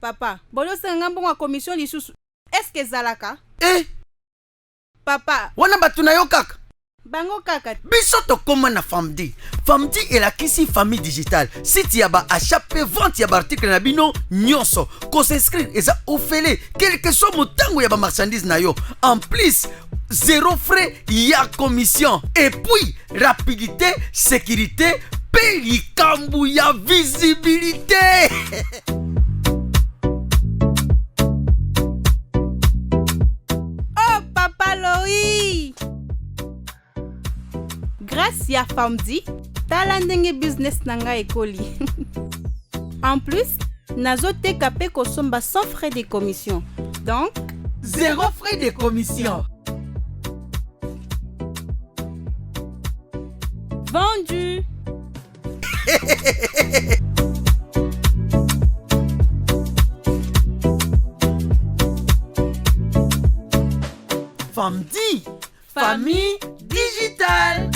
Papa, bolo sengambo wa commission lisusu. Est-ce que zalaka? Eh? Papa. Wana batuna yo kaka. Bango kaka. Biso tokoma na Famdi. Famdi elakisi famille digitale. Site ya ba achape vente ya ba article na bino nyonso. Ko s'inscrire eza ofele quel que soit motango ya ba marchandise na yo. En plus, zéro frais ya commission. Et puis, rapidité, sécurité, pelikambu ya visibilité. Oh Papa Loi. Grâce à Famdi, tala ndenge business nanga ekoli. En plus, nazote kapé kosomba sans frais de commission. Donc, zéro frais de commission. Vendu. Famdi, famille digitale.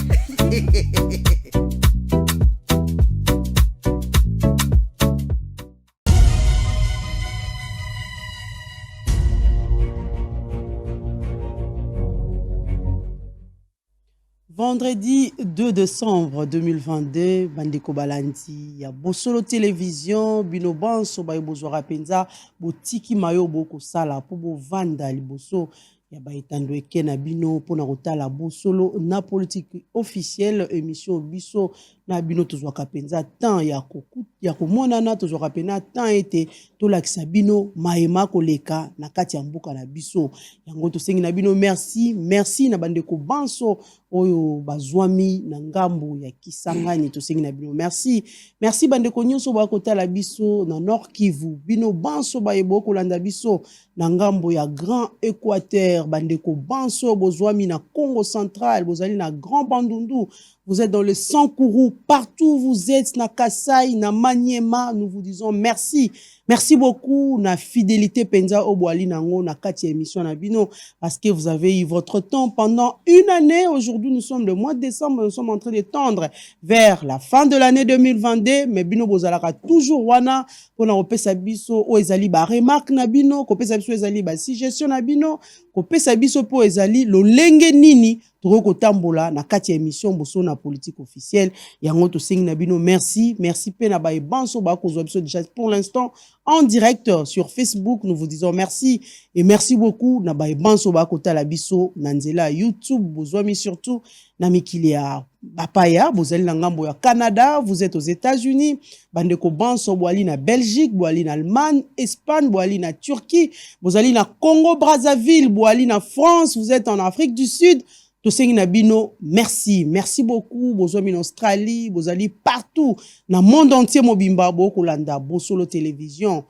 Vendredi 2 décembre 2022, Bandeko Balanti, ya Bosolo Télévision, Bino Banso, Baibozora Penza, Botiki Mayo Boko Sala, Pobo Vanda Liboso, ya Baitando Eke Bino, Pona Rotala Bosolo, na politique officielle, émission Biso, na Bino Tozwaka Penza, tant ya Komonana, Tozwaka Pena, tant été, Tolakisa Bino, Maema Koleka, na Kati Mbuka na Biso, Yango Tosengi na Bino, merci, merci, na Bandeko Banso, Oyo Bazwami, na Ngambo, ya Kisangani, Tosengi na Bino, merci, merci Bandeko Nyonso, Bakota la Biso, na Nord Kivu, Bino Banso, Baebo Kolanda Biso, na Ngambo, ya Grand Équateur, Bandeko Banso, Bozwami, na Congo Central, Bozali, na Grand Bandundu, vous êtes dans le Sankourou, partout où vous êtes, na Kasaï, na Maniema, nous vous disons merci. Merci beaucoup, na fidélité Penza Oboali Nango, na Kati émission na Bino, parce que vous avez eu votre temps pendant une année. Aujourd'hui, nous sommes le mois de décembre, nous sommes en train de tendre vers la fin de l'année 2022, mais Bino Bozalaka toujours wana, pour na opesa biso, o ezali ba remarque na Bino, ko pesa biso ezali ba suggestion na Bino, ko pesa biso po ezali lo lenge nini, Toko Tambola, na Kati émission, boso na politique officielle, yango to sing na Bino, merci, merci pe na ba e banso ba ko zo déjà pour l'instant, en direct sur Facebook, nous vous disons merci et merci beaucoup. Na ba banso ba kota la biso nanzela YouTube, bozwami surtout na mikili ya Bapaya, bozali na ngambo ya Canada, vous êtes aux États-Unis, bandeko banso boali na Belgique, boali na Allemagne, Espagne, boali na Turquie, bozali na Congo Brazzaville, boali na France, vous êtes en Afrique du Sud. Tosengi na Bino, merci, merci beaucoup. Bozwami en Australie, bozali partout, na monde entier mobimba bokolanda, Bosolo Télévision,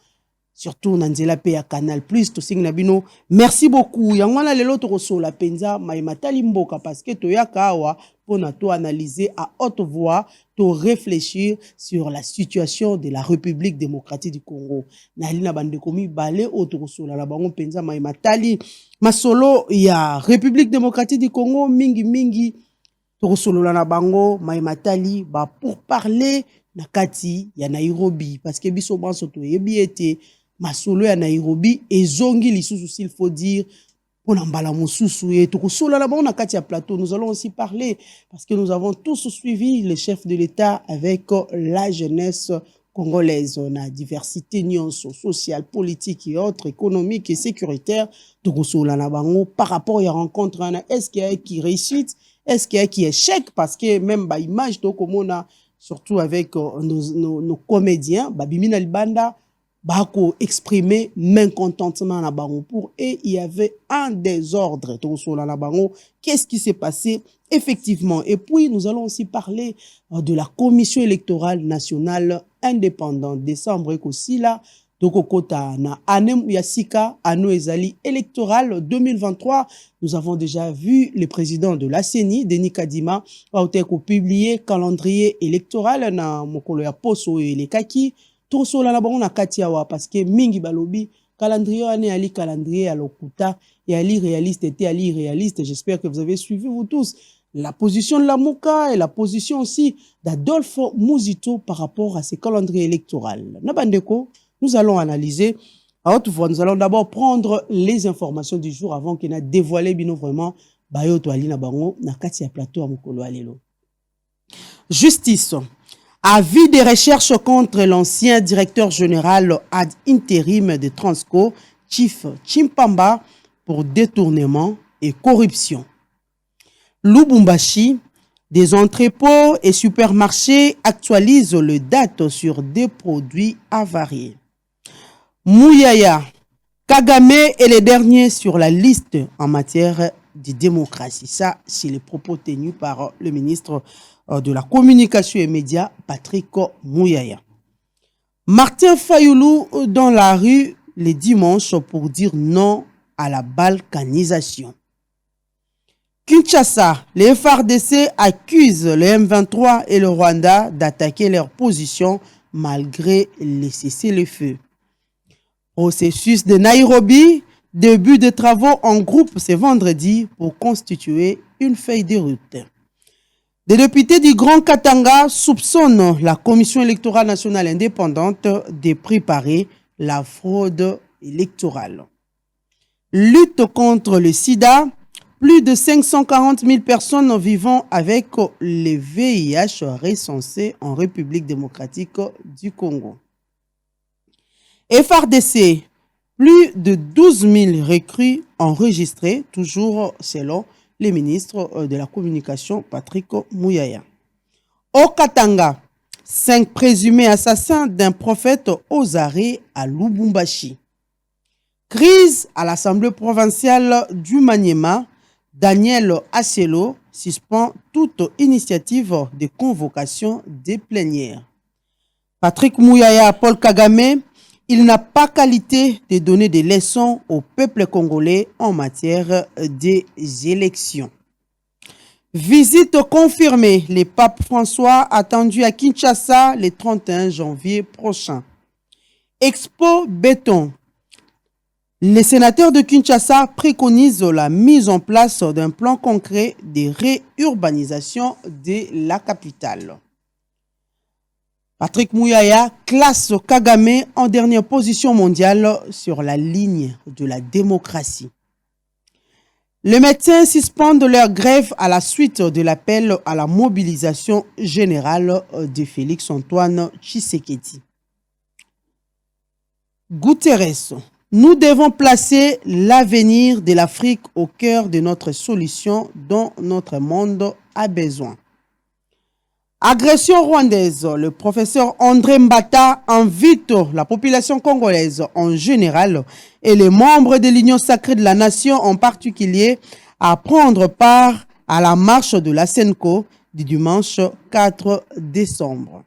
surtout nanzela pe ya Canal Plus. Tosengi na Bino, merci beaucoup. Yangwana lelo tokosola penza maimatali mboka parce que toyaka awa pour to analyser à haute voix, to réfléchir sur la situation de la République démocratique du Congo. Nalina bandekomi bale otokosola la bango penza maimatali masolo ya République démocratique du Congo mingi tokosolola na bango maimatali ba pour parler na kati ya Nairobi parce que biso banso to yebi ete masolo ya Nairobi ezongi lisusu s'il faut dire pour n'ambala mosusu et tokosolola la bango na kati ya plateau. Nous allons aussi parler parce que nous avons tous suivi le chef de l'État avec la jeunesse congolaise. On a diversité nyonso sociale, politique et autres, économique et sécuritaire. Tokosolola na bango par rapport à la rencontre, est-ce qu'il y a qui réussite, est-ce qu'il y a qui échec parce que même ba image tokomona surtout avec nos comédiens, Babimina Libanda, Bako exprimer mécontentement na bango pour et il y avait un désordre tokosola na bango. Qu'est-ce qui s'est passé effectivement? Et puis nous allons aussi parler de la commission électorale nationale indépendante décembre aussi là tokokota na anem yasika ano ezali électorale 2023. Nous avons déjà vu le président de la CENI Denis Kadima a publié calendrier électoral na mokolo ya poso et les kaki. Tout cela na bango na katiawa parce que mingi balobi calendrier ane ali calendrier à lokuta et ali réaliste était ali réaliste. J'espère que vous avez suivi vous tous la position de la Mouka et la position aussi d'Adolphe Mouzito par rapport à ces calendriers électoraux. Na bandeko Nous allons analyser à haute voix. Nous allons d'abord prendre les informations du jour avant qu'il ait dévoilé bino vraiment bayo to ali na bango na kati ya plateau à mokolo alelo. Justice. Avis de recherche contre l'ancien directeur général ad intérim de Transco, Chief Chimpamba, pour détournement et corruption. Lubumbashi, des entrepôts et supermarchés actualisent les dates sur des produits avariés. Mouyaya, Kagame est le dernier sur la liste en matière de démocratie. Ça, c'est les propos tenus par le ministre de la Communication et Médias, Patrick Mouyaya. Martin Fayoulou dans la rue les dimanches pour dire non à la balkanisation. Kinshasa, les FARDC accusent le M23 et le Rwanda d'attaquer leur position malgré les cessez-le-feu. Processus de Nairobi, début de travaux en groupe ce vendredi pour constituer une feuille de route. Des députés du Grand Katanga soupçonnent la Commission électorale nationale indépendante de préparer la fraude électorale. Lutte contre le sida, plus de 540 000 personnes vivant avec le VIH recensées en République démocratique du Congo. FRDC, plus de 12 000 recrues enregistrées, toujours selon le ministre de la Communication, Patrick Mouyaya. Au Katanga, 5 présumés assassins d'un prophète aux arrêts à Lubumbashi. Crise à l'Assemblée provinciale du Maniema, Daniel Asselo suspend toute initiative de convocation des plénières. Patrick Mouyaya, Paul Kagame, il n'a pas qualité de donner des leçons au peuple congolais en matière des élections. Visite confirmée, le pape François attendu à Kinshasa le 31 janvier prochain. Expo béton. Les sénateurs de Kinshasa préconisent la mise en place d'un plan concret de réurbanisation de la capitale. Patrick Mouyaya classe Kagame en dernière position mondiale sur la ligne de la démocratie. Les médecins suspendent leur grève à la suite de l'appel à la mobilisation générale de Félix-Antoine Tshisekedi. Guterres, nous devons placer l'avenir de l'Afrique au cœur de notre solution dont notre monde a besoin. Agression rwandaise, le professeur André Mbata invite la population congolaise en général et les membres de l'Union sacrée de la nation en particulier à prendre part à la marche de la Senko du dimanche 4 décembre.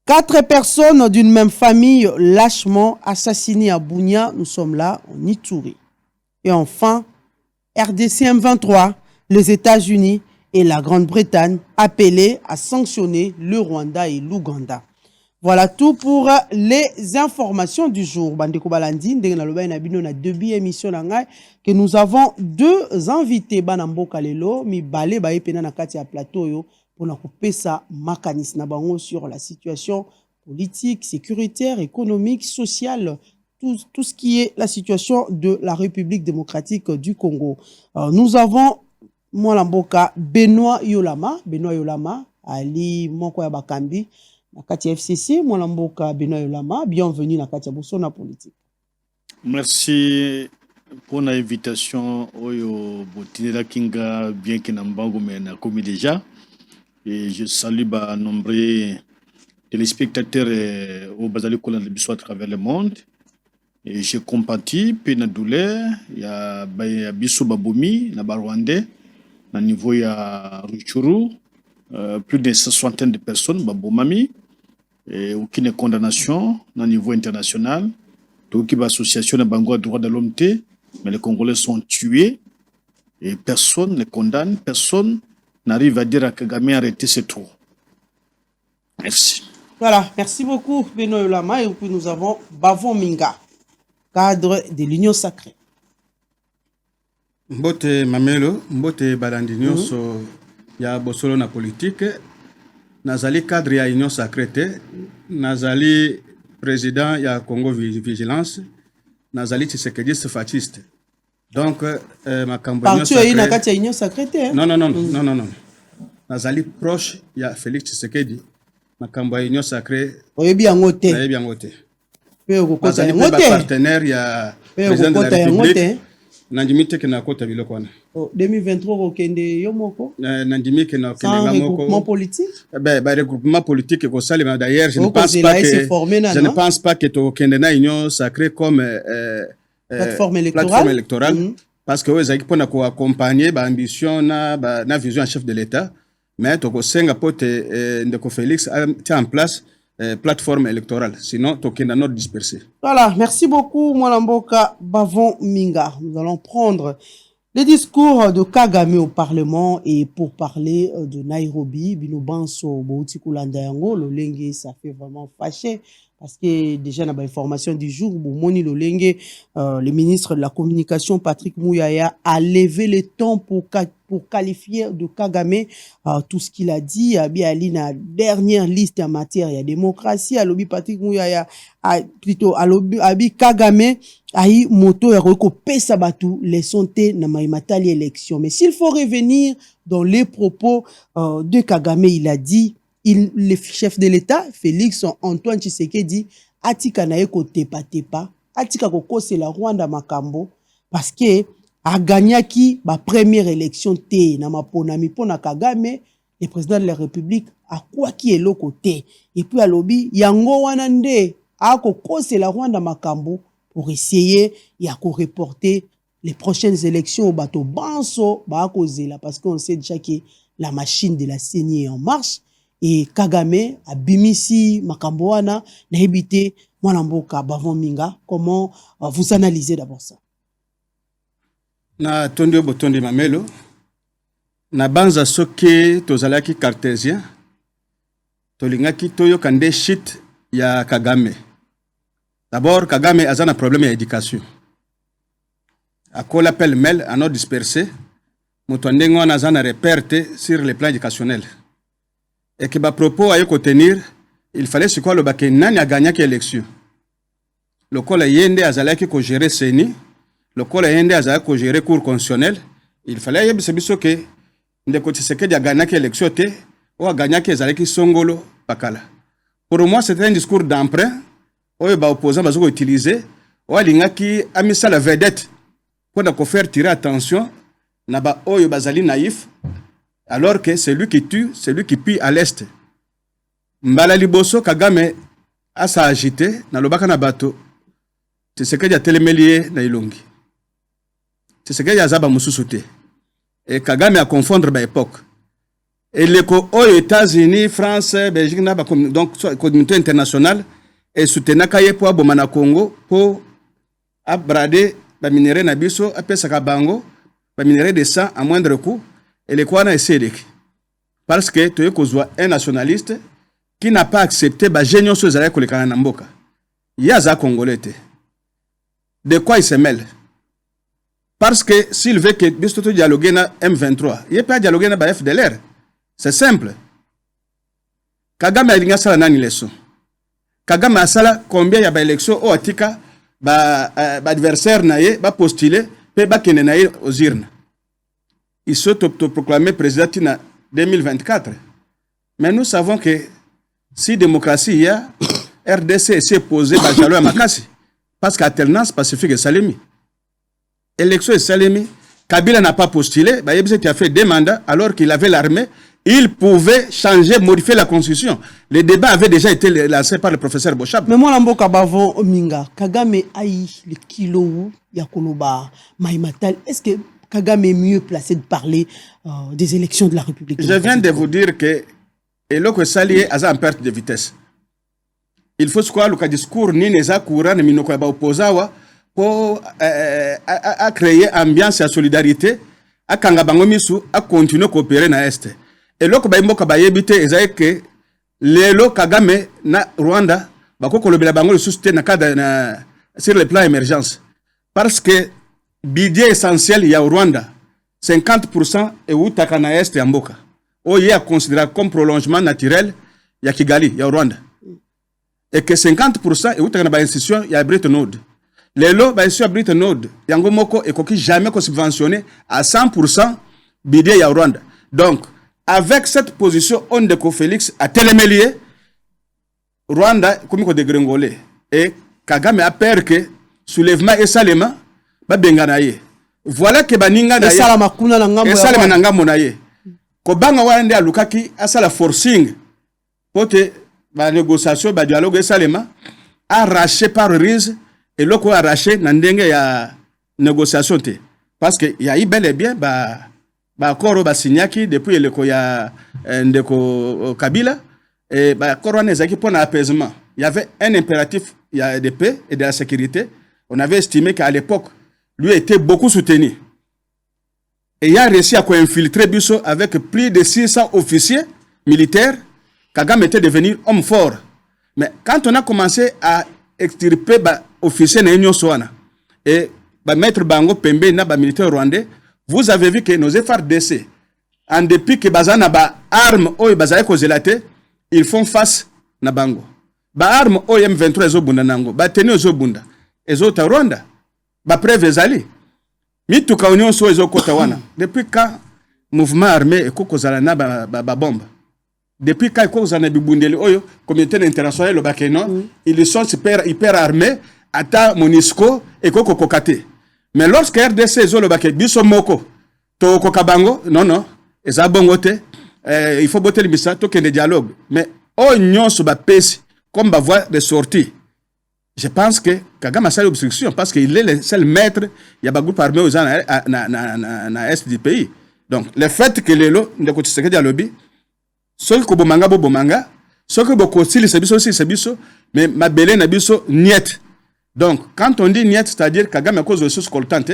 4 personnes d'une même famille lâchement assassinées à Bunia, nous sommes là en Ituri. Et enfin, RDC M23, les États-Unis et la Grande-Bretagne appelés à sanctionner le Rwanda et l'Ouganda. Voilà tout pour les informations du jour. Bandeko Balandi, na début émission que nous avons 2 invités banamboka lelo mi balé ba epena na kati ya plateau yo pour na kopesa makanis na bango sur la situation politique, sécuritaire, économique, sociale, tout ce qui est la situation de la République démocratique du Congo. Nous avons Mwalamboka Benoît Yolama, Ali Moko ya Bakambi, na kati FCC, Mwalamboka Benoît Yolama, bienvenue na kati ya Bosona politique. Merci pour l'invitation Oyo Botinela Kinga bien que Nambango mais na commis déjà et je salue ba nombreux téléspectateurs au Bazali Kolan de Bissau à travers le monde et je compatis pe na douleur ya Bissau Babomi na Rwandais. Au niveau ya Ruchuru, plus de 160 de personnes, Babomami, et aucune condamnation au niveau international. Donc, l'association de Bango droit de l'homme, mais les Congolais sont tués et personne ne condamne, personne n'arrive à dire à Kagame arrêter ce tour. Merci. Voilà, merci beaucoup Benoît Lama. Et puis nous avons Bavon Minga, cadre de l'Union sacrée. Mbote Mamelo, Mbote Balandi nyonso ya bosolo na politique, nazali cadre ya Union sacrée, nazali président ya Congo Vigilance nazali Tshisekedi fasciste. Donc makambo parti oyo na kati ya union sacrée. Non. Nazali proche ya Félix Tshisekedi makambo ya union sacrée. Oyebi yango te. Oyebi yango te. Pe okokota yango te. Partenaire ya président de la République. Nandimi te kena kota biloko wana. 2023 okende yo moko. Nandimi kena kende moko. Regroupement politique. Regroupement politique ko salima d'ailleurs je ne pense pas que to kende na union sacrée comme plateforme électorale. Parce que vous avez pour accompagner ambition na vision en chef de l'État mais to ko senga pote ndeko Félix tient en place plateforme électorale, sinon token dans notre dispersé. Voilà, merci beaucoup Mwanamboka Bavon Minga. Nous allons prendre les discours de Kagame au Parlement et pour parler de Nairobi, Binobanso Boutikulanda Yango, le Lengue, ça fait vraiment fâcher parce que déjà dans l'information du jour, Moni Lolenge, le ministre de la Communication Patrick Mouyaya a levé le ton pour qualifier de Kagame tout ce qu'il a dit. Ali na dernière liste en matière de démocratie. Alobi Patrick Mouyaya plutôt alobi Kagame aïe moto eroko pesa batu les sonté na maimatali élection. Mais s'il faut revenir dans les propos de Kagame, il a dit le chef de l'État, Félix Antoine Tshisekedi, atika na eko tepa, atika kokose la Rwanda makambo, parce que a gagné ba première élection te na maponami pona Kagame, le président de la République, a quoi qui est le côté. Et puis à lobby, yango wanande, a kokose la Rwanda makambo, pour essayer, y a reporter les prochaines élections au bateau Banso, parce qu'on sait déjà que la machine de la CENI est en marche. Et Kagame a bimisi makamboana na hebité Mwanamboka Bavon Minga. Comment vous analysez d'abord ça? Na tondi botondi mamelo na banza soke tozalaki cartésien tolingaki toyo kande shit ya Kagame. D'abord Kagame a un problème d'éducation. À quoi l'appelle Mel à nos dispersés, Moutouandengo a un reperte sur le plan éducationnel. Et que à propos à tenir, il fallait ce quoi le baké nani a gagné l'élection. Le col yende a zalaki ko gérer CENI, le col yende a zalaki ko gérer cour constitutionnel. Il fallait yeb se biso que ndeko Tshisekedi a gagné l'élection te ou a gagné que zalaki songolo pakala. Pour moi c'était un discours d'emprunt. Oyo ba opposant bazo utiliser o alingaki amisa la vedette pour na faire tirer attention na ba oyo bazali naïf alors que c'est lui qui tue, c'est lui qui pille à l'est. Mbala liboso Kagame a sa agité na lobaka na bato. Tshisekedi a telemelié na ilongi. Tshisekedi a zaba mususu te. Et Kagame a confondre ba époque. Et les aux États-Unis, France, Belgique na ba donc communauté internationale et soutenir kaye po abomana Congo po abrader ba minerai na biso apesa ka bango ba minerai de sang à moindre coût et les quoi na essayé parce que tu es un nationaliste qui n'a pas accepté ba génion so zala ko le kana mboka yaza congolais te. De quoi il se mêle? Parce que s'il veut que biso to dialoguer na M23 il peut dialoguer na ba FDLR. C'est simple. Kagame alinga sala nani leso. Kagame asala combien ya ba élection o atika ba adversaire naie ba postuler pe ba kene naie aux urnes. Il s'auto-proclamé président en 2024. Mais nous savons que si démocratie y a, RDC s'est posé ba jalo makasi parce qu'alternance pacifique est Salemi. Élection est Salemi, Kabila n'a pas postulé, ba yebise qui a fait deux mandats alors qu'il avait l'armée. Il pouvait changer, modifier la constitution. Le débat avait déjà été lancé par le professeur Bochab. Mais moi, Mwanamboka Bavon Minga, Kagame aïe le kilo Yakoloba, Maïmatal. Est-ce que Kagame est mieux placé de parler des élections de la République? Je viens de vous dire que Eloko Salié a en perte de vitesse. Il faut ce que le discours ni neza courant ni minoko ba opposawa pour créer ambiance et solidarité à Kangabango misu à continuer à coopérer na est. Et loko ba imboka ba yebite ezaye que lelo Kagame na Rwanda bako kolobela bango le soutien na cadre na sur le plan émergence parce que budget essentiel ya Rwanda 50% et utaka na est ya mboka o ya considéré comme prolongement naturel ya Kigali ya Rwanda et que 50% et ba institution ya Bretton Woods. Lelo ba institution Bretton Woods yango moko et koki jamais ko subventionné à 100% budget ya Rwanda. Donc avec cette position Ondeko Félix a télémélié Rwanda comme ko dégringolé et Kagame a peur que soulèvement et salema ba bengana ye. Voilà que baninga na ye salama kuna na ngambo ya salama na ngambo na ye. Ko banga wana ndi alukaki asala forcing pote ba négociation ba dialogue et salema arraché par Riz et loko arraché na ndenge ya négociation te parce que y a eu bel et bien ba accord ba signaki depuis le ko ya ndeko Kabila et ba accord wana ezaki pour apaisement. Il y avait un impératif de paix et de la sécurité. On avait estimé qu'à l'époque lui était beaucoup soutenu. Et il a réussi à infiltrer Bisso avec plus de 600 officiers militaires. Kagame était devenu homme fort. Mais quand on a commencé à extirper les officiers et mettre Bango Pembe na militaire rwandais, vous avez vu que nos FARDC, en dépit que bazana ba armes ou bazaya kozelate, ils font face na Bango. Ba armes ou M23 ezobunda nango, ba tenu ezobunda. Ezota Rwanda. Ba preuve ezali. Mituka union so ezokota wana. Depuis quand mouvement armé ekokozala na ba bombe. Depuis quand ekozana bibundeli oyo communauté internationale lo bakeno, ils sont hyper armés ata MONUSCO ekokokokate. Mais lorsque RDC ezolo bake biso moko to kokabango non eza bongote il faut botter limisa to kende dialogue. Mais o nyonso ba pesi comme ba voie de sortie. Je pense que Kagame a sa obstruction parce qu'il est le seul maître, il y a un groupe armé aux na est du pays. Donc, le fait que les lots de côté secrétaire de lobby, ceux qui bomanga, ceux qui beaucoup aussi c'est biso, mais ma belle na biso niet. Donc, quand on dit niet, c'est-à-dire Kagame à cause de ressources coltantes,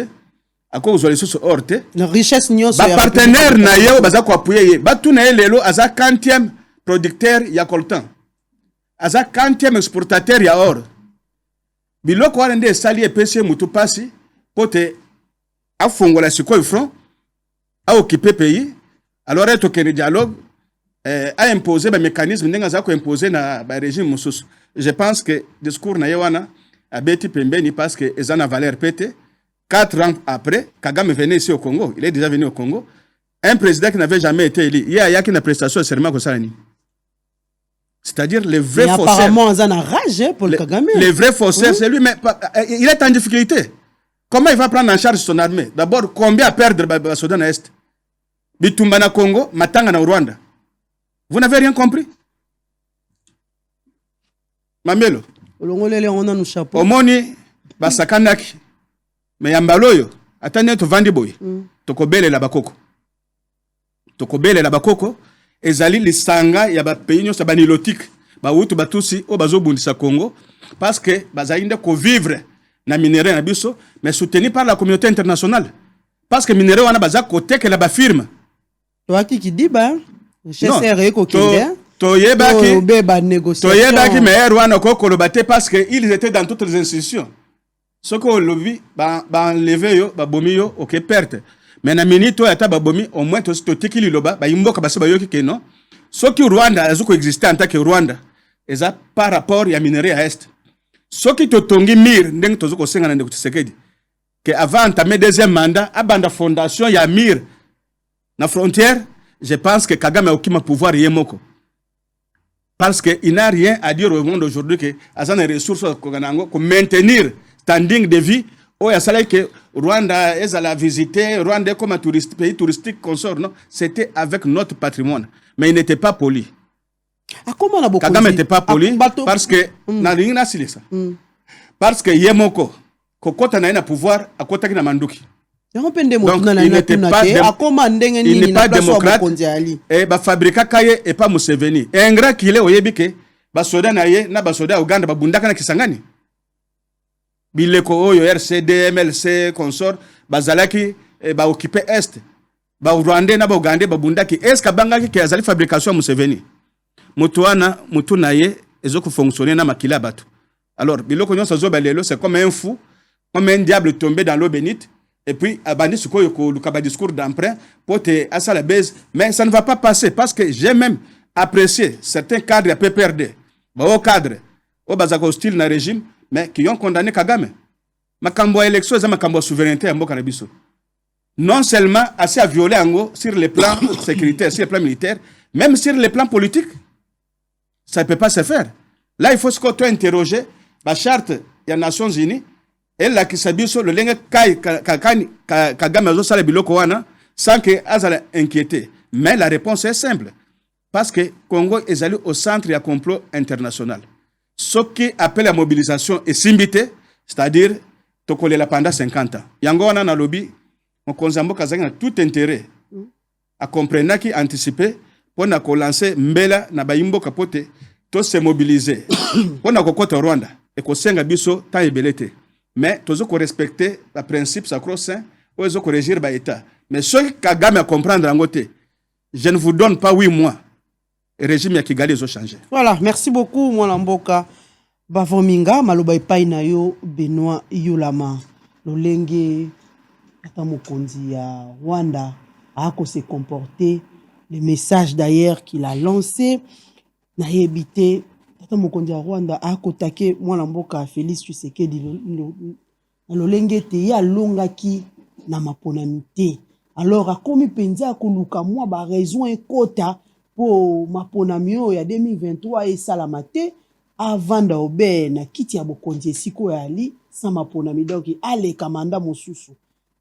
à cause de ressources orte, la richesse n'y a pas partenaire na yo baza ko appuyer, ba tout na lelo aza 40e producteur ya coltan. Aza 40e exportateur ya or. Biloko wana nde sali EPC mutu pasi pote afongola sikoyo front a occuper pays alors eto kene dialogue a imposer ba mécanisme ndenga za ko imposer na ba régime mususu. Je pense que discours na yewana a beti pembeni parce que ezana valeur pété 4 ans après Kagame venait ici au Congo, il est déjà venu au Congo, un président qui n'avait jamais été élu, il y a qui na prestation de serment ko salani. C'est-à-dire les vrais faussaires. Apparemment, on a rage pour Kagame. Les vrais faussaires, c'est lui, mais il est en difficulté. Comment il va prendre en charge son armée? D'abord, combien à perdre le Soudan Est? Bitumbana Congo, Matanga na Rwanda. Vous n'avez rien compris? Mamelo. On a nos chapeaux. Omoni, Basakanaki. Mais Yambaloyo, attendez, tu vandi boy. Tokobele la bakoko. Tokobele la bakoko. Ezali lisanga ya ba pays nyonso ba nilotique ba wutu batusi o bazobundisa Congo parce que bazainde ko vivre na minerai na biso mais soutenu par la communauté internationale parce que minerai wana baza côté que la ba firme toi qui dit ba chesere ko kinde to yebaki ba négociation to yebaki mais wana ko kolobate parce que ils étaient dans toutes les institutions ce que lobby ba enlever yo ba bomi yo OK perte. Mais na minito ya tababomi au moins to tiki liloba ba imboka basi bayoki ke non soki Rwanda azuko exister en tant que Rwanda eza par rapport ya minerai à est soki to tongi mir ndenge tozuko senga na ndeko Tshisekedi que avant entamer deuxième mandat abanda fondation ya mir na frontière. Je pense que Kagame a okima pouvoir yemoko parce que il n'a rien à dire au monde aujourd'hui que azana ressources ko maintenir standing de vie. Oh, il y a que Rwanda est à la visiter, Rwanda comme un pays touristique consort, non? C'était avec notre patrimoine. Mais il n'était pas poli. Kagame n'était pas poli parce que parce que Yemoko, Kokota n'a pouvoir à côté de Manduki. Donc il n'était pas démocrate et ba fabrika kaye et pas Museveni. Et ingrat qu'il est au Yebike, ba soda na ye na ba soda Uganda ba bundaka na Kisangani. Bileko oyo RCD MLC consort bazalaki ba occuper est ba Rwanda na ba Uganda ba bundaki est kabangaki ke azali fabrication Museveni mutuana mutuna ye ezoko fonctionner na makila bato. Alors biloko nyonso zo balelo c'est comme un fou, comme un diable tombé dans l'eau bénite et puis abandi sukoyo ko lukaba discours d'emprunt pour te asa la baise, mais ça ne va pas passer parce que j'ai même apprécié certains cadres à PPRD ba au cadre au bazaka hostile na régime mais qui ont condamné Kagame. Makambo élection et makambo souveraineté à mboka na biso. Non seulement assez à violer Ango sur le plan sécuritaire, sur le plan militaire, même sur le plan politique. Ça ne peut pas se faire. Là, il faut se interroger la charte des Nations Unies et la kisabiso le lenga Kagame azo sala biloko wana sans que azala inquiété. Mais la réponse est simple. Parce que Congo est allé au centre du complot international. Ce qui appelle la mobilisation est simbité, c'est-à-dire tokolela pendant 50 ans. Yango wana na lobby on konzambo kazanga na tout intérêt à comprendre qui anticiper pour na ko lancer mbela na bayimbo kapote to se mobiliser pour na kokota Rwanda et ko senga biso ta ebelete mais tozo ko respecter le principe sacro-saint ou zo ko régir ba état mais ce Kagame à comprendre ngote je ne vous donne pas 8 mois et régime ya Kigali zo changer. Voilà, merci beaucoup mwana mboka bavominga maloba epai na yo Benoît Yulama lolenge ata mokonzi ya Rwanda a se comporter les messages d'ailleurs qu'il a lancé na yebité ata mokonzi ya Rwanda a kotake mwana mboka Félix Tshisekedi lolenge te ya longaki na maponamité alors akomi penza koluka mwa ba raison ekota po maponamio ya 2023 et salamate avant d'obé na kiti ya bokonzi siko ya ali sa maponami donc ale kamanda mosusu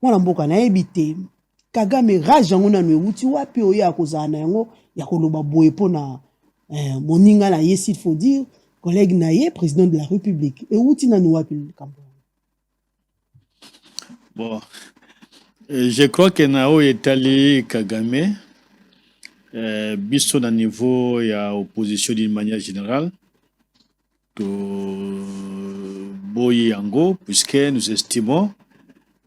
mwana mboka na ebite Kagame rage yango na nwuti wapi oya kozana na yango ya koloba boye pona moninga na yesi faut dire collègue na ye président de la République et wuti na wapi kambo. Bon, je crois que nao etali Kagame biso na niveau ya opposition d'une manière générale to boyi yango puisque nous estimons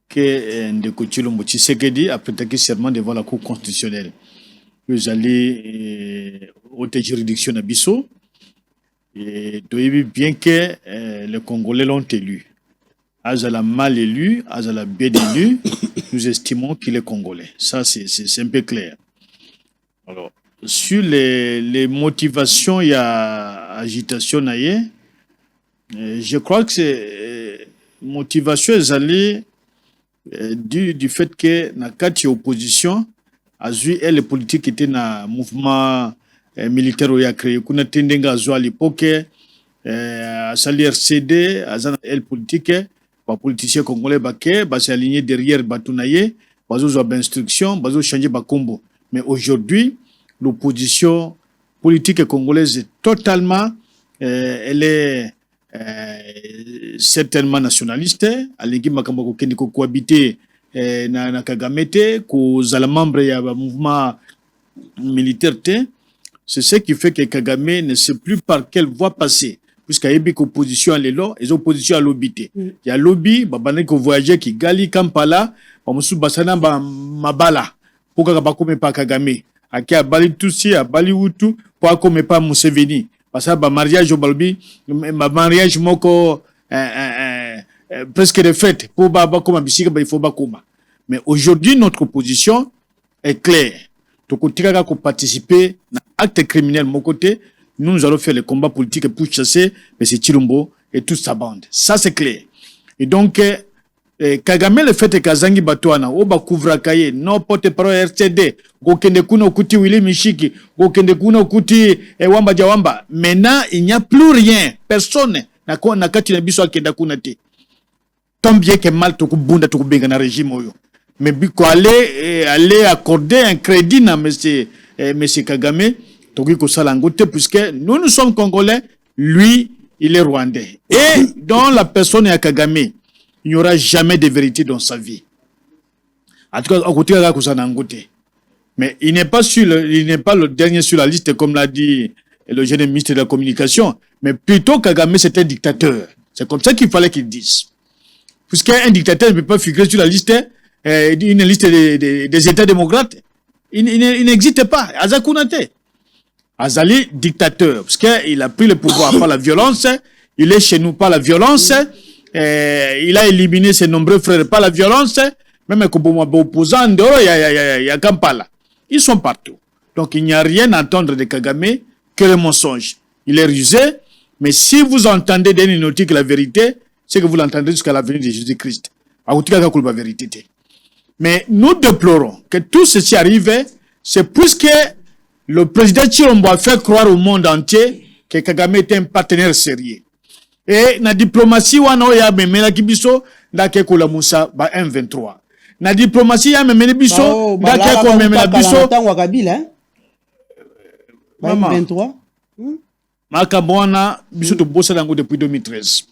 que Ndeko Tshilombo Tshisekedi a prêté serment devant la Cour constitutionnelle. Vous allez haute juridiction à biso et bien que les Congolais l'ont élu. Azala mal élu, Azala bien élu, nous estimons qu'il est Congolais. Ça, c'est un peu clair. Alors, sur les motivations, il y a agitation, je crois que c'est motivation est du fait que dans la opposition, et les politiques étaient dans le mouvement militaire qui a créé. Kuna tendenga à l'époque, à sali RCD, à la politique, les politiciens congolais s'est aligné derrière Batounaye, ils ont instruction, ils ont changé de combo. Mais aujourd'hui, l'opposition politique congolaise est totalement, elle est certainement nationaliste. Alegi makambo kendi ko cohabiter na Kagamete ko zala membre ya mouvement militaire. C'est ce qui fait que Kagame ne sait plus par quelle voie passer. Puisqu'il y a une opposition à l'élo, et opposition à l'obité. Il y a lobby, babane ko voyager qui gali Kampala, bamusu basana ba mabala. Pourquoi pas comme pas Kagame? Aki a bali Tutsi, a bali Hutu, pourquoi comme pas Museveni? Parce que ma mariage au Balbi, ma mariage moko presque de fête pour baba comme bisika il faut ba kuma. Mais aujourd'hui notre position est claire. To kotika ko participer à acte criminel mon côté, nous allons faire le combat politique pour chasser M. Tshilombo et toute sa bande. Ça c'est clair. Et donc Kagame le fait que Zangi Batouana oba couvra kaye non porte-parole RCD gokende kuna okuti Willy Mishiki gokende kuna okuti Wamba Jawamba. Maintenant il n'y a plus rien, personne na kati na biso akenda kuna te. Tant bien que mal to kubunda to kubenga na régime oyo. Mais biko aller accorder un crédit na monsieur Kagame to ko sala ngote puisque nous sommes congolais, lui il est rwandais. Et dans la personne ya Kagame il n'y aura jamais de vérité dans sa vie. En tout cas, mais il n'est pas le dernier sur la liste, comme l'a dit le jeune ministre de la Communication, mais plutôt Kagame, c'est un dictateur. C'est comme ça qu'il fallait qu'il dise. Puisqu'un dictateur ne peut pas figurer sur la liste, une liste des États démocrates. Il n'existe pas. Azakunate. Azali, dictateur. Parce qu'il a pris le pouvoir par la violence. Il est chez nous par la violence. Il a éliminé ses nombreux frères par la violence, même comme opposants il y a Kampala. Ils sont partout. Donc il n'y a rien à entendre de Kagame que le mensonge. Il est rusé, Mais si vous entendez d'un hypnotique la vérité, c'est que vous l'entendez jusqu'à la venue de Jésus-Christ. La vérité. Mais nous déplorons que tout ceci arrive, c'est puisque le président Chilombo a fait croire au monde entier que Kagame était un partenaire sérieux. Et la diplomatie, on a memela kibiso, ndake kula Moussa, ba M23. La diplomatie, ya memela biso, ndake kula memela biso. Maman. M23. Makabwana, biso to bossa dango depuis 2013.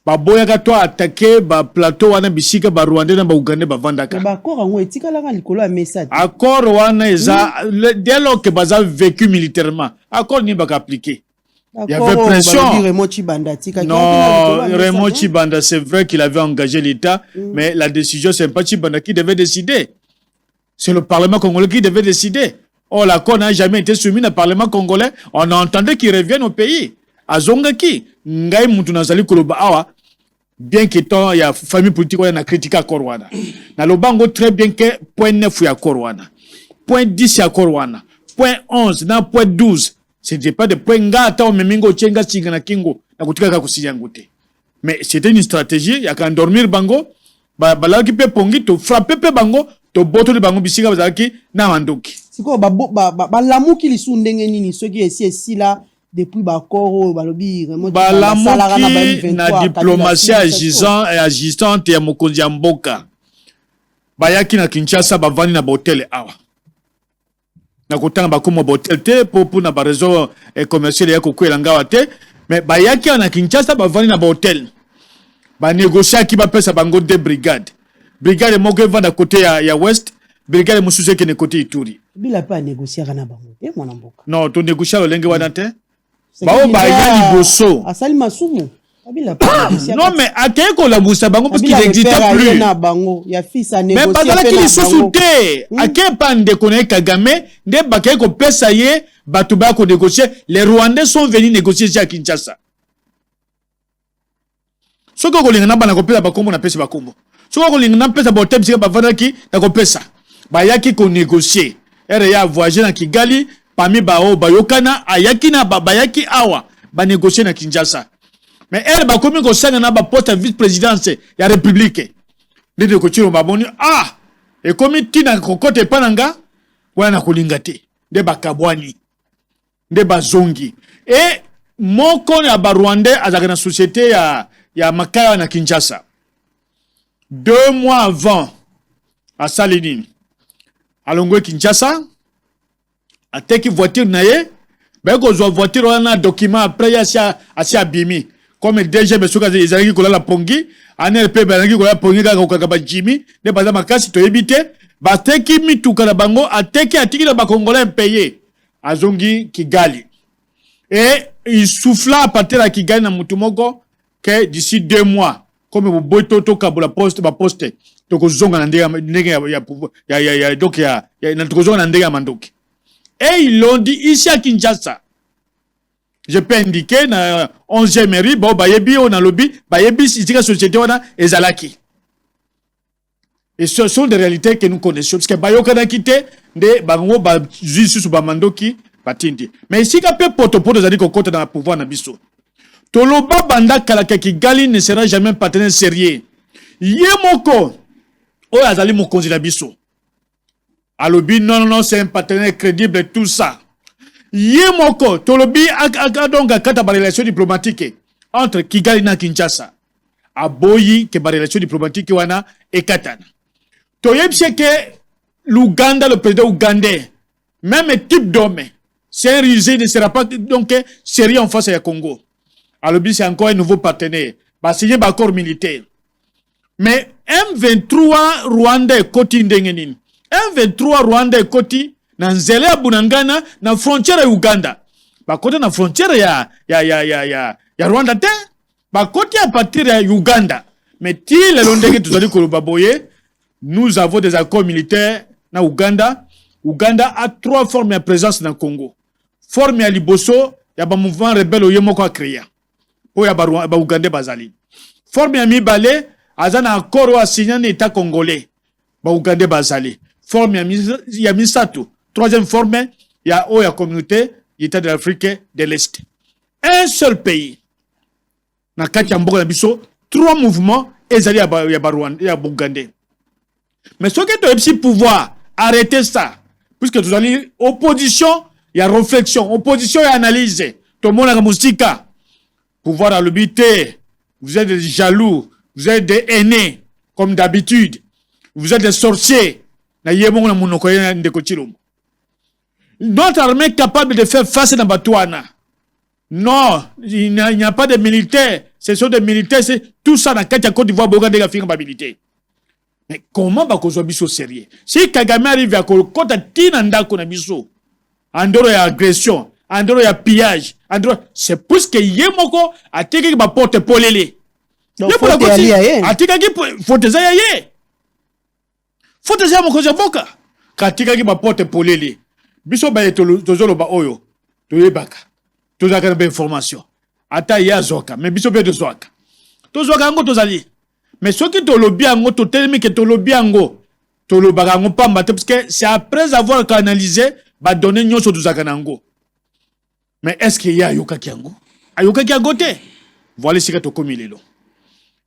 Baboyaka to attaquer ba plateau wana bisika ba Rwanda na ba Uganda ba vandaka. Ba accord ngo etika la likolo ya message. Accord wana eza dès lors que baza vécu militairement. Accord ni ba appliquer. Il y avait pression. Non, Raymond Chibanda, c'est vrai qu'il avait engagé l'État, mais la décision, c'est pas Chibanda qui devait décider. C'est le Parlement congolais qui devait décider. Oh, l'accord n'a jamais été soumis au Parlement congolais. On entendait qu'il revienne au pays. Azongaki, ngai mutu nazali koloba awa, bien que il y a famille politique on a critiqué à Korwana. Na lobango très bien que point 9 ya Korwana. Point 10 ya Korwana. Point 11 na point 12. C'était pas de point ngata o memingo chenga chinga na kingo na kutika ka kusinya ngote. Mais c'était une stratégie ya kan dormir bango ba ki pe pongi to frapper pe bango to boto le bango bisika bazaki na mandoki. Siko ba lamuki lisu ndenge nini soki esi là depuis bakoro balobi balamuki na diplomatie agissante ya mokonzi ya mboka bayaki na Kinshasa bavandi na hotel awa na kotanga bakoma hotel te pour na ba raison commerciale ya kokwela ngawa te mais bayaki na Kinshasa bavandi na hotel ba négocier ki ba pesa bango de brigade moko vanda côté ya west brigade musuze ke ne côté Ituri bila pa négocier na bango te mwana mboka non to négocier le lenge wana te bao baya liboso asali masumu abila non mais akay ko la busa bango parce qu'il n'existe plus na bango ya fils a négocier mais pas qui lisusu te akay pande connaît Kagame nde bakay ko pesa ye batu ba ko négocier les Rwandais sont venus négocier à Kinshasa soko ko lingana bana ko pesa bakombo na pesa bakombo soko ko lingana pesa ba hotel ba vandaki na ko pesa bayaki ko négocier ere ya voyager na Kigali parmi bao bayokana ayaki na bayaki awa ba négocier na Kinshasa mais elle ba komi ko sanga na ba poste vice-présidence ya république ndede ko chiro baboni e komi tina kokote pananga wana kulingate de bakabwani de bazongi et moko ya ba Rwandais azaka na société ya makaya na Kinshasa 2 mois avant à Salinine alongwe Kinshasa ateki voiture na ye ba ko zo voiture wana document après ya asia bimi comme DG besoka ezalaki kola la pongi ANRP bazalaki kola pongi kaka kokaka Jimmy ne baza makasi to ebite bateki mituka na bango ateki atiki na bakongolais payé azongi Kigali et il souffla à partir de Kigali na mutumoko que d'ici 2 mois comme vous boito to kabula poste ba poste to ko zonga na ndenge ya donc ya na to zonga na ndenge ya mandoki. Et ils l'ont dit ici à Kinshasa. Je peux indiquer dans 11e mairie, bon, bayebi, on a lobby, bayebi, c'est la société, on a ezalaki. Et ce sont des réalités que nous connaissons. Parce que bayoka n'a quitté, de bango, ba, juice, ba mandoki, batindi. Mais ici, quand peu potopo, nous a dit qu'on compte dans le pouvoir, na biso. Toloba banda kalaka Kigali ne sera jamais un partenaire sérieux. Yemoko, oh, azali mokonzi na biso. Alobi, non, c'est un partenaire crédible et tout ça. Yemoko, Tolobi, donc, à la relation diplomatique entre Kigali et Kinshasa. Aboyi, que la relation diplomatique wana et Katana. Toyebse que l'Ouganda, le président ougandais, même type d'homme, c'est un risé, ne sera pas donc sérieux en face à Congo. Alobi, c'est encore un nouveau partenaire. Bah, signé un accord militaire. Mais M23 Rwanda et Koti Ndengenin. M23 Rwanda et Koti na nzele ya Bunangana na frontière ya Uganda. Bakote na frontière ya Rwanda te. Bakote à partir ya Uganda. Mais ti le londeke tuzali koloba boye, nous avons des accords militaires na Uganda. Uganda a 3 formes de présence dans le Congo. Forme ya liboso ya ba mouvement rebelle oyemoko a créé. Po ya ba Uganda bazali. Forme ya mibale azana accord wa signé na état congolais. Ba Uganda bazali. Forme ya misato. 3e forme, il y a la communauté, l'État de l'Afrique de l'Est. un seul pays na kati ya mboka na biso 3 mouvements ezali ya Rwanda ya Bugande. Mais ce que tu as pouvoir arrêter ça, puisque tu as dit opposition, il y a réflexion, opposition et analyse. Tout le monde a musika. Pouvoir à l'habiter. Vous êtes des jaloux, vous êtes des aînés, comme d'habitude. Vous êtes des sorciers. Notre armée est capable de faire face à Batouana. Non, il n'y a pas de militaires. Ce sont des militaires, c'est tout ça dans la Côte d'Ivoire, Boga de la militaire. Mais comment va qu'on soit biso sérieux? Si Kagame arrive à Kolkota, Tinanda Konabiso, Andoro ya agression, Andoro ya pillage, Andoro, c'est plus que Yemoko a tiré ma porte polélé. Donc, faut te aller ailleurs. A tiré faut te ailleurs. Faut te ailleurs, mon boka. Ka tiré ma porte polélé. Biso ba tozolo ba oyo. Toyebaka. Tozaka na information. Ata ya zoka, mais biso be de zoka. Tozoka ngo tozali. Mais ce qui te lobby ango, to telemi que te lobby ango, to lobaka ango pamba, parce que c'est après avoir canalisé, bah donner nyoso to zakanango. Mais est-ce qu'il y a Ayoka Kiango? Ayoka Kiango te? Voilà ce que tu commis les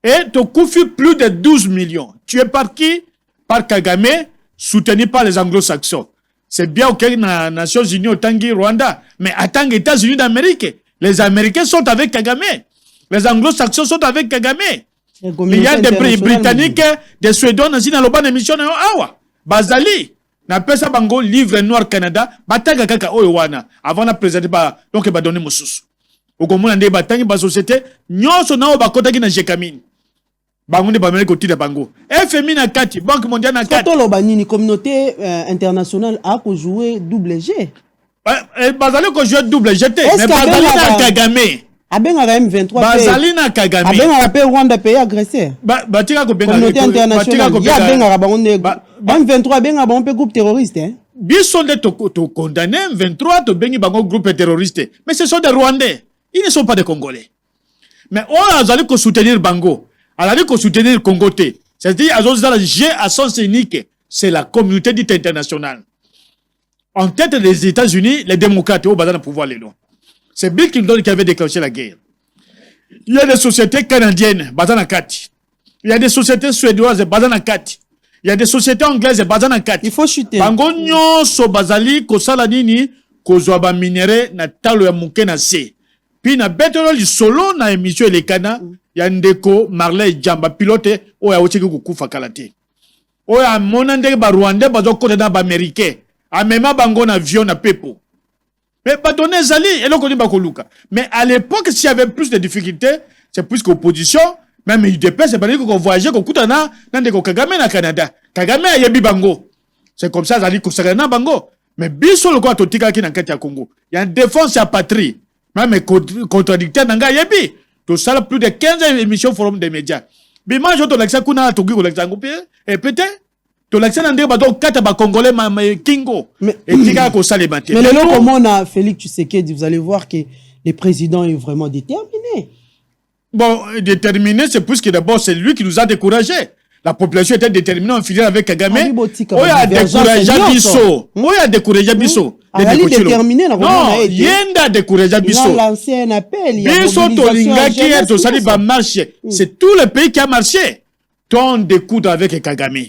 et tu coûtes plus de 12 millions. Tu es par qui? Par Kagame, soutenu par les anglo-saxons. C'est bien ok, les Nations Unies, au Tangi, Rwanda, mais à Tangi, États-Unis d'Amérique. Les Américains sont avec Kagame. Les anglo-saxons sont avec Kagame. Il y a des Britanniques, des Suédois, dans l'Oban émission, awa, Bazali, na pesa bango livre noir Canada, batanga kaka oyowana, avant de présenter, donc ba donner moussous. Au Gomona de batangi ba société, nyonso na bakota ki na jekamine. Bango de bamele koti de bango. FMI na kati, Banque mondiale na kati. Soto la communauté internationale a joué double G. Bazali ko jouer double G, mais Bazali na Kagame. Abenga M23 Bazali na Kagame. Abenga pe Rwanda pays agressé. Batika ko benga communauté internationale. Ya benga bango M23 benga bango pe groupe terroriste hein. Bison de to condamné M23 to bengi bango groupe terroriste. Mais ce sont des Rwandais. Ils ne sont pas des Congolais. Mais on a allé ko soutenir bango. On a allé ko soutenir Congo T. C'est-à-dire à G à sens unique, c'est la communauté dite internationale. En tête des États-Unis, les démocrates au bazar pouvoir les lois. C'est Bill Clinton qui avait déclenché la guerre. Il y a des sociétés canadiennes, Bazana Kati. Il y a des sociétés suédoises, Bazana Kati. Il y a des sociétés anglaises, Bazana Kati. Il faut chuter. Bango nyonso bazali ko sala nini ko zwa minéré na talo ya muke na se. Puis na betelo li solo na émission elekana ya ndeko Marley Jamba pilote o ya ochiki kukufa kalate. O ya monande ba Rwanda bazo kote na ba américain. Amema bango na avion na pepo. Mais pas donner Zali, et là, on dit Bakoluka. Mais à l'époque, s'il y avait plus de difficultés, c'est plus qu'opposition, même UDP, c'est pas dire qu'on voyageait, qu'on coûte dans des Kagame na Canada. Kagame a yabi bango. C'est comme ça, Zali, qu'on serait na bango. Mais biso le quoi, totika qui n'a qu'à Congo. Il y a une défense à patrie. Même contradicteur n'a yabi. Tout ça, plus de 15 émissions forum des médias. Mais moi, je te l'accès qu'on a à Togo, et peut-être, mais le comment on a Félix Tshisekedi, vous allez voir que le président est vraiment déterminé. Bon, déterminé, c'est plus que d'abord, c'est lui qui nous a découragés. La population était déterminée en filière avec Kagame. On a découragé Bisso. On a découragé Bisso. Déterminé, non, Yenda découragé Bisso. Il a lancé un appel. Bisso, Tolingaki, Tosali va marcher. C'est tout le pays qui a marché. Ton découdre avec Kagame.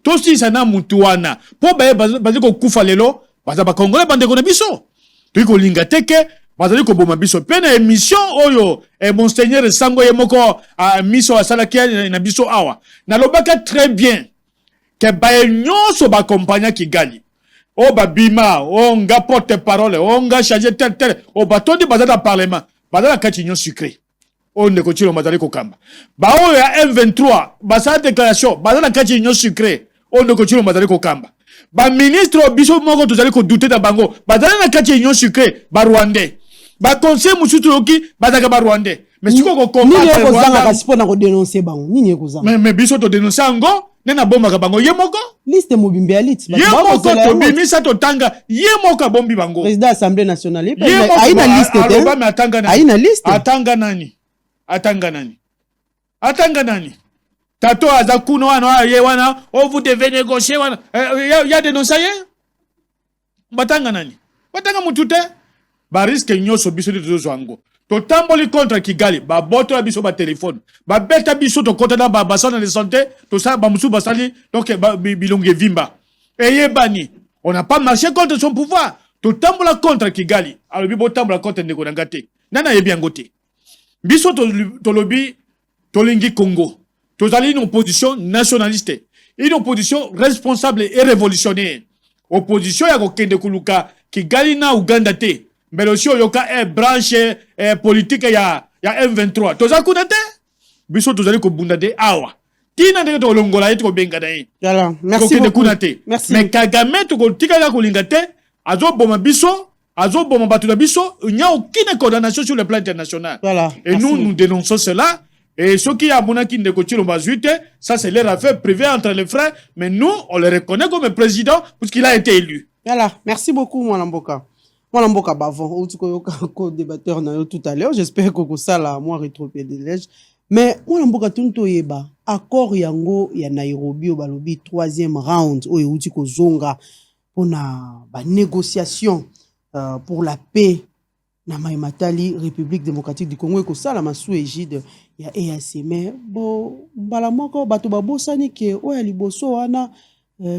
Tout si ça n'a mutuana. Pour baser ko kufa lelo, baza ba Congolais bande ko na biso. Tu ko lingateke, baza ko boma biso. Pena émission oyo et monseigneur Sango Yemoko a miso asala kia na biso awa. Na lobaka très bien que ba nyonso ba compagnie ki gali. O ba bima, o nga porte parole, o nga charger tel, o ba tondi baza na parlement, baza na kati nyon sucré. On ne continue à ko kamba. Ba o ya M23, ba sa déclaration, baza na kati nyon sucré. On ne continue à ko kamba. Ba ministre biso moko tozali ko douter da bango. Ba dana na kati union sucré ba Rwandais. Ba conseil musutu oki ba daga ba Rwandais. Mais siko ko combattre. Ni ko zanga kasi pona ko dénoncer bango. Ni ko zanga. Mais biso to dénoncer ngo, nena bomba ka bango ye moko. Liste mobimbe ya liste. Ye moko to bimisa to tanga, ye moko bombi bango. Président Assemblée nationale. Aina liste te. Aloba me atanga nani? Aina liste. Atanga nani? Atanga nani? Atanga nani? Tato azakuno wana ye wana vous devez négocier wana y a dénoncé batanga nani batanga mutute ba risque nyoso biso de zwango totamboli contre Kigali baboto ya biso ba téléphone babeta biso to kota na basana de santé to ça bamusu basali donc bilonge vimba eyebani on n'a pas marché contre son pouvoir totambola contre Kigali alors bibo tambola contre ndeko na ngate nana yebi ngote biso to lobi tolingi Congo tozali une opposition nationaliste une opposition responsable et révolutionnaire opposition ya kokende kuluka Kigali na Uganda te mais aussi yoka branche politique ya M23 toza kuna te biso tozali ko bunda de awa tina ndenge to longola yeto ko benga dai voilà merci beaucoup merci mais Kagame to ko tika ko linga te azo boma biso azo boma batu na biso il n'y a aucune condamnation sur le plan international voilà et nous dénonçons cela. Et ceux qui ont abonné qui ne continuent pas, ça c'est leur affaire privée entre les frères, mais nous, on le reconnaît comme président parce qu'il a été élu. Voilà, merci beaucoup, Mwanamboka. Mwanamboka Bavon, co-débatteur tout à l'heure, j'espère que ça là, moi, rétropédalage. Mais Mwanamboka Tunto Yeba, accord yango ya Nairobi au Balobi, 3e round, où il y a zonga pour la négociation pour la paix. Na Matali, République démocratique du Congo, et ça, la sous égide ya EAC. Mais bon, balamoko bato babosani ke oya liboso wana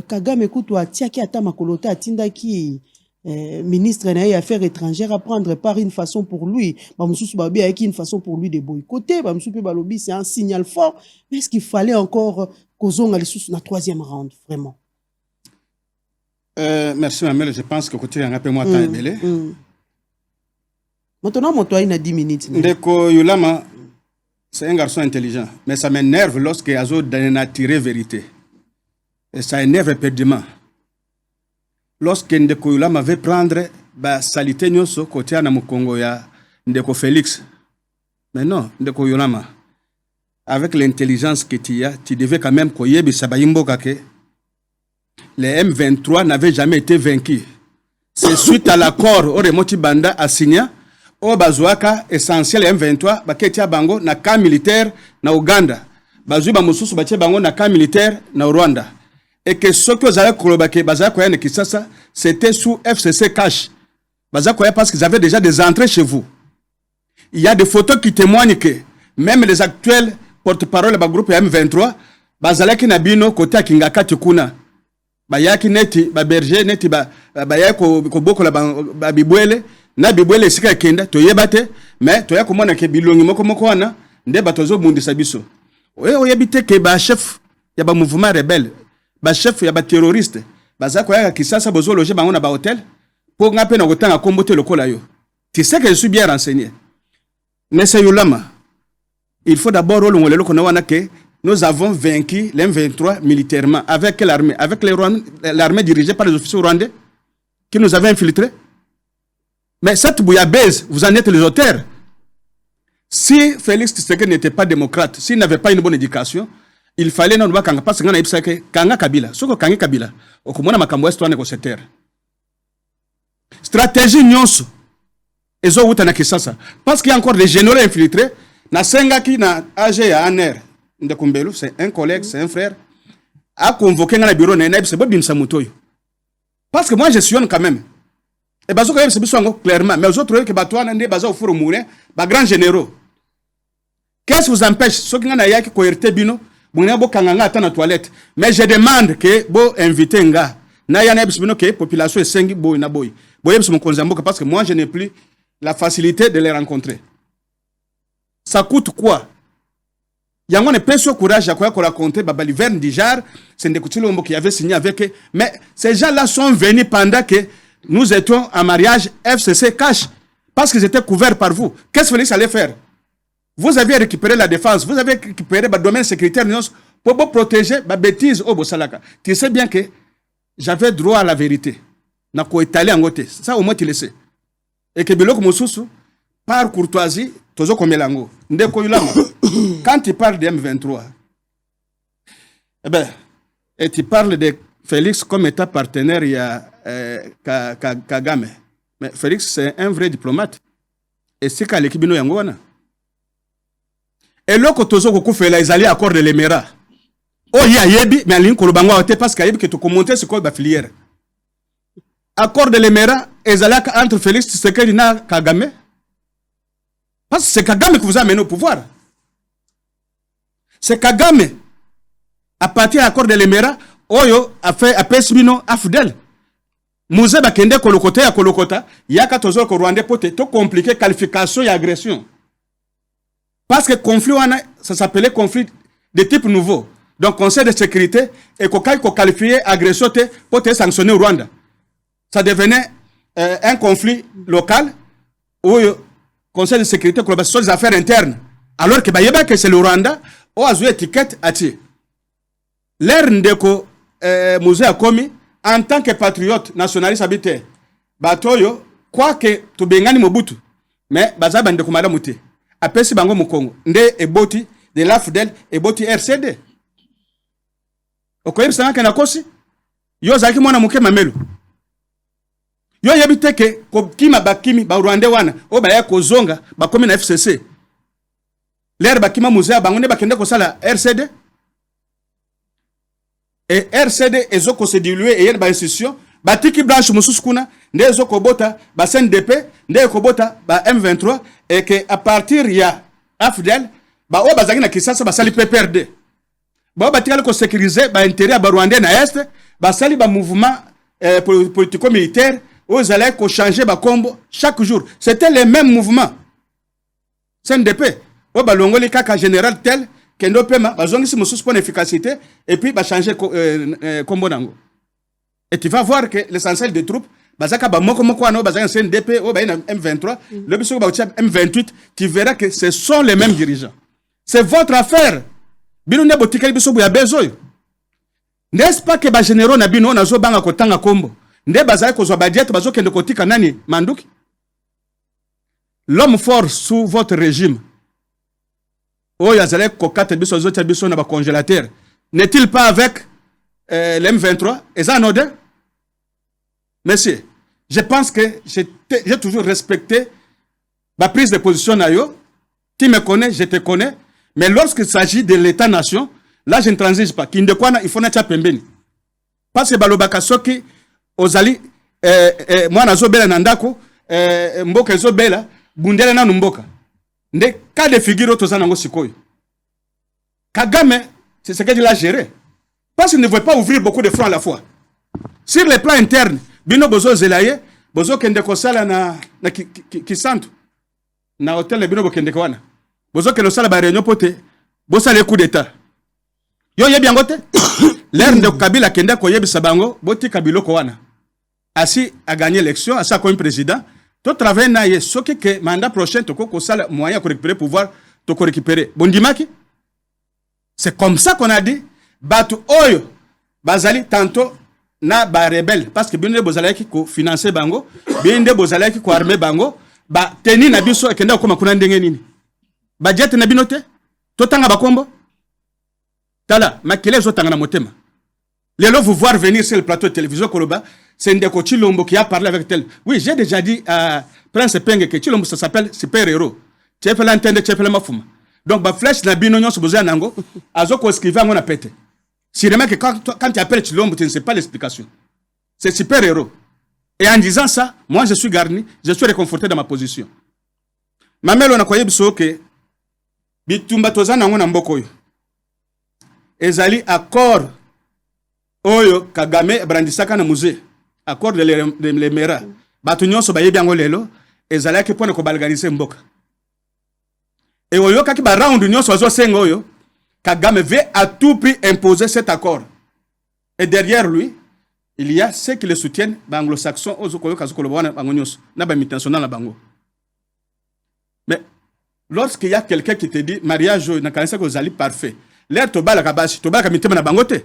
Kagame kutu atiaki ata makolota atindaki ministre na affaires étrangères à prendre par une façon pour lui. Bamususu babi avec une façon pour lui de boycotter. Bamususu balobi c'est un signal fort. Mais est-ce qu'il fallait encore kozonga les sous na 3e round vraiment? Merci Mamel, je pense que côté un peu moins temps belé. Maintenant, mon toit, il a 10 minutes. Ndeko Yulama, c'est un garçon intelligent. Mais ça m'énerve lorsque Azo donne à tirer vérité. Et ça énerve éperdument. Lorsque Ndeko Yulama veut prendre salité nyoso côté à Namukongo ya Ndeko Félix. Mais non, Ndeko Yulama, avec l'intelligence que tu as, tu devais quand même koyebi sabayimbo kake. Les M23 n'avaient jamais été vaincus. C'est suite à l'accord Oremoti Banda a signé. O bazuaka essentiel M23 baketia bango na camp militaire na Uganda bazui ba mususu batie bango na camp militaire na Rwanda et que ce que zala kolobake bazako ya Kisasa c'était sous FCC cash bazako ya parce qu'ils avaient déjà des entrées chez vous. Il y a des photos qui témoignent que même les actuels porte-parole ba groupe M23 bazalaki na bino côté Kingakati kuna bayaki neti ba berger neti ba bayako ko boko la ba bibwele na bibwele sika kenda to yebate mais to yakomona ke bilongi moko wana nde batozo bundisa biso oyebite ke ba chef ya ba mouvement rebelle ba chef ya ba terroriste bazako ya Kisasa bozo loger bango na ba hôtel pour ngape na kotanga kombote lokola yo. Tu sais que je suis bien renseigné. Mais c'est Yulama. Il faut d'abord rolongole lokona wana ke nous avons vaincu l'M23 militairement avec quelle armée? Avec l'armée dirigée par les officiers rwandais qui nous avaient infiltrés. Mais cette bouillabaisse, vous en êtes les auteurs. Si Félix Tshisekedi n'était pas démocrate, s'il n'avait pas une bonne éducation, il fallait non pas parce que ngana ibsake kanga Kabila, soko kanga Kabila, okomona makambo est toane ko seter. Stratégie nyonso ezo wuta na Kisasa parce qu'il y a encore des généraux infiltrés na sengaki na AG ya ANR Ndekumbelu, c'est un collègue, c'est un frère a convoqué ngana bureau na ibse bobimsa mutoyo. Parce que moi je suis quand même. Et bazo quand même clairement, mais aux autres que batouana ne bazo furu mouré, ba grands généraux. Qu'est-ce qui vous empêche ceux qui ngana yaki ko RT bino, buna bo kanganga ata na toilette. Mais je demande que bo inviter nga na yana bino que population est sengi boy na boy. Boyem mon konzamboka parce que moi je n'ai plus la facilité de les rencontrer. Ça coûte quoi? Yango ne peut pas courage à quoi raconter Babali Verne Dijar, c'est Ndekutilo qui avait signé avec, mais ces gens-là sont venus pendant que nous étions en mariage FCC cash parce qu'ils étaient couverts par vous. Qu'est-ce que Félix allait faire? Vous avez récupéré la défense, vous avez récupéré le domaine sécuritaire pour vous protéger la bêtise au Bossalaka. Tu sais bien que j'avais droit à la vérité. Na ko italien ngote. Ça au moins tu le sais. Et que Biloko Mosusu, par courtoisie, tozo komelango. Ndeko Yulama. Quand tu parles de M23, eh ben, et tu parles de Félix comme état partenaire, il y a Kagame. Mais Félix, c'est un vrai diplomate. Et c'est qu'à l'équipe de Yangoana. Et là, quand tu as fait les accord de l'Émirat, oh, il y a Yebi, mais il y a parce qu'il y a que tu commentes ce qu'on va filière. Accord de l'Émirat, et entre Félix Tshisekedi et Kagame. Parce que c'est Kagame qui vous a amené au pouvoir. C'est Kagame, à partir de l'accord de l'Emera, Oyo a fait à Pesmino à Fidel. Mouze Bakende Kolokota à Kolokota, Yaka Tozo Rwandais pour tout compliquer qualification et agression. Parce que conflit, ça s'appelait conflit de type nouveau. Donc, Conseil de sécurité, et qu'on qualifié agression pour te sanctionner au Rwanda. Ça devenait un conflit local où le Conseil de sécurité sur les affaires internes. Alors que c'est le Rwanda, où a joué étiquette à ti. L'air ndeko Mouze a commis en tant que patriote nationaliste habité. Batoyo, quoi que tu bengani Mobutu, mais baza bande kumada muté. Apesi bango mukongo. Nde eboti de l'AFDEL eboti RCD. Okoyebi sanga kana kosi. Yo zaki mwana muke mamelu. Yo yebite ke ko kima bakimi ba Rwanda wana o ba ya kozonga ba komi na FCC. L'air bakima Mouze bango ne bakende ko sala RCD. Et RCD ezoko se diluer et ba institution batiki branche mususu kuna nde ezoko bota ba CNDP nde ekobota ba M23 et que à partir ya AFDEL ba o bazaki na Kisasa ba sali PPRD ba batikala ko sécuriser ba intérêt ba Rwandais na est ba sali ba mouvement politico-militaire aux allaient ko changer ba combo chaque jour. C'était les mêmes mouvements. CNDP o ba longoli kaka général tel kendo pema bazongi si mususu pour efficacité et puis ba changer combo nango. Et tu vas voir que l'essentiel des troupes bazaka ba moko ano bazaka CNDP o ba na M23 le biso ba M28 tu verras que ce sont les mêmes dirigeants. C'est votre affaire. Bino ne botika biso ya bezoyo. N'est-ce pas que ba généraux na bino na zo banga kotanga kombo. Nde bazaka ko zo ba diète bazo kende kotika nani manduki. L'homme fort sous votre régime. Oh yazale kokate biso zo tia biso na ba congélateur. N'est-il pas avec l'M23 et ça en ordre? Monsieur, je pense que j'ai toujours respecté ma prise de position na yo. Tu me connais, je te connais. Mais lorsqu'il s'agit de l'État-nation, là je ne transige pas. Kindekwana, il faut n'être pembeni. Parce que balobaka soki ozali moi na zobela nandako mboka zobela bundela na mboka. Nde cas de figure tozana ngo sikoyo. Kagame, c'est ce qu'il a géré. Parce qu'il ne veut pas ouvrir beaucoup de fronts à la fois. Sur le plan interne, bino bozo zelaye, bozo kende kosala na Kisantu. Na hôtel de bino bokende kwana. Bozo kende sala ba réunion pote, bosa le coup d'état. Yo yebi angote? L'air de Kabila kende ko yebi sabango, boti Kabilo ko wana. Asi a gagné l'élection, asi a comme président. To travailler na ye soki que mandat prochain to ko sala moyen pour récupérer pouvoir, to ko récupérer. Bondimaki? C'est comme ça qu'on a dit Batu Oyo Bazali tantôt na ba rebelle parce que bien de bozalaki ko financer bango, bien de bozalaki ko armer bango, ba teni na biso ekenda ko makuna ndenge nini. Ba jet na binote to tanga bakombo. Tala makile zo tanga na motema. Lelo vous voir venir sur le plateau de télévision Koloba, c'est Ndeko Chilombo qui a parlé avec tel. Oui, j'ai déjà dit à Prince Penge que Chilombo ça s'appelle super héros. Tu peux l'entendre, tu peux mafuma. Donc ba flèche na bino nyonso boza nango, azoko escriver ngona pete. Si remarque que quand tu appelles Chilombo, tu ne sais pas l'explication. C'est super héros. Et en disant ça, moi je suis garni, je suis réconforté dans ma position. Mamelo na koyebi so que bitumba tozana ngona mboko yo. Ezali accord oyo Kagame brandisaka na musée. Accord de l'Emera. Batu nyonso bayebi yango lelo, ezali ke pone ko balganiser mboka. Et oyo kaki ba round nyonso azo senga oyo, Kagame veut à tout prix imposer cet accord. Et derrière lui, il y a ceux qui le soutiennent, anglo-saxons, mais lorsqu'il y a quelqu'un qui te dit, mariage, parfait, l'air toba la kabashi, toba la mitema na bangote.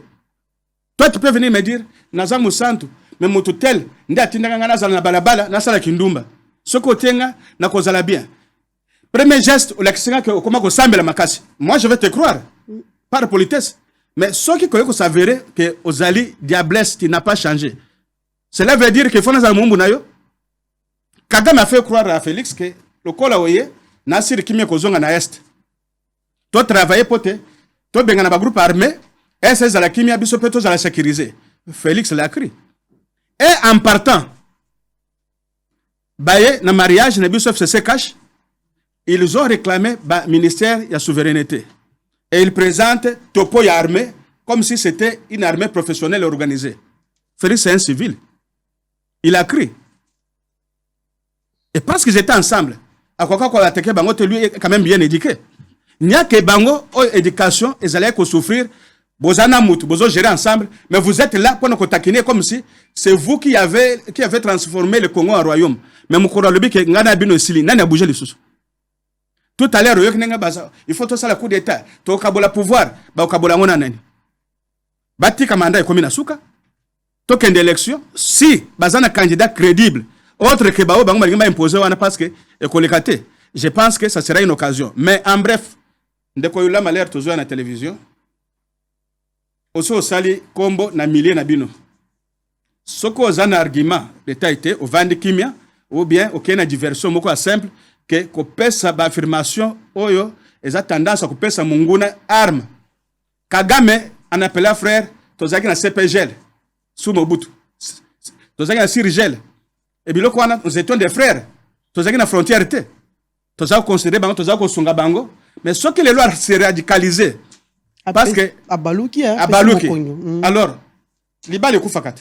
Toi, tu peux venir me dire, Nazamu Santu, mais mon tel, nda tindanga nazala na balabala, nasala kindumba. Ce côté na kozala bien. Premier geste, comment qu'on s'amène la makasi. Moi, je vais te croire. Par politesse. Mais ce qui peut s'avérer que Ozali Diablesse qui n'a pas changé. Cela veut dire qu'il faut nous avoir Kagame a fait croire à Félix que le Kolaoye n'a pas de kozonga na est. Toi travailler pour te, toi benga na groupe armé, et c'est la kimia biso peto za la sécuriser. Félix l'a écrit. Et en partant, baye na mariage na biso FCC cash. ils ont réclamé le ministère de la souveraineté. Et ils présentent Topo et armée comme si c'était une armée professionnelle organisée. Félix, c'est un civil. Il a crié. Et parce qu'ils étaient ensemble, à quoi qu'on a attaqué, Bango, lui est quand même bien éduqué. Il n'y a que Bango, éducation, ils allaient souffrir. Vous avez géré ensemble, mais vous êtes là pour nous taquiner comme si c'est vous qui avez transformé le Congo en royaume. Mais mon corps, n'a bougé les sous. Tout à l'heure, il faut tout ça le coup d'état. Tu as le pouvoir, tu as le pouvoir. Bati Kamanda est comme une souka. Tu as une élection. Si tu as un candidat crédible, autre que Bao, tu as imposé parce que je pense que ça sera une occasion. Mais en bref, dès que tu as l'air de à la télévision, aussi au sali combo na milliers na bino. Ce qu'on a un argument d'état été au vendre kimia ou bien aucune diversion moko simple que kopesa ba affirmation oyo eza tendance à kopesa munguna arme. Kagame en appela frère tozaki na CPGL sous Mobutu. Tozaki na Sirigel. Et biloko wana nous étions des frères. Tozaki na frontière té. Tozaki considérer bango tozaki kosunga bango mais ce que les lois se radicaliser parce que Abalouki alors liba le kufakat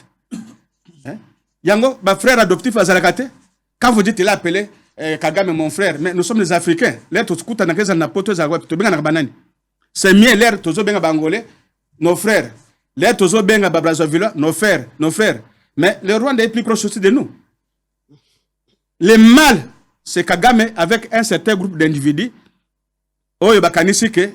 yango ba frère adoptif azalakate quand vous dites il a appelé Kagame mon frère mais nous sommes des Africains l'air to skuta na keza na poto za to benga na banani c'est mieux l'air tozo benga bangolais nos frères l'air tozo benga ba Brazzaville nos frères mais le Rwanda est plus proche aussi de nous. Le mal c'est Kagame avec un certain groupe d'individus oyo bakanisi que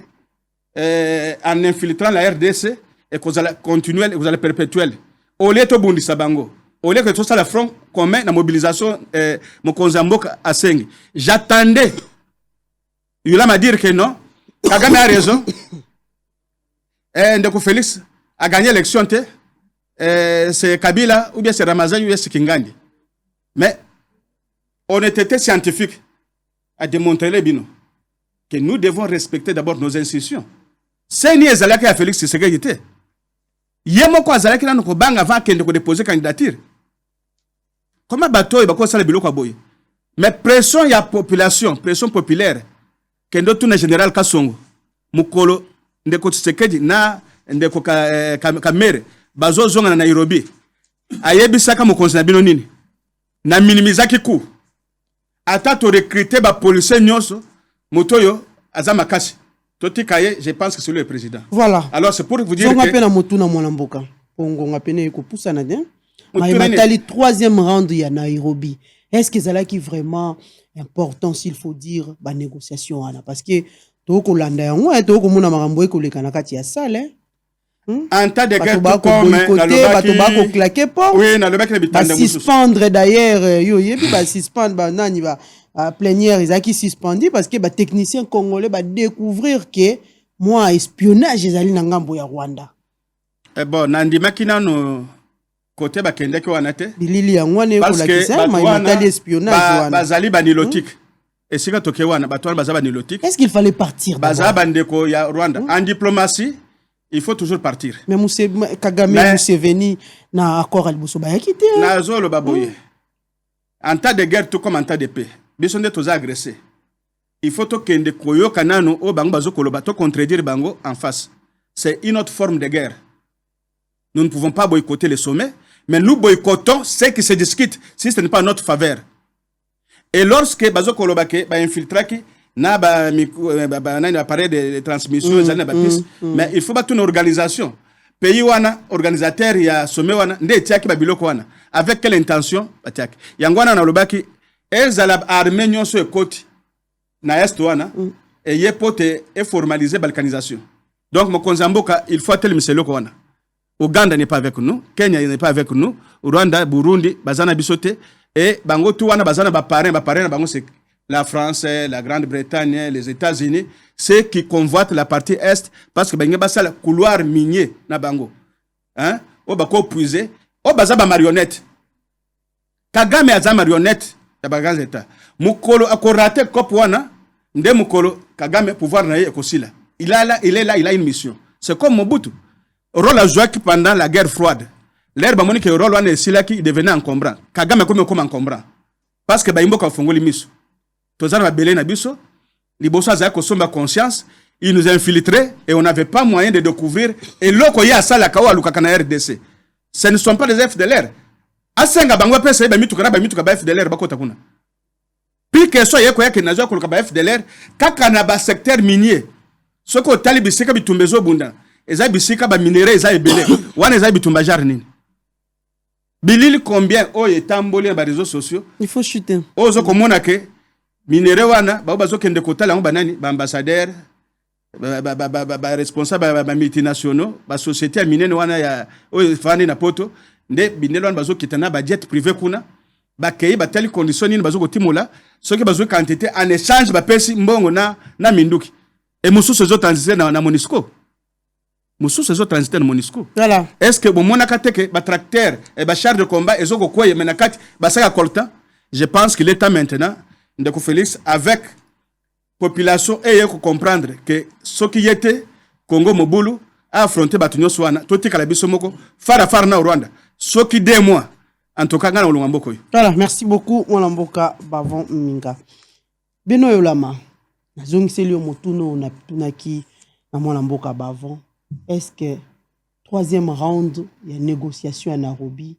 en infiltrant la RDC et que vous allez continuer, vous allez perpétuer. Au lieu de Bundi Sabango, au lieu que tout ça le front commun, la mobilisation, mon Konzamboka à Sengi. J'attendais. Il m'a dit que non. Kagame a raison. Ndeko Félix a gagné l'élection. C'est Kabila, ou bien c'est Ramazan, ou bien c'est Kingandi. Mais honnêteté scientifique a démontré les binos que nous devons respecter d'abord nos institutions. C'est ni ezalaki à Félix Tshisekedi était. Yemo ko azalaki na ko banga avant kende ko déposer candidature. Comment bateau ba ko sala biloko boy. Mais pression ya population, pression populaire kendo tuna général Kasongo. Mukolo ndeko Tshisekedi na ndeko Kamere bazo zonga na Nairobi. Ayebisaka mokonzi na bino nini? Na minimizaki ku. Ata to recruter ba policier nyonso motoyo azama kasi. Je pense que c'est le président. Voilà. Alors c'est pour vous dire que... le troisième round il y a Nairobi. Est-ce que c'est là qui est vraiment important s'il faut dire la négociation parce que tout le en tas de guerre tout comme suspendre d'ailleurs suspendre plénière ils qui suspendu parce que technicien congolais découvrir que moi espionnage ezali na ngambo ya Rwanda. Bon nandimaki nano côté bakende ko wana te bilili ya ngwane ko la kisa mais matali espionnage wana bazali banilotique et sika toke wana batwala bazaba nilotique. Est-ce qu'il fallait partir bazaba bandeko ya Rwanda en diplomatie il faut toujours partir mais Kagame Museveni na accord al Busoba yakité na zolo baboye en temps de guerre tout comme en temps de paix. Bisonde toza agressé. Il faut que nous koyoka nano o bango bazokoloba to contredire bango en face. C'est une autre forme de guerre. Nous ne pouvons pas boycotter les sommets, mais nous boycottons ce qui se discute si ce n'est pas notre faveur. Et lorsque bazokoloba ke ba infiltraki na ba appareil de transmission mais il faut pas une organisation. Pays wana organisateur ya sommet wana nde tiaki ba biloko wana avec quelle intention batiaki. Yangwana na lobaki ezala armée nyonso ekoti na est wana et yepote et formaliser balkanisation. Donc mokonzi mboka il faut tel miseloko wana. Uganda n'est pas avec nous, Kenya n'est pas avec nous, Rwanda, Burundi, bazana bisote et bango tu wana bazana ba parrain bango c'est la France, la Grande-Bretagne, les États-Unis, ceux qui convoitent la partie est parce que bango basala couloir minier na bango. Hein? O bako puiser, o bazaba marionnette. Kagame aza marionnette ya bagaz état. Mukolo akorate kop wana nde mukolo Kagame pouvoir na ye ekosila. Il est là, il a une mission. C'est comme Mobutu. Rôle a joué pendant la guerre froide. L'air bamoni que rôle wana esila qui devenait encombrant. Kagame comme encombrant. Parce que baimbo ka fongoli miso. Tozana ba belé na biso liboso azali kosomba conscience, il nous a infiltrés et on n'avait pas moyen de découvrir et loko ya sala kawa alukaka na RDC. Ce ne sont pas des FDLR. Asenga bango pesa ba mituka ba FDLR bakota kuna. Puis que so yeko yake nazo koluka ba FDLR kaka na ba secteur minier. Soko tali bisika bitumbezo bunda. Eza bisika ba minerais eza ebele. Wana eza bitumba jar nini? Bilili combien etamboli ba réseaux sociaux? Il faut chuter. Ozo komona ke minerais wana ba bazo kende kotala ngo banani ba ambassadeur ba responsable ba multinationaux ba société minene wana ya fani na poto nde binelo wana bazo kitana ba jet privé kuna ba kei ba telle condition ni bazo kotimula soki bazo quantité en échange ba pesi mbongo na minduki et mususu zo transiter na Monisco. Mususu zo transiter na Monisco. Voilà. Est-ce que bon mona kateke ba tracteur et ba char de combat et zo ko koye menakati ba saka coltan? Je pense qu'il est temps maintenant de Félix avec population et comprendre que ce qui était Congo Mobulu a affronté Batunyo Swana, tout est Kalabiso Moko, Fara na Rwanda. Ce qui 2 mois, en tout cas, on a beaucoup. Voilà, merci beaucoup, Mwalamboka Bavon Minga. Beno Yolama, Nazong Selio Motuno, na Tunaki, na Mwalamboka Bavon. Est-ce que 3e round, il y a négociation à Nairobi,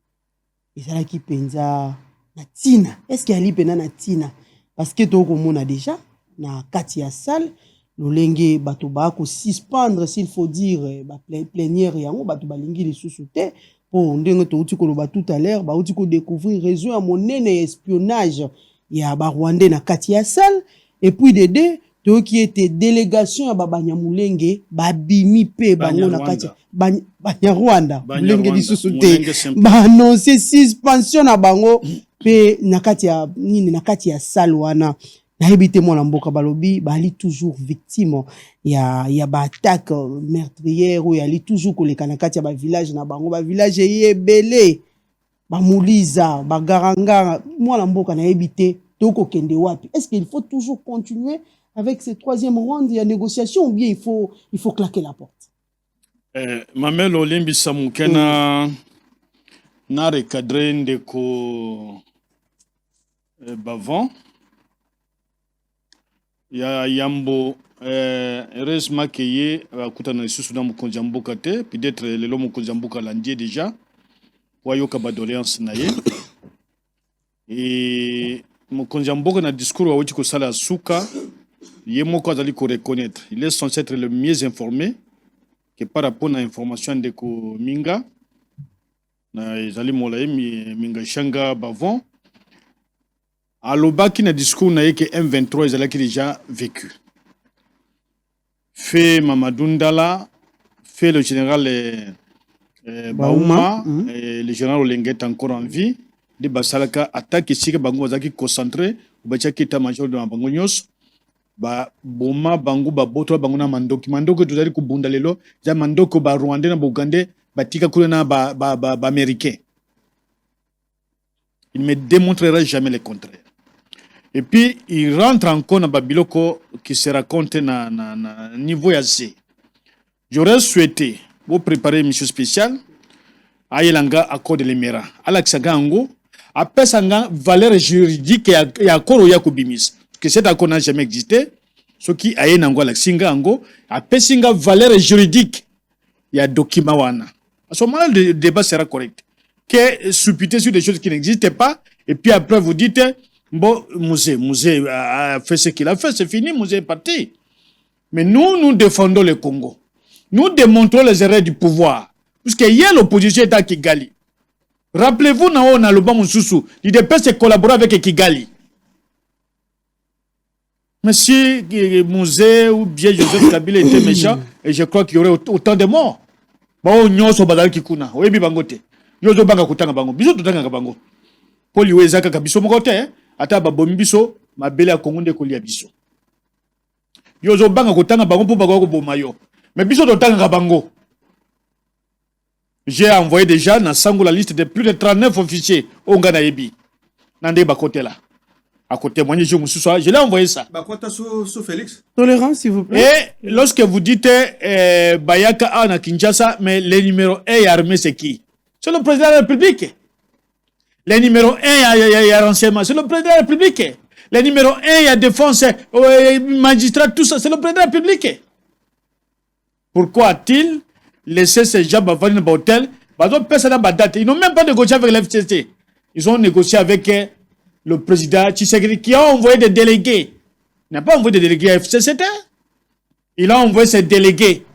et ça là qui penza na Tina. Est-ce qu'il y a l'ipena na Tina? Parce que tout le monde a déjà. Na kati ya salle lolenge bato ba ko suspendre s'il faut dire ba plénière yango bato balingi lisusu te po ndenge to uti ko loba tout à l'heure ba uti ko découvrir réseau ya monene espionnage ya ba Rwandais na kati ya salle et puis de to qui était délégation ya Banyamulenge ba bimi pe bango na kati Banyarwanda mulenge lisusu te ba annoncer suspension na bango pe na kati ya nini na kati ya salle wana. Naibite mwana mboka balobi bali toujours victime ya ba attaque meurtrière ou yali toujours koleka na kati ya ba village na bango ba village yebele ba muliza ba garanga mwana mboka naibite toko kende wapi. Est-ce qu'il faut toujours continuer avec ce 3e round de négociation ou bien il faut claquer la porte? Mamel Olimbi Samukena na recadrer ndeko Bavon. Ya yambo heureusement que ye akutana lisusu na mokonzi ya mboka te peut-être lelo mokonzi ya mboka landie déjà po ayoka badoléance na ye et mokonzi ya mboka na discours awuti kosala suka ye moko azali ko reconnaître il est censé être le mieux informé que par rapport na information ndeko Minga na ezali molaye Minga Shanga Bavon. Alobaki na discours na yeke M23 ezalaki déjà vécu. Fait Mamadou Ndala, fait le général Baouma, le général Olenguet encore en vie, de Basalaka attaque ici que Bango azaki concentré, Bachaki état-major de Bango Nyos, ba Boma Bango Baboto Bango na Mandoki, Mandoki tozali kubunda lelo, ja Mandoko ba Rwandais na Bugandais, batika kulena ba américain. Il ne me démontrera jamais le contraire. Et puis, il rentre encore dans Babiloko qui se raconte na niveau assez. J'aurais souhaité vous préparer une mission spéciale à Yelanga accord de l'Emera. Alaxanga Ango, après ça, valeur juridique et accord au Yakubimis. Que cet accord n'a jamais existé. Ce qui a un ango Alaxinga Ango, après Singa valeur juridique, il y a document wana. À ce moment-là, le débat sera correct. Que supputer sur des choses qui n'existent pas, et puis après vous dites, bon, Musée a fait ce qu'il a fait, c'est fini, Musée est parti. Mais nous défendons le Congo. Nous démontrons les erreurs du pouvoir. Parce qu'il y a l'opposition à Kigali. Rappelez-vous, on a le bon Moussoussou. Il dépêche de collaborer avec Kigali. Monsieur Musée ou bien Joseph Kabila était méchant, et je crois qu'il y aurait autant de morts. Bon, nous sommes badal kikuna. Oui, bibangote. Nous sommes banga kutanga bango. Bisous tutanga bango. Poli wezaka kabiso mokote. Ata babombi biso mabele ya Kongo nde kolia biso. Yozo banga kotanga bango po bango ko bomayo. Mais biso totanga bango. J'ai envoyé déjà na sango la liste de plus de 39 officiers au Ngana Yebi. Nande bakote là. À côté moi je l'ai envoyé ça. Bakota sous Félix. Tolérance s'il vous plaît. Et lorsque vous dites Bayaka a na Kinshasa, mais le numéro 1 armé c'est qui? C'est le président de la République. Le numéro 1 à renseignement, c'est le président de la République. Le numéro 1, il y a défense, magistrat, tout ça, c'est le président de la République. Pourquoi a-t-il laissé ces gens venir dans l'hôtel? Ils n'ont même pas négocié avec l'FCC. Ils ont négocié avec le président Tshisekedi qui a envoyé des délégués. Il n'a pas envoyé des délégués à FCCT. Il a envoyé ses délégués.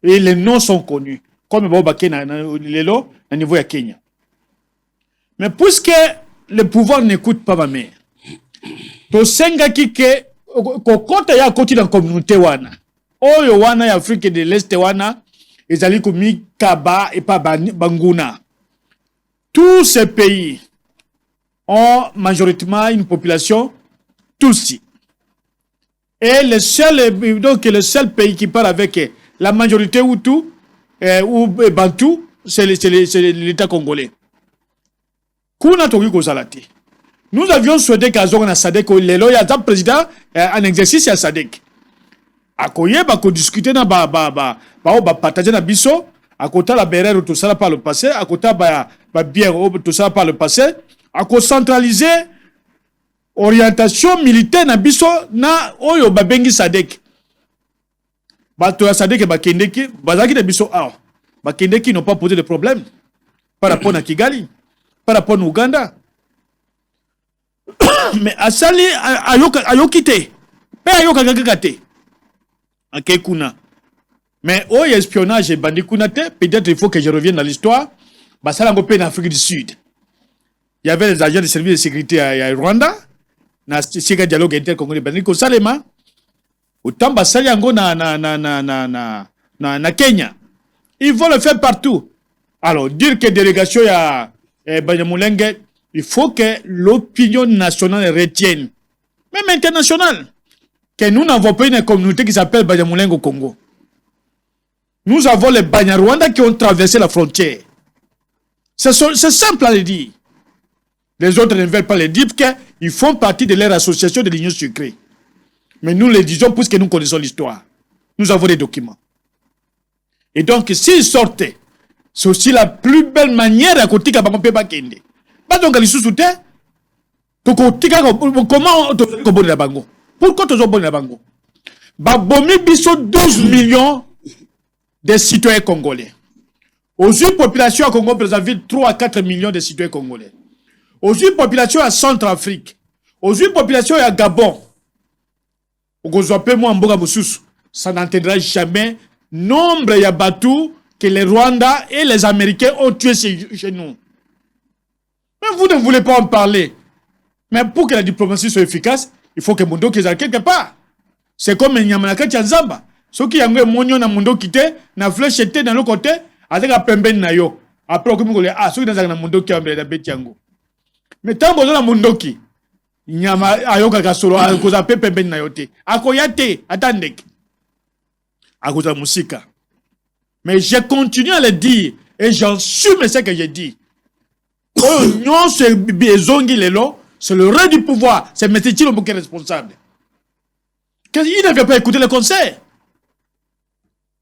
Et les noms sont connus. Comme Bobake Lelo, au niveau de Kenya. Mais puisque le pouvoir n'écoute pas ma mère, to senga kike kokota ya koti dans communauté wana. Oyo wana ya Afrique de l'Est wana, ezali komi Kaba et pas Banguna. Tous ces pays ont majoritairement une population Tutsi. Et le seul pays qui parle avec la majorité Hutu ou Bantu, c'est l'État congolais. Kuna toki kozalati. Nous avions souhaité qu'Azor na Sadek, lelo ya ta président en exercice ya Sadek. Akoye ba ko discuter na ba partager na biso, akota la berère tout ça par le passé, akota ba bière tout ça par le passé, ako centraliser orientation militaire na biso na oyo ba bengi Sadek. Ba to ya Sadek ba kendeki, bazaki na biso ba kendeki n'ont pas posé de problème par rapport à Kigali, par rapport à Ouganda. Mais asali ayokite pe ayokagagate akekuna. Mais au espionnage et bandikunate, peut-être il faut que je revienne dans l'histoire. Basala ngopé en Afrique du Sud. Il y avait les agents de service de sécurité à Rwanda, na Siga dialogue intercongolais bandiko salema. Autant basali yango na Kenya. Ils vont le faire partout. Alors dire que délégation ya Banyamulenge, il faut que l'opinion nationale retienne, même internationale, que nous n'avons pas une communauté qui s'appelle Banyamulenge au Congo. Nous avons les Banyarwanda qui ont traversé la frontière. C'est simple à le dire. Les autres ne veulent pas le dire qu'ils font partie de leur association de l'Union sucrée. Mais nous le disons puisque nous connaissons l'histoire. Nous avons des documents. Et donc, s'ils sortaient, c'est aussi la plus belle manière à côté de Bakende. Pas donc les sous-soutés. Comment tu as la bango? Pourquoi tu as la bango? Babomi biso 12 millions de citoyens congolais. Aux yeux population à Congo présente 3 à 4 millions de citoyens congolais. Aux yeux population à Centrafrique. Aux yeux population à Gabon. Ça n'entendra jamais nombre de Yabatou que les Rwandais et les Américains ont tué chez nous. Mais vous ne voulez pas en parler. Mais pour que la diplomatie soit efficace, il faut que Mundo qu'ils aient quelque part. C'est comme Nyamanaka Tchanzamba. Ceux qui ont un moignon dans Mundo quitté, na flèche était dans l'autre côté, avec la pemben na yo. Après, on dit, ceux qui ont un Mundo qui ont un bête yango. Mais tant que vous avez un Mundo qui, Nyama ayoka kasoro, à cause de pemben na yote. Akoyate, attendez. À cause de la musique. Mais je continue à le dire, et j'assume ce que j'ai dit. C'est le roi du pouvoir, c'est M. Tshilombo qui est responsable. Il n'avait pas écouté le conseil.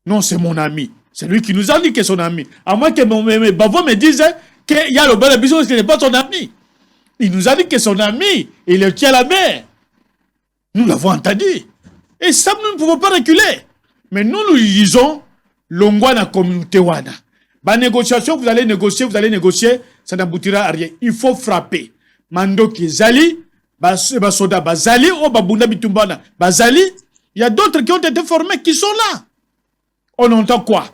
Non, c'est mon ami. C'est lui qui nous a dit que c'est son ami. À moins que mes bavons me disent qu'il y a le bon habitude, ce n'est pas son ami. Il nous a dit que son ami, il le tient à la main. Nous l'avons entendu. Et ça, nous ne pouvons pas reculer. Mais nous disons, l'ongwana communauté wana. Ba négociation, vous allez négocier, ça n'aboutira à rien. Il faut frapper. Mandoki Zali, Basoda Bazali, Babunda Bitumbana Bazali, il y a d'autres qui ont été formés qui sont là. On entend quoi?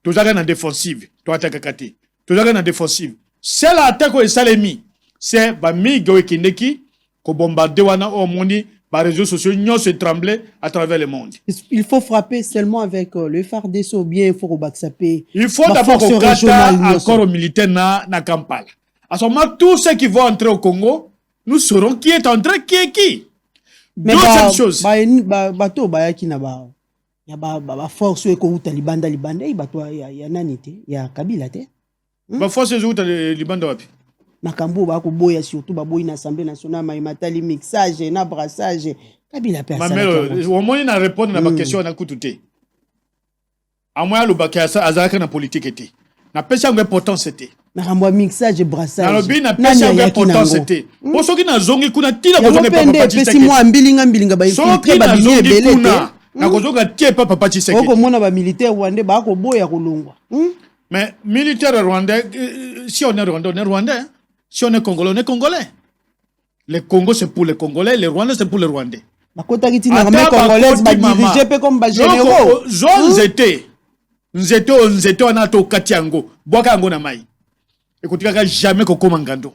Tous en défensive, toi Takakati. Tous en défensive. C'est l'attaque au Salemi. C'est Bami Goekindeki, ko bombarde wana au moni, les réseaux sociaux, nous se trembler à travers le monde. Il faut frapper seulement avec le FARDC ou bien il faut rebaxaper. Il faut d'abord qu'on encore aux militaires na Kampala. À ce moment, tous ceux qui vont entrer au Congo, nous saurons qui est entré, qui est qui. Deuxième chose. Bato bayaki na ba ya ba force ko uta libanda bato ya nanite ya Kabila te. Ba force zo uta libanda wapi? Makambo ba ko boya surtout ba boyi na Assemblée nationale matali mixage na brassage Kabila personne. Mais au moins na répondre na ba question na kututé. À moi le bakasa azaka na politique était. Na pesa ngwe important c'était. na mixage brassage nalobi na pesa nga important c'était po soki na zongi kuna tina ko zongi papa pesi mo ambilinga ba infiltrer ba billet belé na ko zonga tie papa Tshisekedi oko mona ba militaire rwandais ba ko boya kolongwa mais militaire rwandais si on est rwandais si on est congolais on est congolais. Le Congo c'est pour les Congolais, le Rwanda c'est pour les Rwandais. Bakota kiti na armée congolaise ba diriger pe comme ba généraux. Nzete wana to katiango, boka ngo na mai. Écoutez jamais kokoma ngando.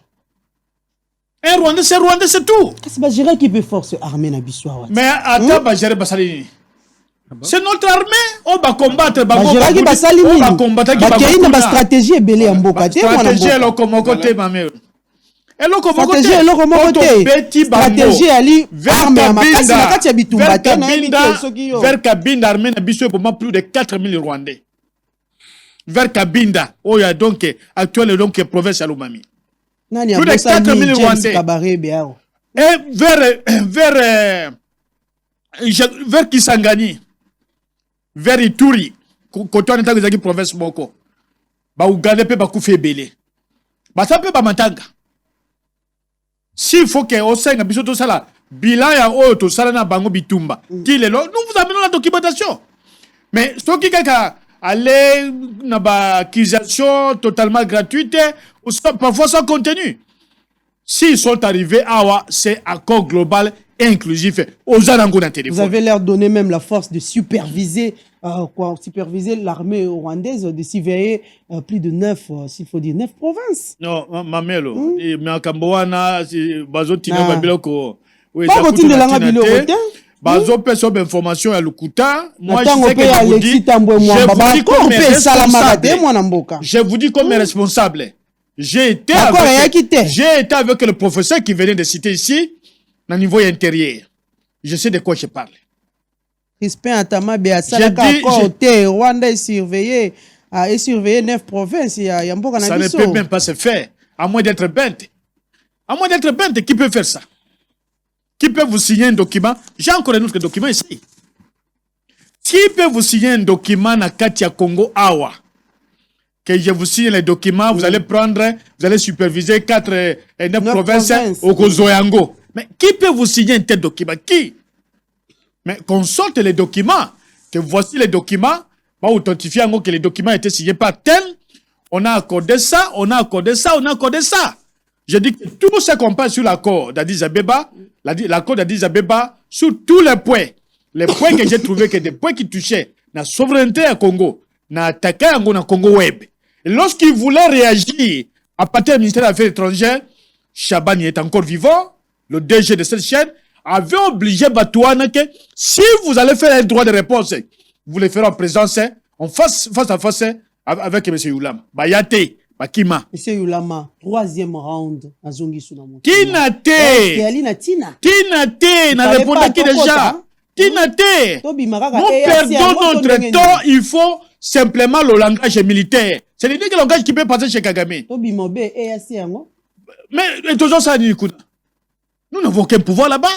Un Rwandais c'est tout. C'est ba gérer qui peut force armée na biswa. Mais ata ba gérer basalini. C'est notre armée, on va combattre ba gérer qui basalini. On va combattre qui ba stratégie ebele ya mboka te mwana mboka. Stratégie lokomoko te mamelo. Stratégie ali arme ya makasi na kati ya bitumba te na vers Kabinda armée na biso pour plus de 4000 Rwandais. Vers Kabinda, oya donc actuel donc province ya Lomami. Nani plus de 4000 Rwandais. Et vers Kisangani, vers Ituri, côté on est dans province moko. Ba Uganda pe ba kufe belé. Ba ça pe ba matanga. S'il faut que au sein de tout ça bilan ya auto sala na bango bitumba nous vous amenons la documentation mais ce qui a aller na ba accusation totalement gratuite ou parfois sans contenu s'ils sont arrivés c'est accord global et inclusif aux alango na téléphone. Vous avez l'air donné même la force de superviser superviser l'armée rwandaise, de surveiller plus de 9 s'il faut dire 9 provinces. Non, mamelo mais kamboana bazotina babiloko pas continuer la biloko bazo peso information ya lukuta moi je vous dis comme responsable j'ai été avec le professeur qui venait de citer ici au niveau intérieur je sais de quoi je parle. Crispin Atama Rwanda est surveillé 9 provinces. Ça ne peut même pas se faire, à moins d'être bête. À moins d'être bête, qui peut faire ça? Qui peut vous signer un document? J'ai encore un autre document ici. Qui peut vous signer un document na Katia Congo Awa? Que je vous signe les documents, vous allez prendre, vous allez superviser 9 provinces au Kozoyango. Mais qui peut vous signer un tel document? Qui? Mais qu'on sorte les documents, que voici les documents, va authentifier que les documents étaient signés par tel, on a accordé ça, on a accordé ça, on a accordé ça. Je dis que tout ce qu'on parle sur l'accord d'Addis Abeba, l'accord d'Addis Abeba, sur tous les points que j'ai trouvé que des points qui touchaient la souveraineté à Congo, na attaqué à Congo Web. Et lorsqu'il voulait réagir à partir du ministère des Affaires étrangères, Chabani est encore vivant, le DG de cette chaîne, avait obligé Batouana que si vous allez faire un droit de réponse, vous le ferez en présence, en face à face avec M. Youlama. Bayate, Bakima. M. Youlama, 3e round à Zongi Sunamo. Tinate, n'a répondu qui déjà. Tinate, nous perdons notre temps, il faut simplement le langage militaire. C'est l'unique langage qui peut passer chez Kagame. Mais toujours ça, nous n'avons aucun pouvoir là-bas.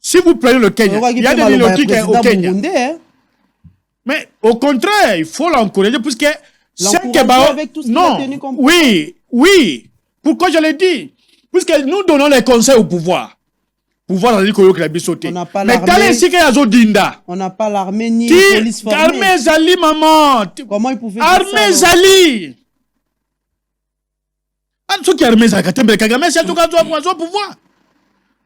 Si vous prenez le Kenya, il y a des minorités au Kenya. Mais au contraire, il faut l'encourager puisque c'est que non, oui. Pourquoi je l'ai dit? Puisque nous donnons les conseils au pouvoir. Pouvoir dans le mais quand les Dinda, on n'a pas l'armée ni la police formée. Armée Zali, maman. Comment ils pouvaient Armée Zali. Ceux qui armée Zali, Kagame, c'est tout cas au pouvoir.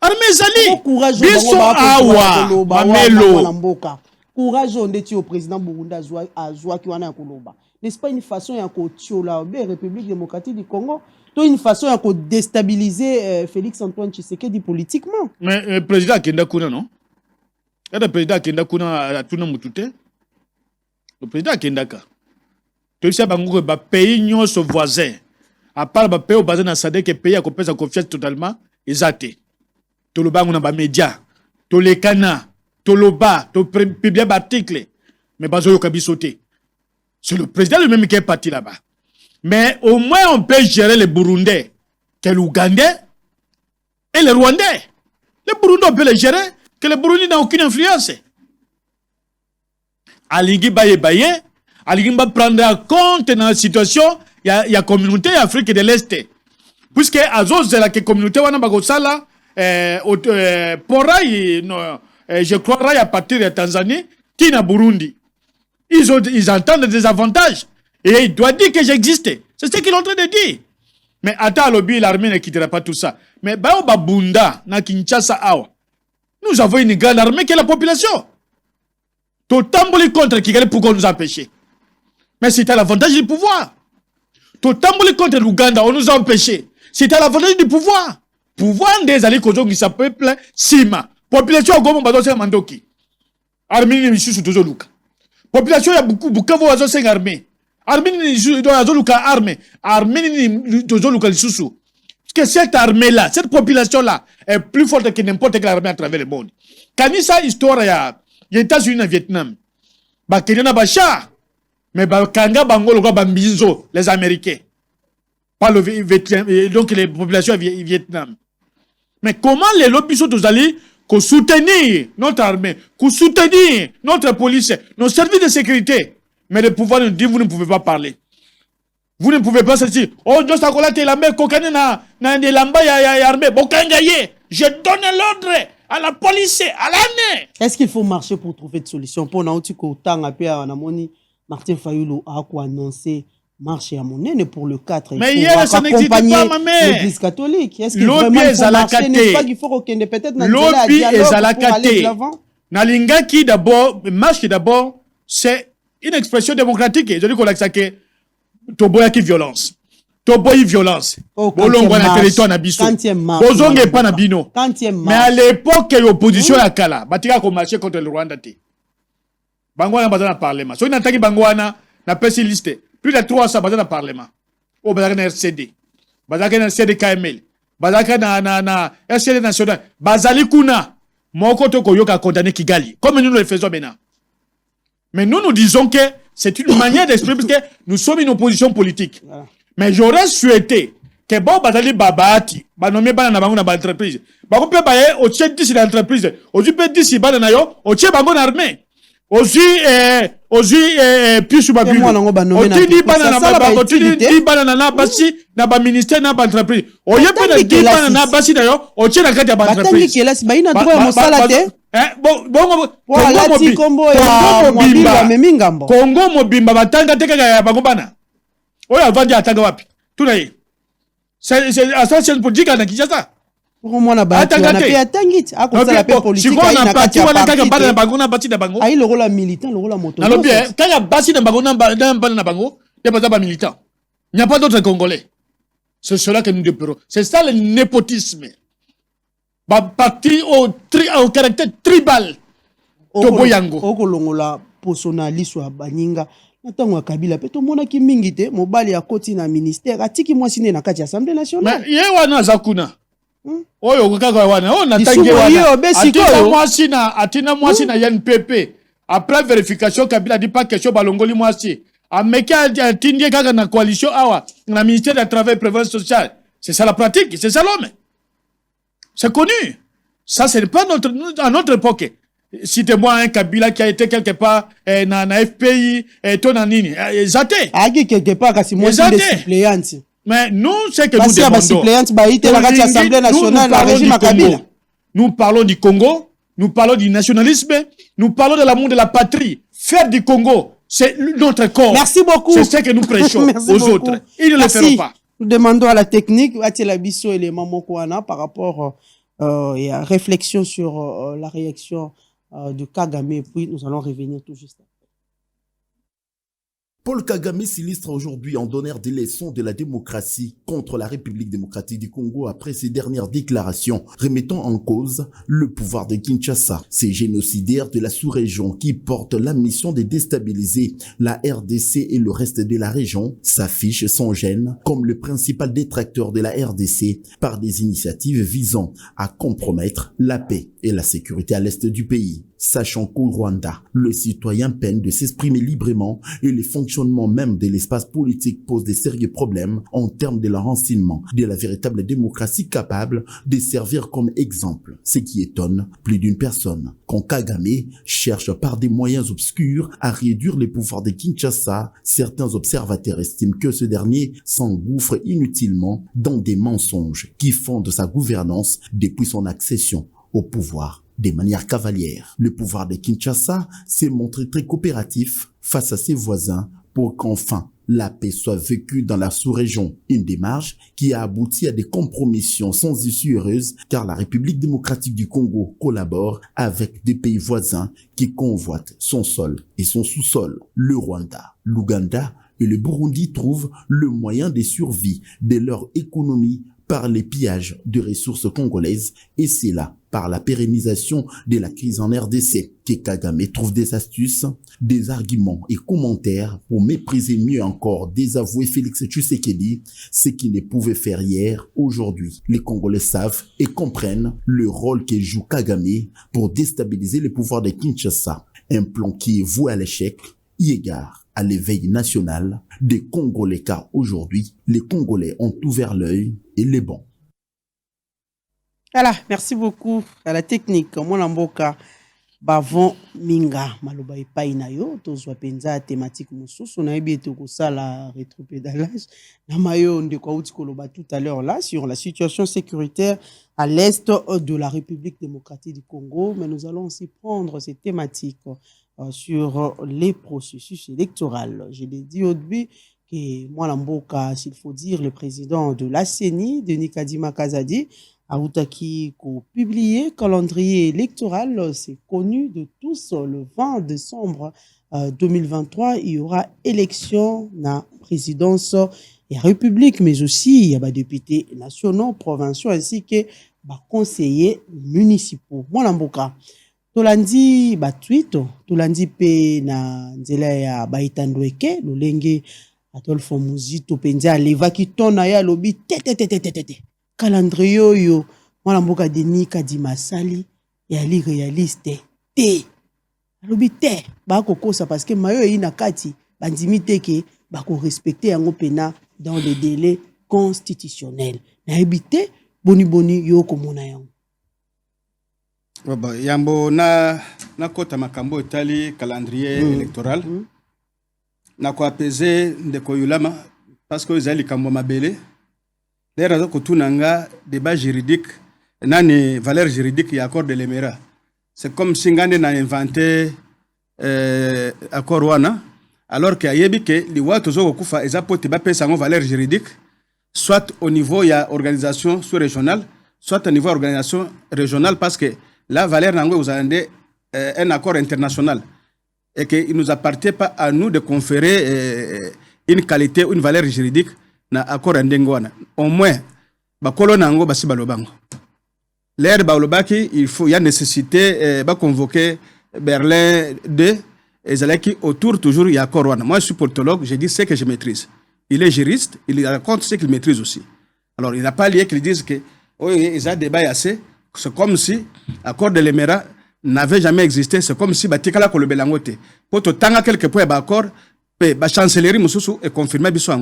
Armée Zali, biso awa, mamelo. Courage on dit au président Burunda Azwa qui wana koloba. N'est-ce pas une façon ya ko tiola la République démocratique du Congo, une façon ya ko déstabiliser Félix Antoine Tshisekedi politiquement. Mais le président Kenda Kuna non? Le président Kenda Kuna a tout na mutute. Le président Kenda ka. Tu sais bango ba pays nyon so voisin. À part ba pays au bazin na SADC pays a ko pesa confiance totalement ezate. Toloba ngona ba média, tolekana, toloba, to publier article, mais bazo yo kabisoté. C'est le président lui-même qui est parti là-bas. Mais au moins on peut gérer les Burundais, que l'Ougandais et les Rwandais. Les Burundais on peut les gérer, que les Burundais n'ont aucune influence. Alingui baye, Alingui va prendre en compte dans la situation il y a communauté Afrique de l'Est. Puisque Azos c'est la communauté wana bagosala je crois à partir de Tanzanie, Tina Burundi. Ils entendent des avantages. Et ils doivent dire que j'existais. C'est ce qu'ils sont en train de dire. Mais attends, l'armée ne quittera pas tout ça. Mais Babunda, na Kinshasa Awa, nous avons une grande armée qui est la population. Totamboli contre Kigali pour nous empêcher. Mais c'était l'avantage du pouvoir. Totamboli contre l'Ouganda, on nous a empêchés. C'était l'avantage du pouvoir. Pouvoir des alliés qui s'appellent Sima. Population Gomo Badosse Mandoki. Armée ni Missu Tozo Luka. Population il y a beaucoup de oiseaux sans armée. Armée ni Tozo Luka armée. Armée ni Tozo Luka Lisusu. Parce que cette armée-là, cette population-là est plus forte que n'importe quelle armée à travers le monde. Quand il y a histoire, il y a les États-Unis et Vietnam. Bah, qu'il y en a pas char. Mais bah, Kanga, Bango, Bambizo, les Américains. Pas le Vietnam, donc les populations Vietnam. Mais comment les lobbies sont tous allés pour soutenir notre armée, pour soutenir notre police, nos services de sécurité. Mais le pouvoir nous dit, vous ne pouvez pas parler. Vous ne pouvez pas se dire, oh, je suis la mer, kokane na de lamba ya armée, bokangaye. Je donne l'ordre à la police, à l'armée. Est-ce qu'il faut marcher pour trouver des solutions? Pour nous, tu Martin Fayulu a annoncé marcher à monnaie pour le 4. Mais hier, ça n'existe pas, ma mère. L'Église catholique. Est-ce qu'il vraiment faut marcher? N'est-ce pas qu'il faut reconnaître peut-être dans le dialogue pour aller de l'avant? Nalinga qui d'abord, marche qui d'abord, c'est une expression démocratique. Je dis qu'on a que Toboya qui violence. Toboyi violence. Bolongo na territoire na biso. Bozonge pas na bino. Mais à l'époque, l'opposition à Kala, batika ko marcher contre le Rwanda te. Bangwana bazana parlement. So n'attaki bangwana na pesi liste. Plus de 300 bazana parlement. O bazaka na RCD. Bazaka na RCD KML. Bazaka na RCD national. Bazali kuna. Moko to koyoka condamner Kigali. Comme nous le faisons maintenant. Mais nous disons que c'est une manière d'exprimer parce que nous sommes une opposition politique. Voilà. Mais j'aurais souhaité que bon bazali babati, ba nommé bana na bango na ba entreprise. Ba ko pe ba ye o tche 10 l'entreprise. Ozu pe 10 bana na yo, o tche bango na armée. Ozu puis sur ba bureau. O ti bana na ba o ti bana na basi na ba ministère na ba entreprise. O ye pe na di bana na basi na yo, o tche na kati ya ba entreprise. Batangi kela si ba ina droit mo sala te. Congo mobimba batanga te kaka ya bango bana. Oya vandi atanga wapi? Tunaye. C'est association politique na Kinshasa. Pour moi na ba na pe atangit a la paix politique na parti wala kaka bana na bango na bati na bango. Ai le rôle militant, le rôle moto. Alors bien, kaka basi na bango na bango, il y a pas militant. Il n'y a pas d'autres Congolais. C'est cela que nous déplorons. C'est ça le népotisme. Parti au caractère tribal. Toboyango. Okolongola personnalisme ya baninga. Natango Kabila pe to mona ki mingi te mobali ya koti na ministère atiki mwasi ne na kati ya Assemblée nationale. Mais ye wana zakuna. Oyo kaka wana on natangi wana. Atina mwasi na YNPP. Après vérification Kabila dit pas question balongoli mwasi. Ameka atindie kaka na coalition awa na ministère du travail et prévoyance sociale. C'est ça la pratique, c'est ça l'homme. C'est connu. Ça, ce n'est pas à notre époque. Citez-moi un Kabila qui a été quelque part dans la FPI et tout dans Nini. Zaté. Quelque part, c'est moi qui suis suppléante. Mais nous, c'est que nous demandons. Nous parlons du Congo, nous parlons du nationalisme, nous parlons de l'amour de la patrie. Faire du Congo, c'est notre corps. Merci beaucoup. C'est ce que nous prêchons aux autres. Ils ne le feront pas. Nous demandons à la technique, Atielabiso et les mamans Kouana par rapport et à réflexion sur la réaction de Kagame. Et puis nous allons revenir tout juste après. Paul Kagame s'illustre aujourd'hui en donneur des leçons de la démocratie contre la République démocratique du Congo après ses dernières déclarations remettant en cause le pouvoir de Kinshasa. Ces génocidaires de la sous-région qui portent la mission de déstabiliser la RDC et le reste de la région s'affichent sans gêne comme le principal détracteur de la RDC par des initiatives visant à compromettre la paix et la sécurité à l'est du pays. sachant qu'au Rwanda, le citoyen peine de s'exprimer librement et le fonctionnement même de l'espace politique pose des sérieux problèmes en termes de l'enracinement de la véritable démocratie capable de servir comme exemple. Ce qui étonne plus d'une personne. Quand Kagame cherche par des moyens obscurs à réduire les pouvoirs de Kinshasa, certains observateurs estiment que ce dernier s'engouffre inutilement dans des mensonges qui fondent sa gouvernance depuis son accession au pouvoir de manière cavalière. Le pouvoir de Kinshasa s'est montré très coopératif face à ses voisins pour qu'enfin la paix soit vécue dans la sous-région. Une démarche qui a abouti à des compromissions sans issue heureuse car la République démocratique du Congo collabore avec des pays voisins qui convoitent son sol et son sous-sol. Le Rwanda, l'Ouganda et le Burundi trouvent le moyen de survie de leur économie par les pillages de ressources congolaises et c'est là, par la pérennisation de la crise en RDC, que Kagame trouve des astuces, des arguments et commentaires pour mépriser mieux encore, désavouer Félix Tshisekedi, ce qui ne pouvait faire hier, aujourd'hui. Les Congolais savent et comprennent le rôle que joue Kagame pour déstabiliser le pouvoir de Kinshasa, un plan qui est voué à l'échec, y égard à l'éveil national des Congolais, car aujourd'hui, les Congolais ont ouvert l'œil et les bons. Voilà, merci beaucoup à la technique. Mon mboka bavon minga maloba epai na yo tozwa penza thématique mosusu na yebi ete kosala rétropédalage na mayo ndeko auti koloba tout à l'heure là sur la situation sécuritaire à l'est de la République démocratique du Congo, mais nous allons aussi prendre ces thématiques sur les processus électoraux. Je l'ai dit au début que moi mboka, s'il faut dire, le président de la CENI, Denis Kadima Kazadi, Aoutaki ko publié calendrier électoral, c'est connu de tous. Le 20 décembre 2023, il y aura élection na présidence et république, mais aussi il y a des députés nationaux, provinciaux ainsi que des conseillers municipaux. Moi mboka tolandi tweet, tolandi pe na nzela ya baitandweke lolenge Adolphe Muzito penza levaki tona ya lobi te calendrier yo mwana mboka Denis Kadima sali ya li réaliste te alobi te bakokosa parce que mayo yi na kati bandimi te ke bako respecter yango pena dans les délais constitutionnels na ebité boni yo komona yango baba yambo na kota makambo etali calendrier électoral na ko apaiser ndeko yulama parce que ezali kambo mabele. Les raisons que tout nanga débat juridique, nani valeur juridique et accord de l'Émirat. C'est comme si Ngande n'a inventé accord wana, alors qu'il y a que les lois toujours kufa ezapote ba pesa ngo valeur juridique, soit au niveau ya organisation sous-régionale, soit au niveau organisation régionale, parce que la valeur nango vous avez un accord international et qu'il nous appartient pas à nous de conférer une qualité ou une valeur juridique na accord ndengwana. Au moins bakolo nango basi balobango l'air balobaki il faut y a nécessité ba convoquer Berlin 2 et zalaki autour toujours il y a accord wana. Moi je suis politologue, je dis ce que je maîtrise. Il est juriste, il raconte ce qu'il maîtrise aussi. Alors il n'a pas lié qu'ils disent que oh ils ont débat assez, c'est comme si accord de l'Émirat n'avait jamais existé, c'est comme si batikala ko lobelangote poto tanga quelque point ba accord pe ba chancellerie mususu et confirmer biso.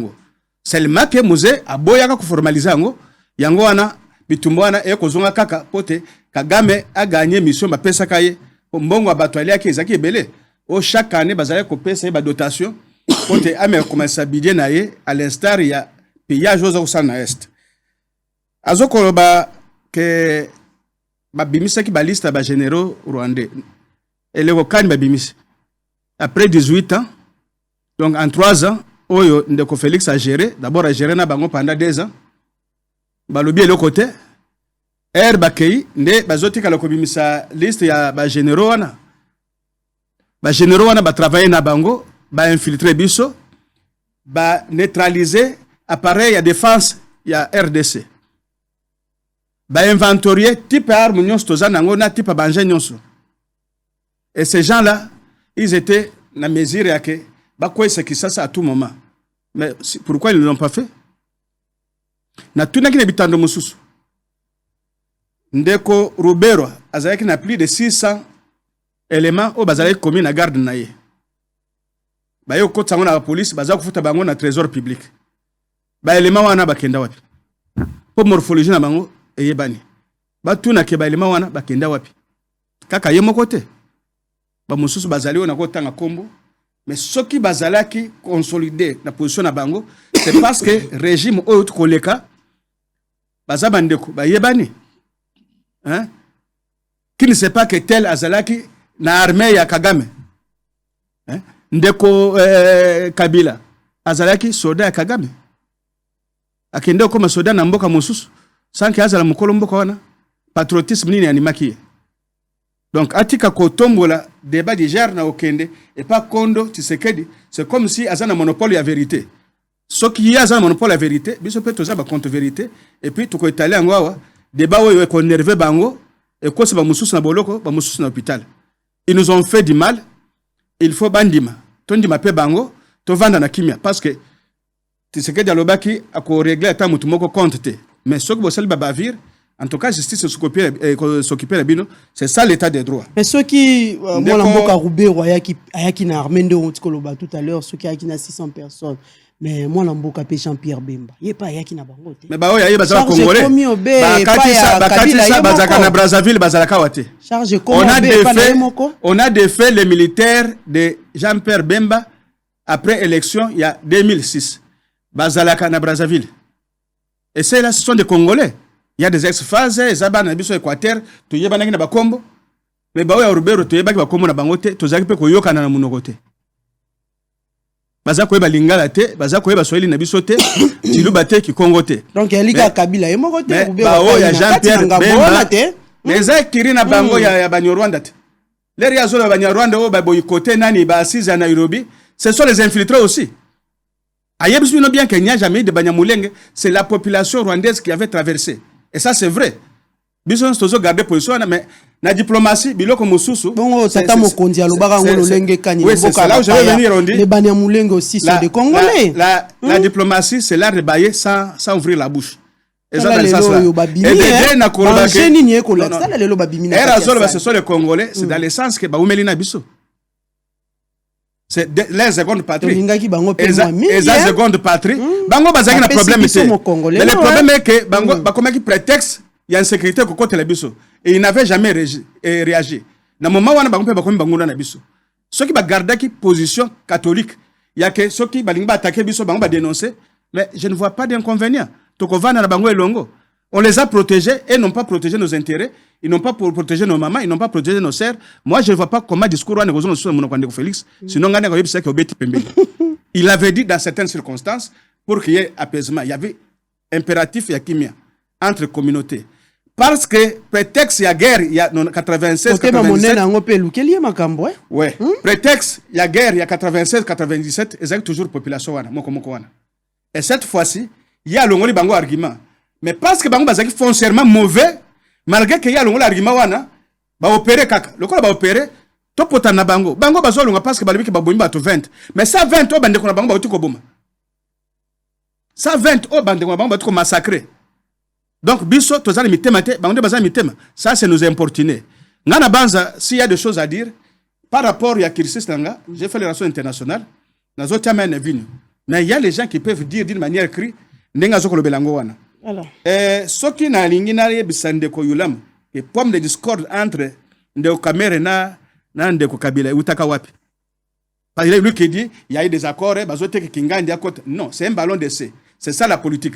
Seulement que Mouze a boyaka ko formaliser yango wana bitumbwana e kozonga kaka pote Kagame a gagné mission ba pesa kaye mbongo abatwali yake ezaki ebele o chaque année bazali ko pesa ba dotation pote ame commencer à bider naye à l'instar ya pillage aux osana est azoko ba que ba bimisa ki ba liste ba généraux rwandais et le wakani ba bimisa après 18 ans, donc en 3 ans Oyo ndeko Félix a géré, d'abord a géré na bango pendant 2 ans. Balobi le côté. Bakei, nde bazoti kala kobimisa liste ya ba généraux wana. Ba généraux wana ba travailler na bango, ba infiltrer biso, ba neutraliser appareil ya défense ya RDC. Ba inventorier type arme nyonso tozana ngo na type banja nyonso. Et ces gens-là, ils étaient na mesure ya ke ba quoi c'est qui ça à tout moment. Mais pourquoi ils ne l'ont pas fait? Na tuna kine bitando mususu. Ndeko Rubero azaki na plus de 600 élément au bazali commis na garde na ye ba yo kota ngona la police baza kufuta bango na trésor public ba élément wana bakenda wapi po morphologie na bango eyebani ba tuna ke ba élément wana bakenda wapi kaka ye moko te ba mususu bazali ona kotanga kombo mais soki bazalaki consolidé na position na bango c'est parce que régime oyo koleka baza bandeko bayebani hein qui ne sait pas que tel azalaki na armée ya Kagame hein ndeko Kabila azalaki soldat ya Kagame akende koma soldat na mboka mosusu sans que azala mukolo mboka wana patriotisme nini animaki donc atika kotombola débat du genre na okende et pas Kondo Tshisekedi c'est comme si azana monopole ya vérité ce qui y a un monopole la vérité biso peut toza ba contre vérité et puis to ko étaler ngwa débat oyo ko nerver bango et ko se ba mususu na boloko ba mususu na hôpital ils nous ont fait du mal il faut bandima tondima pe bango to vanda na kimia parce que Tshisekedi alobaki ako régler ata mutu moko compte te mais ce que bosel babavir en tout cas justice s'occuper la bino c'est ça l'état des droits mais ceux qui moi la mboka Rubero ayaki na armée de Hontikoloba tout à l'heure ceux qui ayaki na 600 personnes mais moi la mboka pe Jean-Pierre Bemba yepa ayaki na bango te mais ba oya yeba za congolais bakatisa bazaka na Brazzaville bazalaka wate charge comme on a défait les militaires de Jean-Pierre Bemba après élection il y a 2006 bazalaka na Brazzaville et c'est là ce sont des Congolais. Il y a des ex-phases, ezaba na biso Équateur, to yeba na bakombo. Mais ba oya Rubero to yeba bakombo na bangote, to zaki pe koyoka na munoko te. Baza koyeba lingala te, baza koyeba Swahili na biso te, tiluba te ki Congo te. Donc yalika Kabila ye moko te Rubero. Ba oya Jean-Pierre Bemba te. Les akiri na bango ya Banyarwanda te. Les riazola Banyarwanda o ba boykoté nani ba assise à Nairobi, ce sont les infiltrés aussi. Ayebsu no bien qu'il n'y a jamais eu de Banyamulenge, c'est la population rwandaise qui avait traversé. Et ça, c'est vrai. Bison Stozo garder position, mais la diplomatie, biloko mususu. Bon, tata mokondi alobaka ngolo lenge kani. Oui, c'est là où je vais venir, on dit. Les Banyamulenge aussi sont des Congolais. La diplomatie, c'est l'art de bailler sans ouvrir la bouche. Et ça, dans le sens là. Et ce sont les Congolais, c'est dans le sens que Baoumelina Bisso. C'est les secondes patries. Et la seconde patrie. Bango bazaki na problème. Mais le problème est que Bango bakomaki prétexte il y a une sécurité ko côté la biso et il n'avait jamais réagi. Na moment wana bango pe bakomi bango na biso. Ceux qui ba gardaki position catholique, il y a que ceux qui balinga attaquer biso bango ba dénoncer, mais je ne vois pas d'inconvénient. Tokovana na bango elongo. On les a protégés et n'ont pas protégé nos intérêts. Ils n'ont pas protégé nos mamans, ils n'ont pas protégé nos sœurs. Moi, je ne vois pas comment discours on est sur mon Félix. Sinon, il avait dit dans certaines circonstances, pour qu'il y ait apaisement, il y avait impératif et kimia entre communautés. Parce que prétexte, il y a guerre, il y a 96, 97. Oui. Prétexte, il y a guerre, il y a 96, 97, et c'est toujours population. Et cette fois-ci, il y a le bango argument. Mais parce que bango bazaki foncièrement mauvais, malgré qu'il y a l'argument wana, ba opérer kaka. Le ko ba opérer, to pota na bango. Bango bazolunga parce que balibiki ba bomba to 20. Mais ça 20 o bande ko na bango ba uti ko boma. Ça 20 o bande ko na bango ba uti ko massacrer. Donc biso tozali mitema te, bango bazali mitema. Ça c'est nous importuner. Ngana banza s'il y a des choses à dire par rapport à Kirsis Nanga, j'ai fait les relations internationales, nazo tiamene vinu. Mais il y a les gens qui peuvent dire d'une manière écrite ndenga zo ko lobelango wana. Alors, ce qui n'a l'ingénierie bisande ko yulam, et pomme de discorde entre Ndeko Kamere na Ndeko Kabila, utaka wapi. Parce que lui qui dit, il y a eu des accords, bazote kingandi à côté. Non, c'est un ballon d'essai. C'est ça la politique.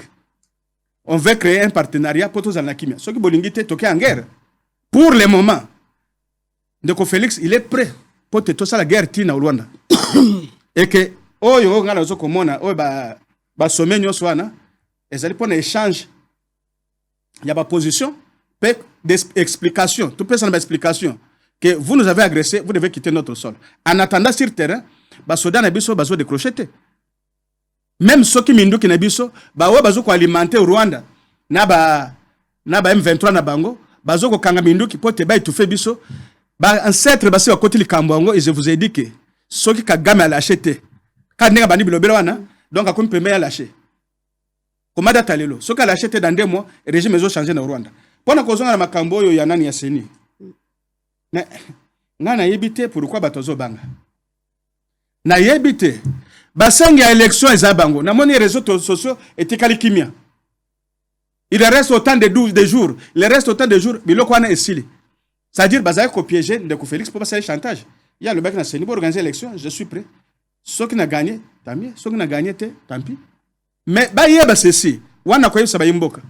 On veut créer un partenariat pour tous en akimia. Ce qui bolingite toqué en guerre. Pour le moment, Ndeko Félix, il est prêt pour tout ça la guerre tina au Rwanda. Et que, oh yo ngala zo komona, oh ba sommet nyoswana. Et ça dépend d'échange. Il y a ma position, des explications. Tout peut être une explication. Que vous nous avez agressé, vous devez quitter notre sol. En attendant sur le terrain, les soldats n'ont pas besoin de crocheter. Même ceux qui m'ont dit qu'ils n'ont pas besoin d'alimenter au Rwanda. Naba M23 na bango, bazo ko kanga mindu ki pote ba étouffer biso. Ba ancêtre basi wa côté Likambwango et je vous ai dit que ceux qui Kagame a lâché te. Quand n'est pas bilobelo wana, donc a comme premier à lâcher. Comment data lelo? Ce qu'elle a acheté dans 2 mois, le régime a changé dans Rwanda. Pendant qu'on a makambo yo yanani ya seni. Mais nga nayebi te pourquoi batozobanga nayebi te basengi ya élection eza bango namoni réseaux sociaux etikali kimia il reste autant de jours il reste autant de jours biloko wana esili c'est-à-dire bazali kopiéger ndeko Félix pour passer chantage il y a le mec na seni pour organiser l'élection je suis prêt ceux qui n'a gagné tant mieux ceux qui n'a gagné te tant pis mais ba yeba ceci wana koyebisa bayimboka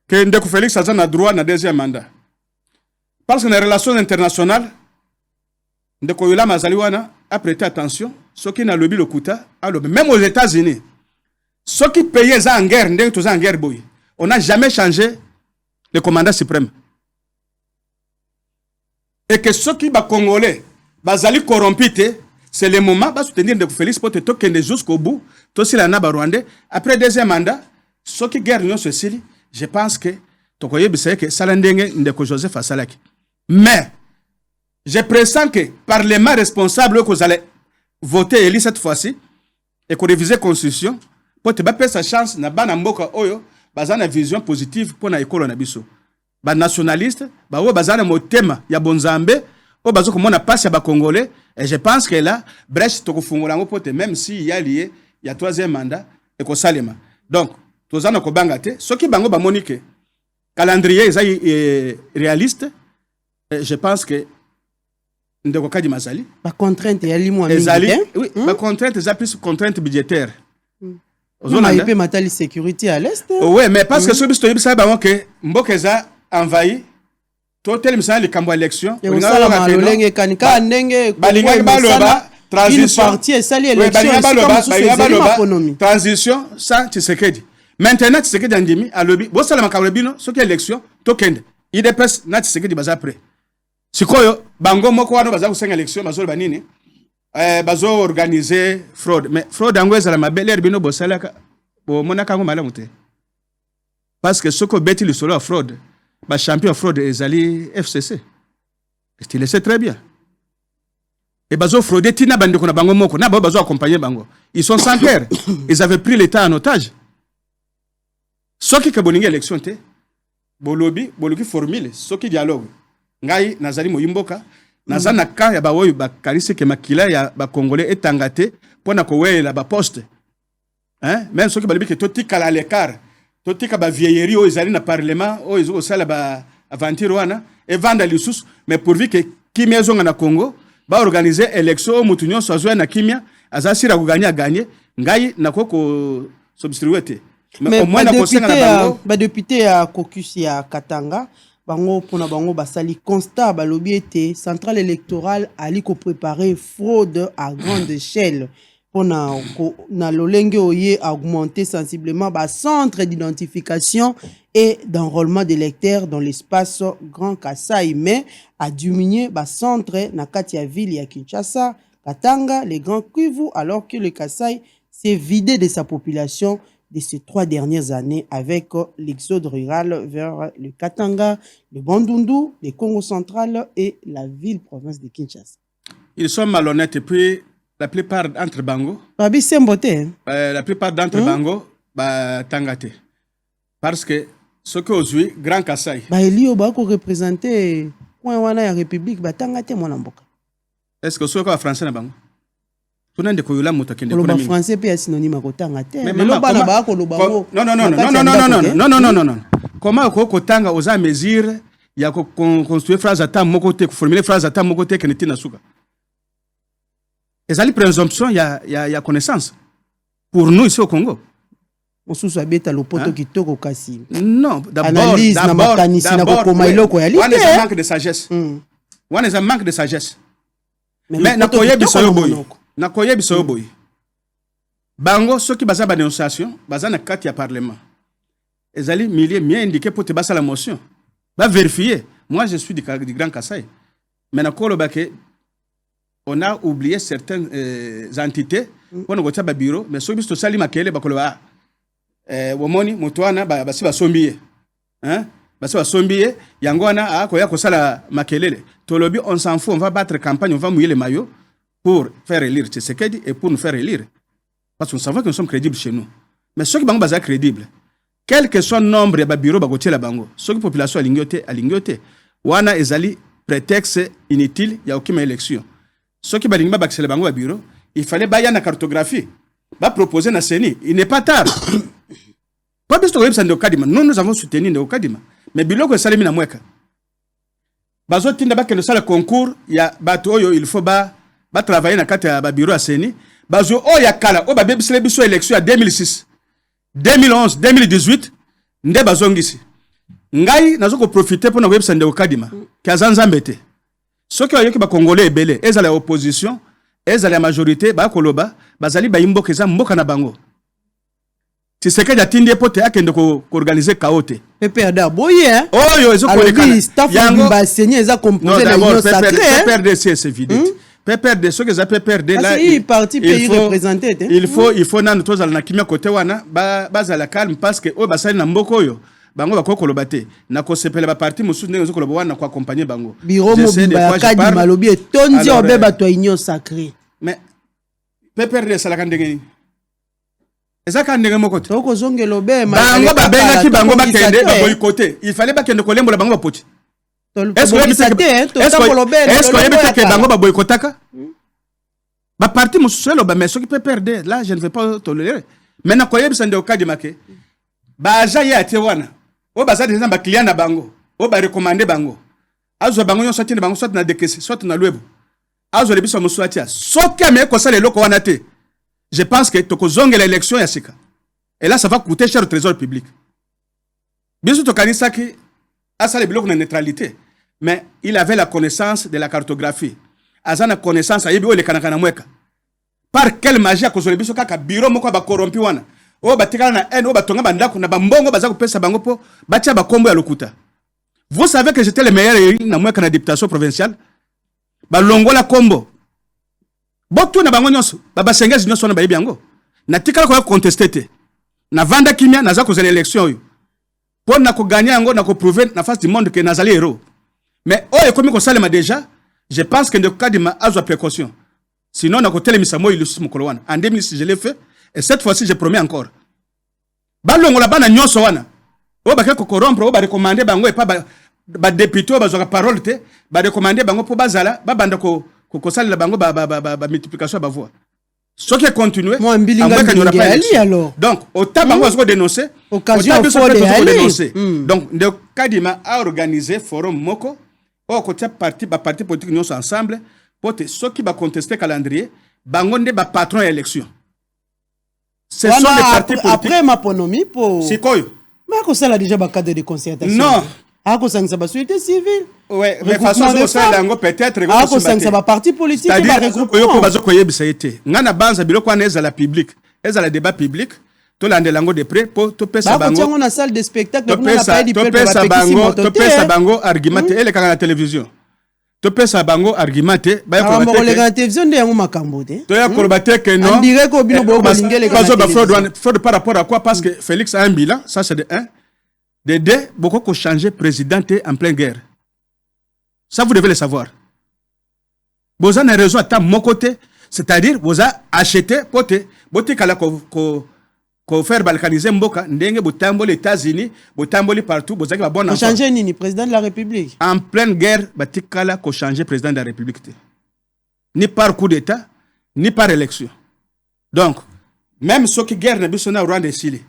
que ndeko Félix aza na droit na deuxième mandat parce que les relations internationales ndeko Yula mazali wana a prêté attention ceux qui n'a lobby le kuta a lobby même aux États-Unis ceux qui payaient ça en guerre ndenge to en guerre boy on n'a jamais changé le commandant suprême et que ceux qui ba congolais bazali corrompus c'est le moment ba soutenir ndeko Félix pour te tokende jusqu'au bout to sila na ba Rwandais après deuxième mandat ceux qui guerre non ceci je pense que tokoye bisé que salandenge ndeko Joseph Asalaki mais je pressens que par les mains responsables que vous allez voter Eli cette fois-ci et qu'on révise la constitution pour te battre sa chance na bana mboka oyo bazana vision positive pour na école na biso ba nationaliste ba o bazana motema ya bonzambe o bazoko mona passe ya ba congolais et je pense que là brèche to kufungula ngo pote même si il y a lié il y a troisième mandat et ko salema donc tozana ko banga te soki bango ba monique calendrier est réaliste je pense que ndeko kadi mazali ba contrainte ya limwa mingi oui ba contrainte za plus contrainte budgétaire ozona ipe matali sécurité à l'est oui mais parce que ce bisto yebisa ba que mbokeza envahi totel misala le kambo élection ngala malolenge kanika ndenge balinga baloba transition parti esali élection transition sans Tshisekedi maintenant Tshisekedi andimi alobi bo sala makambo bino soki élection tokende idps na Tshisekedi baza après sikoyo bango moko wana baza kusenga élection bazolo banini bazo organiser fraude mais fraude angweza la mabele bino bosalaka bo monaka ngo malamu te parce que soko beti le solo fraude ba champion fraude ezali FCC tu le sais très bien et bazo fraude tina bandeko na bango moko na bazo accompagner bango ils sont sans terre ils avaient pris l'état en otage soki ke boninga élection te bolobi boloki formule soki dialogue ngai nazali moyimboka nazana ka ya bawoyo bakalisi ke makila ya ba congolais etangate pona ko wela ba poste même soki balibi ke totika la l'écart totika ba vieillerie o ezali na parlement o ezo sala ba aventure wana et vanda lisusu mais pourvu que kimia zonga na Congo ba organiser élection mutunyo sozo na kimia azasira kuganya gagner ngai nakoko substituer te mais au moins na kosenga na bango ba député ya caucus ya Katanga bango pona bango basali constat balobi ete centrale électorale ali ko préparer fraude à grande échelle pona na lolenge oye augmenter sensiblement ba centre d'identification et d'enrôlement d'électeurs dans l'espace Grand Kasai mais a diminué ba centre na kati ya ville ya Kinshasa Katanga les Grands Kivu alors que le Kasai s'est vidé de sa population de ces 3 dernières années avec l'exode rural vers le Katanga, le Bandundu, le Congo central et la ville-province de Kinshasa. Ils sont malhonnêtes et puis la plupart d'entre Bango. Babi Sembote. La plupart d'entre Bango, Tangate. Parce que ce que aujourd'hui, Grand Kassai. Elio Bako représenté la République, Tangate Mwanamboka. Est-ce que ce que français na Bango? Le français peut être synonyme à Kotanga. Non. Comment Kotanga osa mesure ya construire phrase à temps moko te formuler phrase à temps moko te que netina suka. Ezali présomption ya connaissance pour nous ici au Congo. On sous abeta le poto kitoko kasi. Non, d'abord on est un manque de sagesse. On est un manque de sagesse. Mais na koyebi so boy. Na koyebi so boy. Bango soki baza ba dénonciation, baza na kati ya parlement. Ezali milliers bien indiqué pour te basa la motion. Va vérifier. Moi je suis du Grand Kassai. Mais na koloba ke on a oublié certaines entités pour nous gotia ba bureau, mais soki biso sali makele ba koloba womoni mutwana basi ba sombiye. Basi ba sombiye yango wana ko ya kosala makelele. Tolobi on s'en fout, on va battre campagne, on va mouiller les maillots pour faire élire Tshisekedi et pour nous faire élire. Parce qu'on savait que nous sommes crédibles chez nous. Mais ceux qui sont pas crédibles, quel que soit le nombre de bureaux bagotier la bango, ceux qui population à l'ingyoté, wana ezali prétexte inutile, il n'y a aucune élection. Ce qui va dire le bureau, il fallait bailler la cartographie, va proposer na CENI. Il n'est pas tard. Pas besoin de Kadima. Nous avons soutenu le Kadima. Mais biloko salimi na mweka. Bazo tinda ba kendo sala concours ya bato oyo il faut ba travailler na kati ya ba bureau à CENI. Bazo o ya kala o ba bebisele biso élection ya 2006, 2011, 2018 nde bazongisi. Ngai nazo ko profiter pour na website de Kadima. Kazanza mbete. Soki oyoki ba congolais ebele, ezala opposition, ezala majorité ba koloba, bazali ba imboka eza mboka na bango. Tshisekedi atindi epote akende ko organiser kaote. PPRD boye hein. Oh yo ezo kolekana. Staff ba seigneur eza composé na union sacrée. PPRD c'est évident. PPRD soki eza PPRD là. Il parti pays représenté. Il faut nanu tozala na kimia côté wana bazala calme parce que o basali na mboko yo. Bango ba kokoloba te na ko sepela ba parti mususu ndenge zokoloba wana ko accompagner bango. Biro mobimba ya kadi malobi tondi obeba to union sacrée. Mais PPRD sala kandenge ezaka ndenge moko te. Toko zongelo be bango babenga ki bango bakende ba boycotté. Il fallait bakende kolembola bango ba poti. Est-ce que bango ba boycottaka? Ba parti mususu lo ba mais ce qui peut perdre là je ne vais pas tolérer. Maintenant ko yebisa nde okadi make. Ba aja ya te wana. O ba za des ba client na bango. O ba recommander bango. Azo bango nyo sorti na bango soit na dekese soit na lwebo. Azo le biso mususu atia. Soki ame ko sala eloko wana te. Je pense que toko zonge l'élection ya sika. Et là ça va coûter cher au trésor public. Bien sûr tokanisa ki asa le biloko na neutralité. Mais il avait la connaissance de la cartographie. Azana connaissance ayebi o le kanaka na mweka. Par quelle magie a kozole biso kaka bureau moko ba corrompi wana. O batikala na haine o batonga bandako na bambongo baza kopesa bango po batia ba kombo ya lokuta. Vous savez que j'étais le meilleur na mweka na députation provinciale. Ba longola kombo. Botu na bango nyonso baba sengezi nyonso na bayibi yango. Na tikala ko contester te. Na vanda kimia na za kozela élection yo. Pour na ko gagner yango na ko prouver na face du monde que nazali héros. Mais oyo komi ko salema déjà, je pense que ndeko Kadima azwa précaution. Sinon na ko telemisa mo ilusu mukolo wana. En 2006 je l'ai fait et cette fois-ci je promets encore. Balongola bana nyonso wana. O ba ko corrompre o ba recommander bango et pas ba député ba zoka parole te, ba recommander bango po bazala, ba banda ko salela bango ba multiplication ba voix. Ce qui est continué, alors. Donc, autant bango se dénoncer, occasion de dénoncer. Donc, de Kadima a organisé forum moko, au côté parti politique nous ensemble, pour ceux qui va contester le calendrier, bango ne ba patron élection. Ce sont des partis politiques. Après ma ponomie pour. C'est quoi? Mais ça a déjà ba cadre de concertation. Non. Ako sang sa ba société civile. Ouais, mais façon ça lango peut-être ako sang sa ba parti politique ba regroupement. Yo ko bazo ko yebisa yete. Ngana banza biloko na ezala public. Ezala débat public. To lande lango de près pour to pesa bango. Ba ko na salle de spectacle na pas di peuple ba bango. To pesa bango argumenté ele kanga na télévision. To pesa bango argumenté ba ko ba ko la télévision de yango makambo te. To ya ko baté que non. On dirait ko bino bo lingele ka. Faut par rapport à quoi parce que Félix a un bilan, ça c'est de 1. De deux, beaucoup ont changé président en pleine guerre. Ça, vous devez le savoir. Vous avez raison à mon côté, c'est-à-dire vous avez acheté pour faire balkaniser Mboka, ndenge botambo les États-Unis, botambo partout, vous avez bon enfant. Changer nini président de la République. En pleine guerre, batikala ko changer président de la République. Ni par coup d'état, ni par élection. Donc, même ceux qui guerre n'a besoin au Rwanda Chili.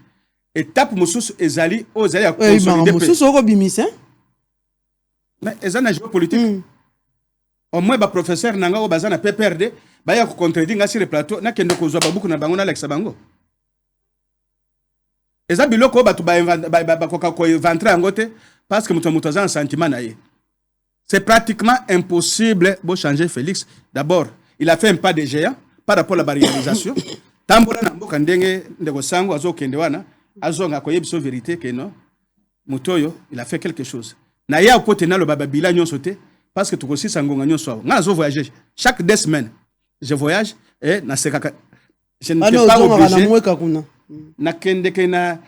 Étape mususu ezali ozali ya consolider mususu oko bimisa mais ezana géopolitique au moins ba professeur nanga o bazana PPRD ba ya ko contredire nga sur le plateau na kende ko zo babuku na bango na Alexa bango eza biloko ba to ba ko ventrer ngote parce que muto za un sentiment na ye. C'est pratiquement impossible de changer Félix. D'abord, il a fait un pas de géant par rapport à la barriérisation. Tambola na mboka ndenge ndeko sango azo kende wana azonga ko yebiso vérité que non mutoyo il a fait quelque chose na ya pote na lo baba bila nyonso te parce que to ko sisa ngonga nyonso nga zo voyager chaque 2 semaines je voyage et na sekaka je ne peux pas obligé na kende ke na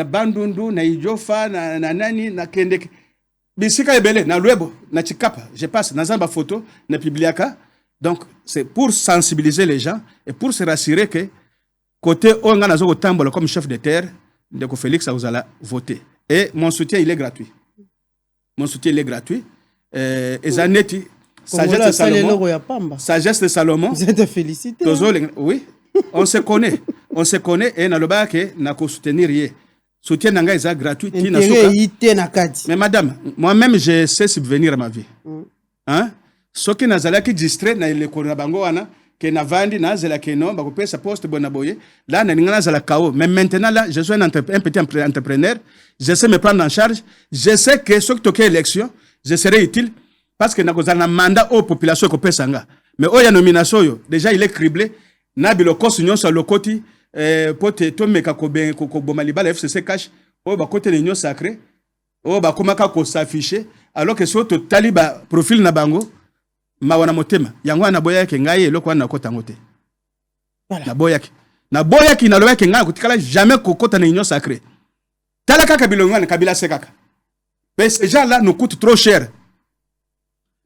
bandundu na ijofa na nani na kende bisika ebele na lwebo na chikapa je passe na zamba photo na publiaka. Donc c'est pour sensibiliser les gens et pour se rassurer que côté Ongana Zoko Tambolo comme chef de terre, de Félix a voté. Et mon soutien, il est gratuit. Mon soutien, il est gratuit. Ezaneti, sagesse de Salomon. Vous êtes félicité. Oui, on se connaît. On se connaît et naloba ke na ko soutenir ye. Soutien nanga est gratuit. Mais madame, moi-même, je sais subvenir à ma vie. Hein? Ce qui n'a pas distrait, na le bango wana, que na vandi na zela ke non, ba ko pesa poste bonaboye. Là, na ngana zela kao. Mais maintenant là, je suis un petit entrepreneur. Je sais me prendre en charge. Je sais que ce qui toque élection, je serai utile parce que na ko zana mandat aux populations ko pesa nga. Mais oya nomination yo, déjà il est criblé. Na biloko sunyo sa lokoti. Pote to meka ko ben ko boma libala FCC cash o ba côté l'union sacrée o ba komaka ko s'afficher alors que so to taliba profil na bango mawana motema yango na boya ke ngai eloko na kota ngote na boya ki na loya ke ngai kutikala jamais ko kota na union sacrée tala kaka bilongo na kabila sekaka mais ces gens là nous coûtent trop cher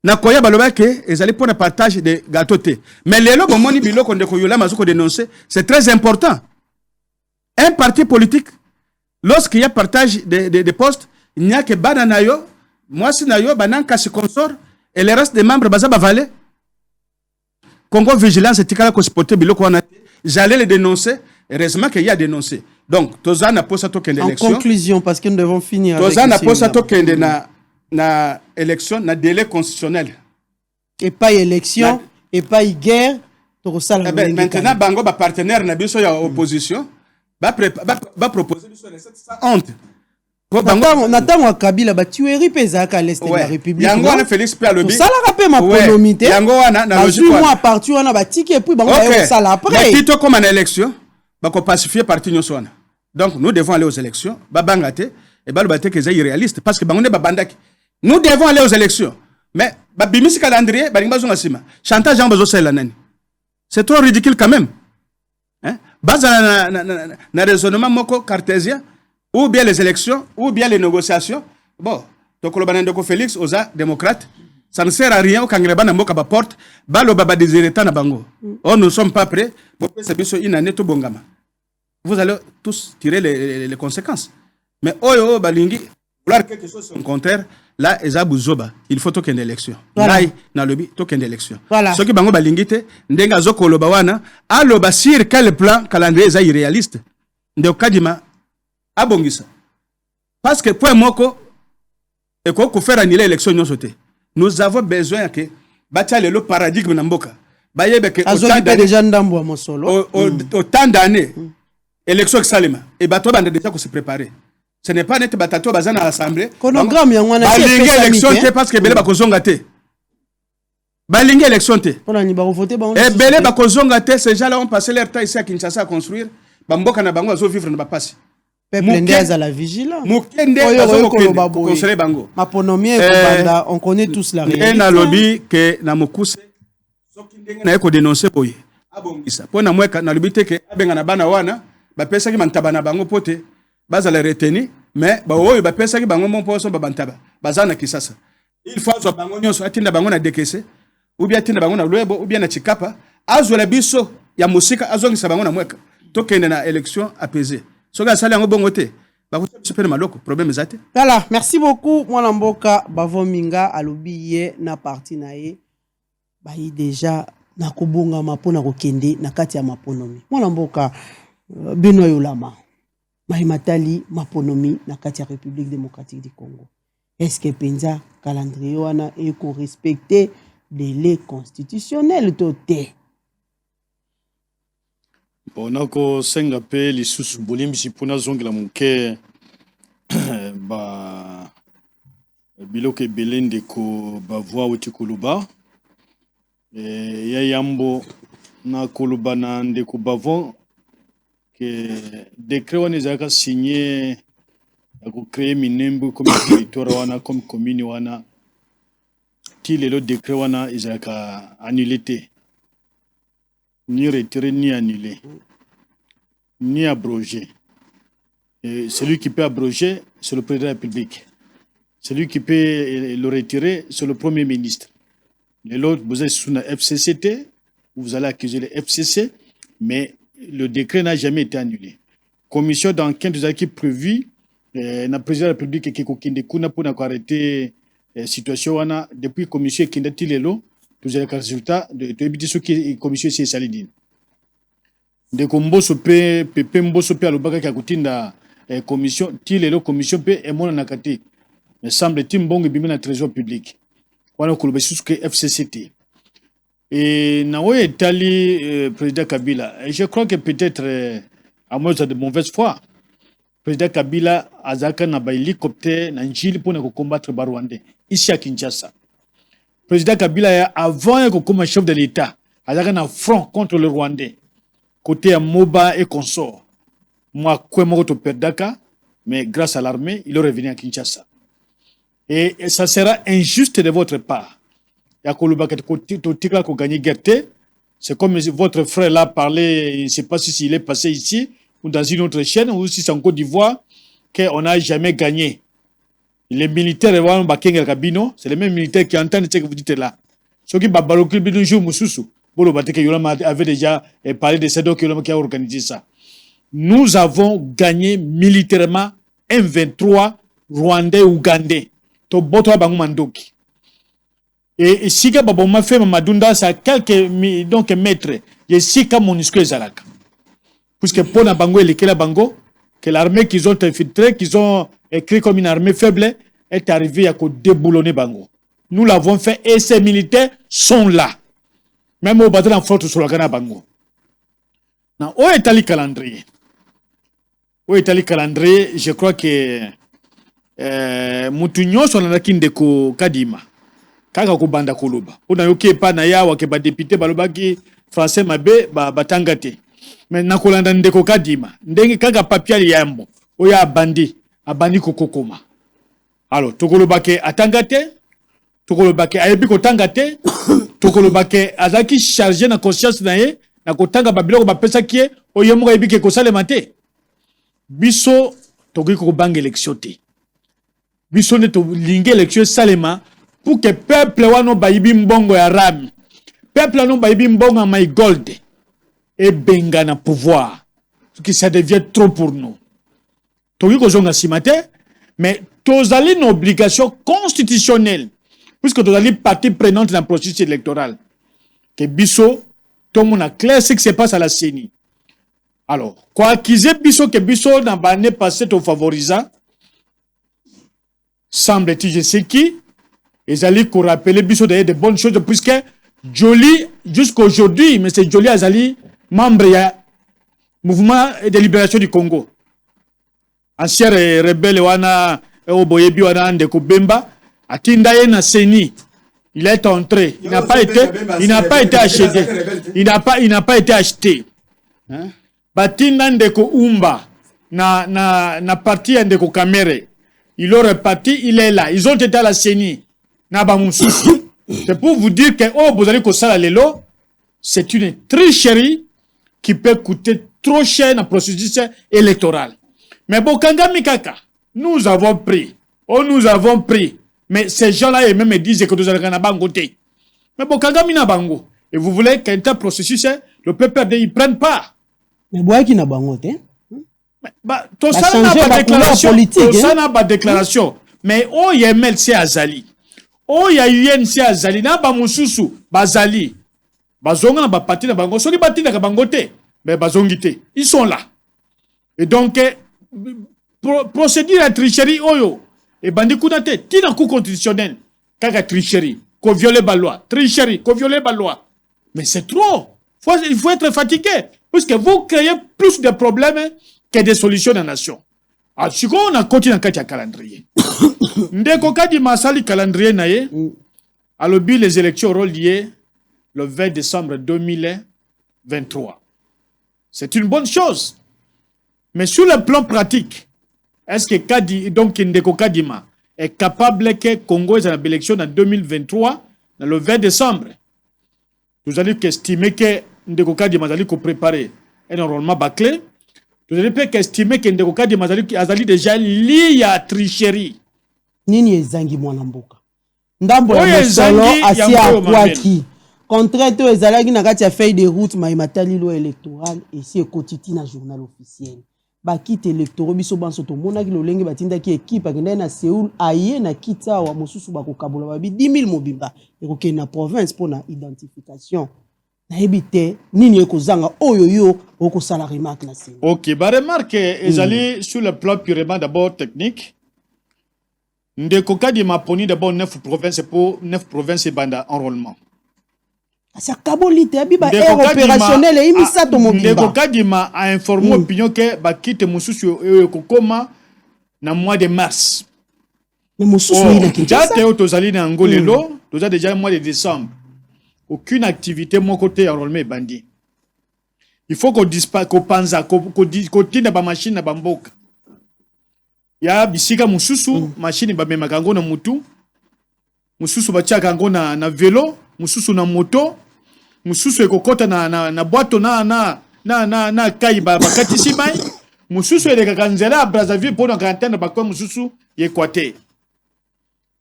na koya baloba ke ezali pour le partage de gâteau té mais lelo bomoni biloko ndeko yola mazuko dénoncer c'est très important. Un parti politique lorsqu'il y a partage de postes il n'y a que banana yo moi si na yo bananka se consort et le reste des membres baza bavalé Congo vigilance tikala ko supporter biloko wana j'allais les dénoncer heureusement qu'il y a dénoncé donc tozana posa token d'élection en conclusion parce que nous devons finir tozana posa token na élection na délai constitutionnel et pas élection et pas guerre maintenant bango ba partenaire na biso ya opposition ba proposer biso cette honte po bango natango Kabila ba tuerie pesa ka l'est de la République yango na Félix Pialobi ça la rappelle ma ponomité yango wana na logique moi à partir wana ba tiki et puis bango ba ça la après mais tito comme en élection ba ko pacifier parti nyonso wana donc nous devons aller aux élections ba bangate et ba le baté que c'est irréaliste parce que bango ne ba bandaki. Nous devons aller aux élections. Mais, bimisi calendrier, chantage en besoin de nani. C'est trop ridicule quand même. Hein? Base na raisonnement moko cartésien, ou bien les élections, ou bien les négociations. Bon, donc le banane de Félix, osa démocrate, ça ne sert à rien au kangreba na moka ba porte, balo baba désireta na bango. Oh, nous ne sommes pas prêts. Vous allez tous tirer les conséquences. Mais oh, balingi, vouloir quelque chose au contraire. Là, il faut token d'élection. Là, na lobi token d'élection. Ce qui bango balingite, ndenga zoko loba wana, aloba sur quel plan calendrier est irréaliste. Ndeo kadima abongisa. Parce que point moko et ko faire annuler l'élection nyosote. Nous avons besoin que batia le paradigme na mboka. Bayebe que déjà ndambo mo solo. Autant d'années élection salima et bato bande déjà ko se préparer. Ce n'est pas net batato bazana à l'assemblée. Chronogramme yangwana balingi élection té parce que belé bakozonga té. Balingi élection té. On a ni ba voter ba. Et belé bakozonga té, ces gens là ont passé leur temps ici à Kinshasa à construire. Bamboka na bango azo vivre na ba passe. Peuple ndez à la vigilance. Mukende azo construire bango. Maponomie ko banda, on connaît tous la réalité. Na lobby que na mokuse soki ndenge na ko dénoncer boye. Abongisa. Pona mweka na lobby té que abenga na bana wana, ba pesa ki mantabana bango pote. Baza la reteni mais ba oyo ba pesa ki bango mon poso ba bantaba bazana kisasa il faut zo bango nyonso atinda bango na dekese ou bien atinda bango na lwebo ou bien na chikapa azo la biso ya musika azo ngisa bango na mweka tokende na élection apaisée soka sala yango bongo te ba ko super maloko problème zate. Voilà, merci beaucoup mwana mboka bavominga alobi ye na parti na ye ba yi déjà na kobonga mapona kokende na kati ya maponomi mwana mboka Benoît Yolama Mahimatali Maponomi na kati ya République démocratique du Congo. Est-ce que penza calendrier wana eko respecter délai constitutionnel toté? Bonako senga pe lisusu bolimbisi pona zongela muke ba biloke belende ko ba voix oti koluba ya yambo na koluba na ndeko bavon que décret wana ezalaka signé ya créer minembo comme territoire wana comme commune wana ti lelo décret wana ezalaka annulé te ni retiré ni annulé ni abrogé. Et celui qui peut abroger c'est le président de la République, celui qui peut le retirer c'est le premier ministre. L'autre vous êtes sous la FCCT, vous allez accuser le FCC, mais le décret n'a jamais été annulé. Commission d'enquête qui prévue, la présidente de la République qui a arrêté situation wana depuis commission qui ndati lelo tozala ka résultat de ebiti soki commission c'est salidine de komboso pe pepe mboso pe alobaka ka kutinda commission ti lelo commission pe emona nakati me semble timbongo bimi na trésor public wana koloba susuke FCCT et na oye tali président Kabila et je crois que peut-être à moins de mauvaise foi président Kabila azaka na ba hélicoptère na njili pour combattre Barwandais ici à Kinshasa. Président Kabila avant comme chef de l'État azaka na front contre le Rwandais côté à Moba et consort. Moi quoi moi to perdaka mais grâce à l'armée il est revenu à Kinshasa. Et ça sera injuste de votre part. Yakoluba Totika ko gagner guerre. C'est comme votre frère là parlait, je ne sais pas si il est passé ici ou dans une autre chaîne ou si c'est en Côte d'Ivoire qu'on n'a jamais gagné. Les militaires c'est les mêmes militaires qui entendent ce que vous dites là. Ceux qui avait déjà parlé de ces deux qui a organisé ça. Nous avons gagné militairement M23 Rwandais Ougandais. Et si Babou m'a fait Madunda, ça quelques mètres, il y a 6 cas monuscules Zalaka. Puisque pour la Bango et les Bango, que l'armée qu'ils ont infiltrée, qu'ils ont écrit comme une armée faible, est arrivée à déboulonner Bango. Nous l'avons fait et ces militaires sont là. Même au bâtiment en flotte sur la Ghana Bango. Où est le calendrier? Où est le calendrier? Je crois que Moutounio sur la Kindeko Kadima. Kaka ko banda koloba. Ona yoke pa na yawa ke ba député balobaki français mabe ba batangate. Mais na kolanda ndeko kadima. Ndenge kaka papier yambo. Oya abandi kokokoma. Alors tokoloba ke atangate, tokoloba ke ayebi ko tangate, tokoloba ke azaki chargé na conscience na ye na kotanga babilo ba pesa kie oyemo yebi ke ko salema te. Biso toki ko banga élection te. Biso ne to linge élection salema pour que peuple wano bayibi mbongo ya rami, peuple wano bayibi mbongo ya my gold, et benga na pouvoir, ce qui ça devient trop pour nous. Toki ko zonga simate, mais tozali une obligation constitutionnelle, puisque tozali partie prenante dans le processus électoral, que biso, tout le monde a clair ce qui se passe à la CENI. Alors, quoi qu'ils aient biso, que biso n'a pas l'année passée au favorisant, semble-t-il, je sais qui, ils allaient qu'on rappelle biso d'ailleurs de bonnes choses puisque Joly jusqu'aujourd'hui mais c'est Joly Azali membre du mouvement de libération du Congo ancien rebelle wana oboyebi wana ndeko Bemba atinda na CENI il est entré il n'a pas été acheté il n'a pas été acheté hein batinda ndeko Umba na parti ndeko Kamere il est reparti il est là ils ont été à la CENI. C'est pour vous dire que vous allez lelo, c'est une tricherie qui peut coûter trop cher dans le processus électoral. Mais bon, Kangami Kaka, nous avons pris. Mais ces gens-là, ils même disent que nous allons à bangoter. Mais bon, Kangami na bango. Et vous voulez qu'un tel processus, le PPRD, ils ne prennent pas. Mais bon, qui n'a bangoté? Tout ça n'a pas de déclaration. Mais oh, il y a MLC Azali. Oh, il y a UNC Azali. Na ba mususu, bazali. Bazonga na ba parti na bango. Soki parti na bangote. Mais bazongite. Ils sont là. Et donc, procédure à tricherie, oyo. Et bandi koudate, tina coup constitutionnel. Kaka tricherie. Ko violer la loi. Tricherie. Ko violer la loi. Mais c'est trop. Il faut être fatigué. Parce que vous créez plus de problèmes que des solutions dans la nation. Alors, si on a continué dans le calendrier. Ndeko kadi masali calendrier naye. Alors, les élections auront lieu le 20 décembre 2023. C'est une bonne chose. Mais sur le plan pratique, est-ce que Kadi, donc Ndeko Kadima, est capable que Congo ait une élection en 2023, dans le 20 décembre? Vous allez estimer que Ndeko Kadima allait préparer un enrôlement bâclé. Vous allez estimer que Ndeko Kadima allait déjà lié à tricherie. Nini ezangi mwana mboka. Ndambo ya mosolo asi akwaki. Contraire to ezalaki na kati ya feuille de route ma imatali lo électoral et si ekotiti na journal officiel. bakite électoraux biso banso tomonaki lolenge batindaki équipe akendaki na Séoul aye na kiti awa mosusu bakokabola babi 10 000 mobimba ekokende na province mpona identification nayebi te nini ekozanga oyo yo okosala remarque na Séoul. Ok, ba remarque ezali sur le plan purement d'abord technique. Ndeko kadi maponi d'abord 9 provinces pour 9 provinces banda enrôlement. Asa kaboli te abi ba air opérationnel e misato mobimba. Ndeko kadi ma a informé opinion que ba kite mususu kokoma na mois de mars. Mais mususu ina Kinshasa. Date tozali na ngolelo, toza déjà mois de décembre. Aucune activité mon côté enrôlement bandi. Il faut qu'on disparaisse, qu'on pense, qu'on tine ba machine na bamboka. Ya bisika mususu machine ba memakango na mutu. Mususu ba tiakango na vélo, mususu na moto, mususu ekokota na boîte na kai ba katisi mai. Mususu elekaka nzela à Brazzaville pour na quarantaine ba kwa mususu yekwate.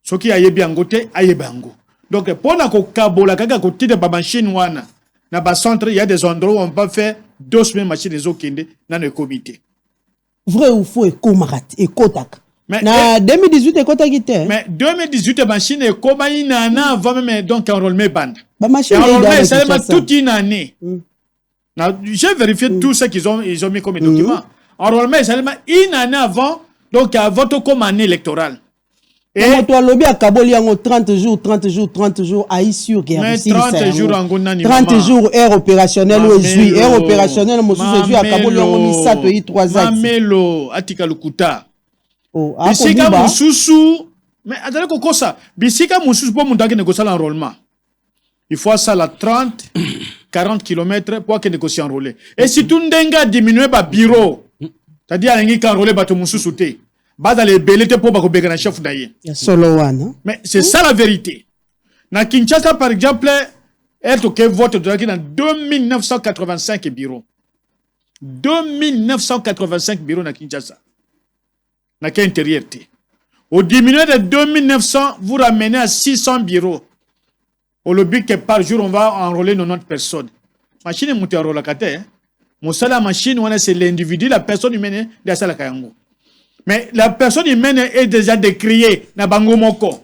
Soki ayebi yango te ayebi yango. Donc pour na kokabola kaka kotine ba machine wana na ba centre il y a des endroits où on peut faire 2 semaines machine ezokende na le comité. Vrai ou faux ekomarat ekotaka. Na 2018 ekotaki te. Mais 2018 machine ekoma ina na avant même donc enrôlement band. Ba machine enrôlement seulement toute une année. J'ai vérifié tout ce qu'ils ont mis comme document. Enrôlement seulement une année avant donc avant tout comme année électorale. Et toi lobby à Kaboli yango 30 jours aïe sur guerre. Mais 30 jours en Gondani. 30 jours air opérationnel ou jui air opérationnel mo sous jui à Kaboli yango misato yi 3 ans. Mamelo atika lukuta. Oh, bisika mususu mais adale kokosa bisika mususu pour mundaki négocier l'enrôlement. Il faut ça la 30 40 km pour que négocier enrôler. Et si tout ndenga diminuer ba bureau. C'est-à-dire ngi enrôler bato mususu te. Bada les belete pour bako begana chef d'ailleurs. Solo one. Mais c'est ça la vérité. Na Kinshasa par exemple, elle toque vote dans 2985 bureaux. 2985 bureaux na Kinshasa. Na quel intérieur té. Au diminuer de 2900, vous ramenez à 600 bureaux. Au lobby que par jour on va enrôler 90 personnes. Machine est montée enrôler kate. Mon seul machine c'est l'individu, la personne humaine de ça la kayango. Mais la personne humaine est déjà décriée na bango moko.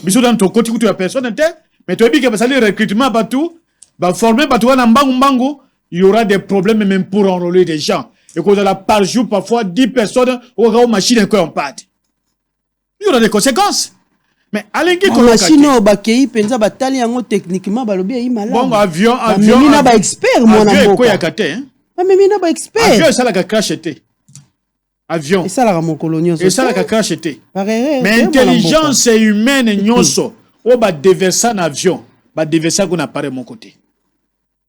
Biso dans ton côté la personne était mais tu as dit que ça le recrutement partout, va former partout na mbango, il y aura des problèmes même pour enrôler des gens. Et qu'on a par jour parfois 10 personnes au machine quoi en pâte. Il y aura des conséquences. Mais alingi ko machine au bakei penza batali yango techniquement balobi yi malade. Bon avion mina ba expert mo na mboka. Quoi ya kate hein? Mais mina ba expert. Avion ça la crash était. Avion. Et ça la mon colonial. Et ça la crash était. Mais intelligence humaine nyonso o ba déverser en avion, ba déverser qu'on apparaît mon côté.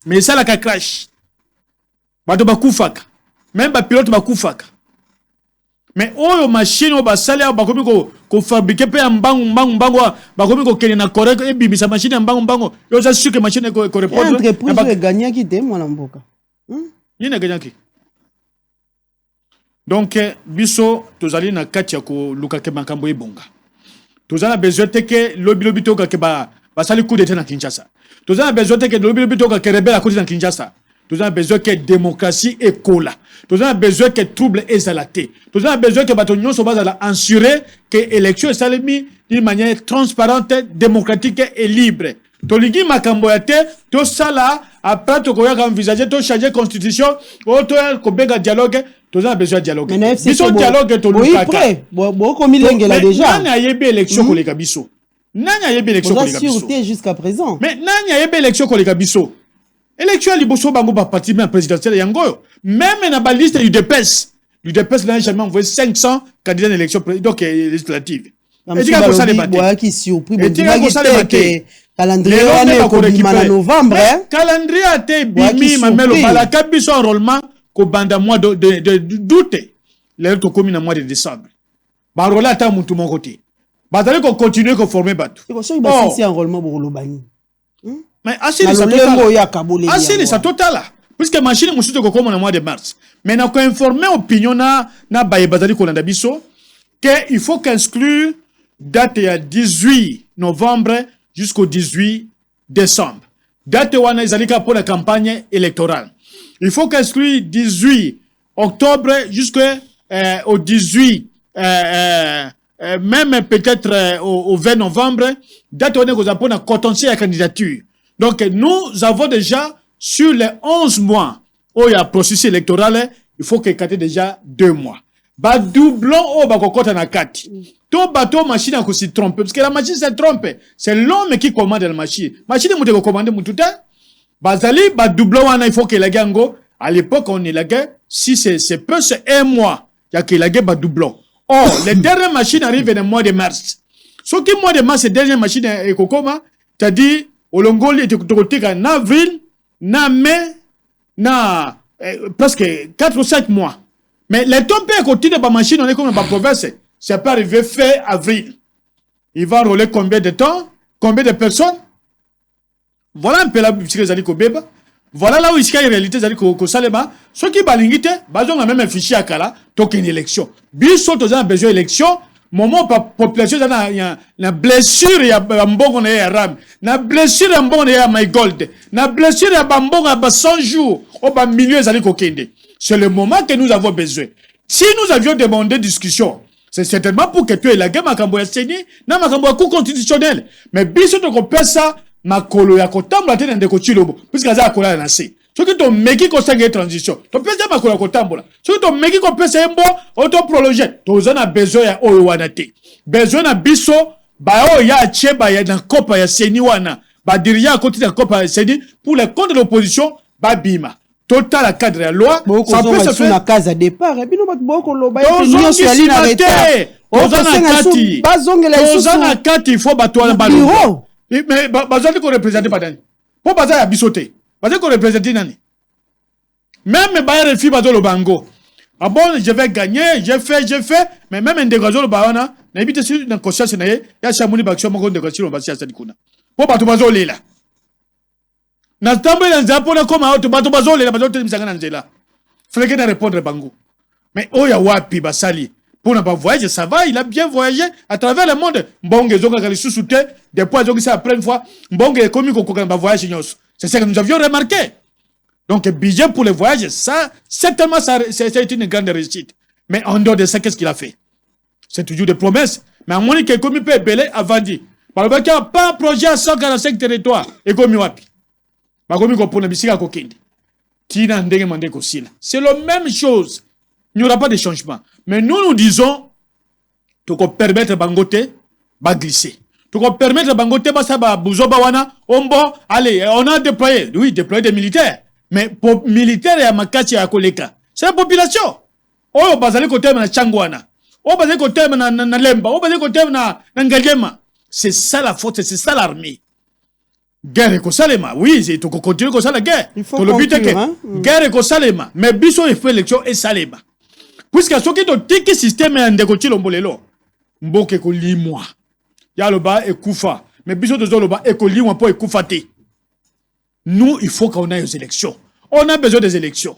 Mais ça la crash. Ba do ba kufaka. Même ba pilote ba kufaka. Mais oyo machine o ba salia ba komi ko fabriquer pe mbango ba komi ko kene na correct e bibisa machine mbango yo ça sûr que machine ko répondre. Entreprise e gagner ki te mwana mboka. Ni na gagner ki. Donc biso tozali na kati ya ko luka ke makambo ebonga. Tozana besoin te que lobby to ka ke ba sali coup d'état na Kinshasa. Tozana besoin te que lobby to ka ke rebelle à côté na Kinshasa. Nous avons besoin que démocratie et cola. Nous avons besoin que trouble et zalaté. Nous avons besoin que Batonion soit assuré que l'élection est salimée d'une manière transparente, démocratique et libre. Toligi makamboyate, to sala, après to koya envisager, to changer constitution, to kobega dialogue, nous avons besoin de dialogue. Biso dialogue to lukaka. Bon, comme il est là déjà. Nani a yebe élection koleka biso. Nani a yebe élection koleka biso. Sûreté jusqu'à présent. Mais nani a yebe élection koleka biso. Élection liboso bango ba parti présidentiel yango même na ba liste du DPS n'a jamais envoyé 500 candidats à l'élection donc législative. Et dit que ça débatté qui surpris et dit que ça débatté calendrier en novembre calendrier a été bimi mamelo bala kabiso enrôlement ko banda mois de d'août les to commune mois de décembre ba rola ta mutu mon côté ba tali ko continuer ko former batu ko so ba si enrôlement bo lobani. Mais asile sa totale. Puisque machine musuto ko comme le mois de mars. Mais na ko informer opinion na baye bazali ko landa biso que il faut qu'inclure date ya 18 novembre jusqu'au 18 décembre. Date wana ezalika pour la campagne électorale. Il faut qu'inclure 18 octobre jusqu'au 18, même peut-être au 20 novembre, date où on a contentieux la candidature. Donc, nous avons déjà, sur les 11 mois où il y a processus électoral, il faut qu'il y ait déjà 2 mois. Bah, doublon, oh, bah, kokota na kati. To bateau machine a se trompe. Parce que la machine se trompe. C'est l'homme qui commande la machine. Machine, vous devez commander mon tout temps. Bazali, bah, doublon, il faut qu'il y ait la gango. À l'époque, on est la guerre. Si c'est peu, c'est 1 mois. Il y a qu'il y ait la guerre, bah, doublon. Or, les dernières machines arrivent dans le mois de mars. Ce qui, mois de mars, ces dernières machines, et kokoma, t'as dit, au Longoli, était côté en avril, na mai, na, presque 4 ou 5 mois. Mais les tombés à côté de la machine, on est comme dans la province. Ça peut arriver fin avril. Il va rouler combien de temps? Combien de personnes? Voilà un peu là où ils ont voilà là où il y a une réalité, c'est-à-dire que Salema, ceux qui balingite, ils ont même un fichier à Kala, donc une élection. Bissot, ils ont besoin d'élection. Moment la population, il y a une blessure, il y a un bon il y a ram, une blessure, un bon il y a my gold, une blessure, il y a un bon il y a 100 jours, au bas milieu, ils ont c'est le moment que nous avons besoin. Si nous avions demandé discussion, c'est certainement pour que tu aies la guerre, Makambo Yaseni, na Makambo Cour constitutionnel. Mais Bissot, on peut ça, Makolo Yakotambo, la tête de Kochilobo, puisqu'il y a Kola Nassé. Ce qui ton meki ko sanga transition. To pesa Makolo Kotambola. Ce qui ton meki ko pesa embo, auto prolonger. To zana besoin ya oyo wanate. Besoin na biso, ba o ya cheba ya na kopa ya seni wana. Ba diriya à côté de la copa ya seni, pour les comptes de l'opposition, ba bima. Total à cadre la loi, ça peut se faire. Case à départ. Et puis nous boko loba. Ozana kati, il faut battre ballon. Mais bazali ko représenter pas dani. Pour bazali a bisoté. Bazali ko représenter nani. Même Bayer fi bazalo bango. Ah bon, je vais gagner, j'ai fait, mais même un dégageur le baona, na ibite sur na conscience na ye, ya chamuni baction moko dégageur on va sia sadikuna. Pour bato bazolo là. Na tambe na nzapo na koma auto bato bazolo là, bato temisanga na nzela. Fallait que répondre bango. Mais oya wapi basali. Pour ne pas voyager, ça va, il a bien voyagé à travers le monde. Mbonge zonga kali sous-souté, des poids zonga c'est la première fois. Mbonge est commis qu'on va voyager. C'est ce que nous avions remarqué. Donc, budget pour les voyages, ça, certainement, c'est une grande réussite. Mais en dehors de ça, qu'est-ce qu'il a fait? C'est toujours des promesses. Mais à mon avis, qu'il commis peut belé avant dit. Par exemple, il n'y a pas un projet à 145 territoires. Et comme wapi. Par contre, pour le bisika kokindi. Tina ndenge mande kosila. C'est la même chose. Il n'y aura pas de changement. Mais nous disons, tu peux permettre Bangote, va glisser. Tu peux permettre Bangote, ba buzoba wana, allez, on a déployé, oui, déployé des militaires. Mais pour militaires et à Makati et à Koleka, c'est la population. Oh, bazali kote na Changwana. Oh, bazali kote na Lemba. Oh, bazali kote na Ngaliema. C'est ça la faute, c'est ça l'armée. Guerre et Kosalema. Oui, c'est tout continuer comme ça la guerre. Il faut conclure, hein? Guerre et Kosalema. Mais biso il fait élection et Salema. Puisque ce qui est tiki système est ndekoti lombolelo. Mboke ko limwa. Ya loba et Koufa. Mais biso de zoloba et ko limwa pour Koufate. Nous, il faut qu'on ait des élections. On a besoin des élections.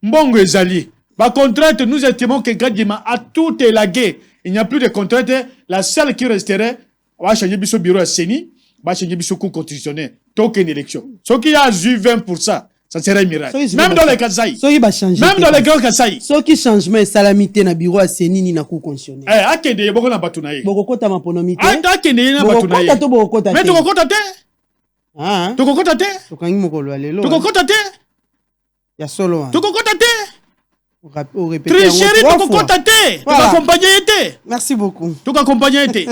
Mbongo ezali. Par contrainte, nous estimons que Gadima a tout élagué. Il n'y a plus de contrainte. La seule qui resterait, on va changer le bureau à Seni, on va changer le cours constitutionnel. Token élection. Ce qui a eu 20%, ça serait un miracle. Même dans les Kasaï. Même dans les grands Kasaï. Ce qui changement salamité na bureau à Seni ni na cours constitutionnel. Eh, akende yeboko na batunaye. Bokokota maponomité. Akende na batunaye. Bokokota to bokokota. Mais tu bokokota te? Ah. Tu bokokota te? Tokangi mokolo alelo. Tu bokokota te? Ya solo. Tu bokokota te? Tricherie, tu bokokota te? Tu accompagner te? Merci beaucoup. Tu accompagner te?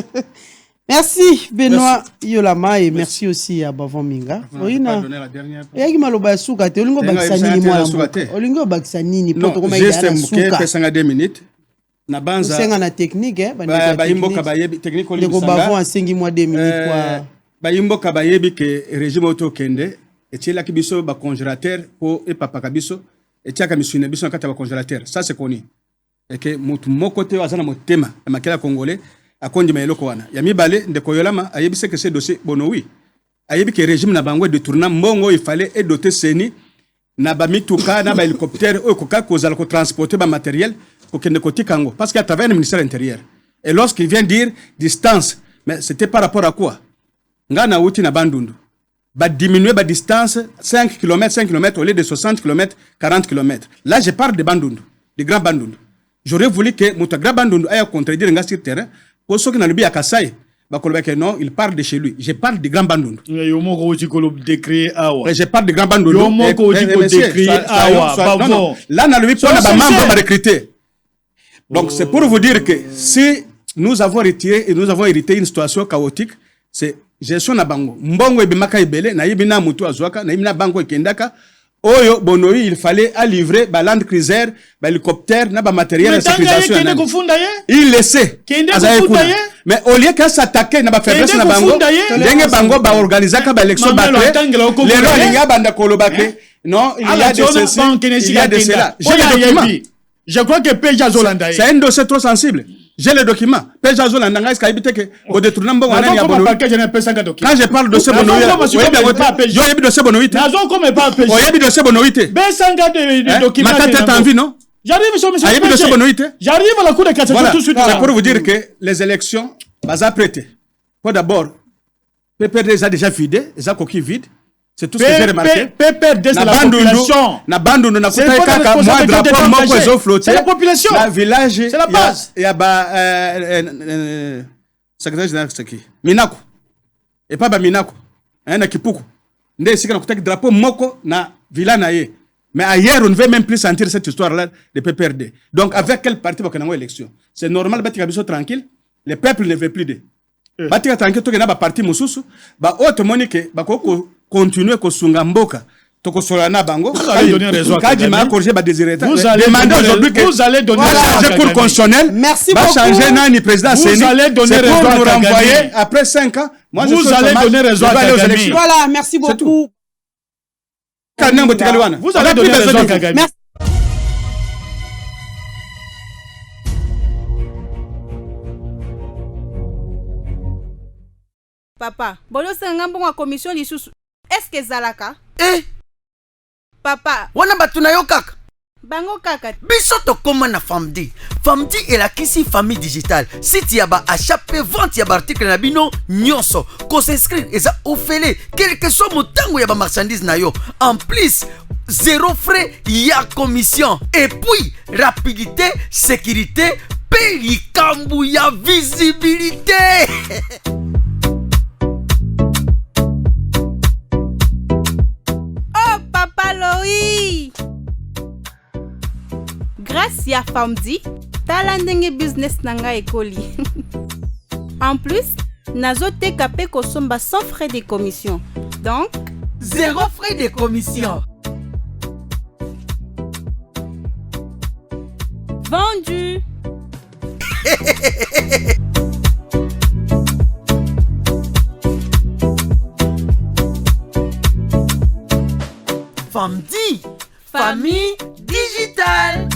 Merci Benoît Yolama et merci aussi à Bavon Minga. Oina. Yaki maloba suka te olingo bakisani ni mwa. Olingo bakisani ni poto koma ida na suka. Pesanga 2 minutes. Na banza. Senga na technique ba imboka bayebi technique oli musanga. Bavon asengi mwa 2 minutes kwa. Ba imboka bayebi ke régime auto kende etiela kibiso ba congélateur po e papa kabiso etiaka misune biso nakata ba congélateur. Ça c'est connu. Et que mutu moko te azana motema makela congolais akondi mayeloko wana ya mibale ndeko Yolama ayebise que ce dossier bono oui ayebi que régime na bango de tourna mbongo il fallait et doter Seni na ba mituka na ba hélicoptère o koka kozala ko transporter ba matériel pour que ne koti kango parce qu'à travers le ministère intérieur et lorsqu'il vient dire distance mais c'était par rapport à quoi ngana uti na bandundu ba diminuer ba distance 5 km au lieu de 60 km 40 km là je parle de bandundu de Grand Bandundu. J'aurais voulu que mon Grand Bandundu aille contredire un gars sur terrain. Pour ceux qui n'ont pas à Kassai, non, il parle de chez lui. Je parle de Grand Bandundu. Je parle de Grand Bandundu. Là, on a le pas membre recruté. Donc, c'est pour vous dire que si nous avons hérité une situation chaotique, c'est gestion na bango. Mbongo ebimaka ibele, na yibina mutu azwaka, na yibina bango ekendaka. Oyo bonoyi il fallait à livrer ba land cruiser, ba hélicoptère, na ba matériel de sécurisation. Il laissait. Mais au lieu qu'à s'attaquer na ba faiblesse na bango, ndenge bango ba organisaka ba élection ba les rolinga banda kolobake. Non, il y a de ceci, il y a de cela. J'ai les documents. Je crois que Peja Zolanda. C'est un dossier trop sensible. J'ai les documents. Peja Zolanda, est-ce qu'il y a que au détournement bon on a ya bono. Quand je parle de dossier bono, il y a des dossiers bonoïté. Nazo comme pas Peja. Il y a des dossiers bonoïté. Besanga de documents. Ma tête en vie non? J'arrive sur monsieur. Il y a des dossiers bonoïté. J'arrive à la cour de cassation tout de suite. C'est pour vous dire que les élections vas apprêter. Pour d'abord PPRD a déjà vidé, les a coquilles vides. C'est tout ce que j'ai remarqué. PPRD, c'est la population. C'est la population. La village, c'est la base. Il y a secrétaire général qui Minako. Et pas Minako. Un Kipuku. Ndé ici qu'on a drapeau moko na villa naie. Mais ailleurs, on ne veut même plus sentir cette histoire-là de PPRD. Donc, avec quel parti va qu'on a élection? C'est normal, Batika Bisso tranquille. Le peuple ne veut plus de. Batika tranquille, tout le monde a parti Moussousou. Ba autre monique, ba continuer kosunga mboka toko solana bango vous allez donner raison à vous allez demander aujourd'hui que vous allez donner changer cour constitutionnel merci beaucoup changer nani président vous allez donner raison à nous renvoyer après 5 ans moi vous allez donner raison à Kagame voilà merci beaucoup vous allez donner raison à Kagame merci. Papa bolo senga mbongo commission lisusu. Est-ce que Zalaka? Papa. Wana batu na yo kaka. Bango kaka. Biso tokoma na Famdi. Famdi elakisi famille digitale. Site ya ba achape vente ya ba article na bino nyonso. Ko s'inscrire eza ofele. Quel que soit motango ya ba marchandise na yo. En plus, zéro frais ya commission. Et puis, rapidité, sécurité, pays kambu ya visibilité. Grâce à Famdi, talandenge business nanga ekoli. En plus, nazote kapé kosomba sans frais de commission. Donc, zéro frais de commission. Vendu. Famdi, famille digitale.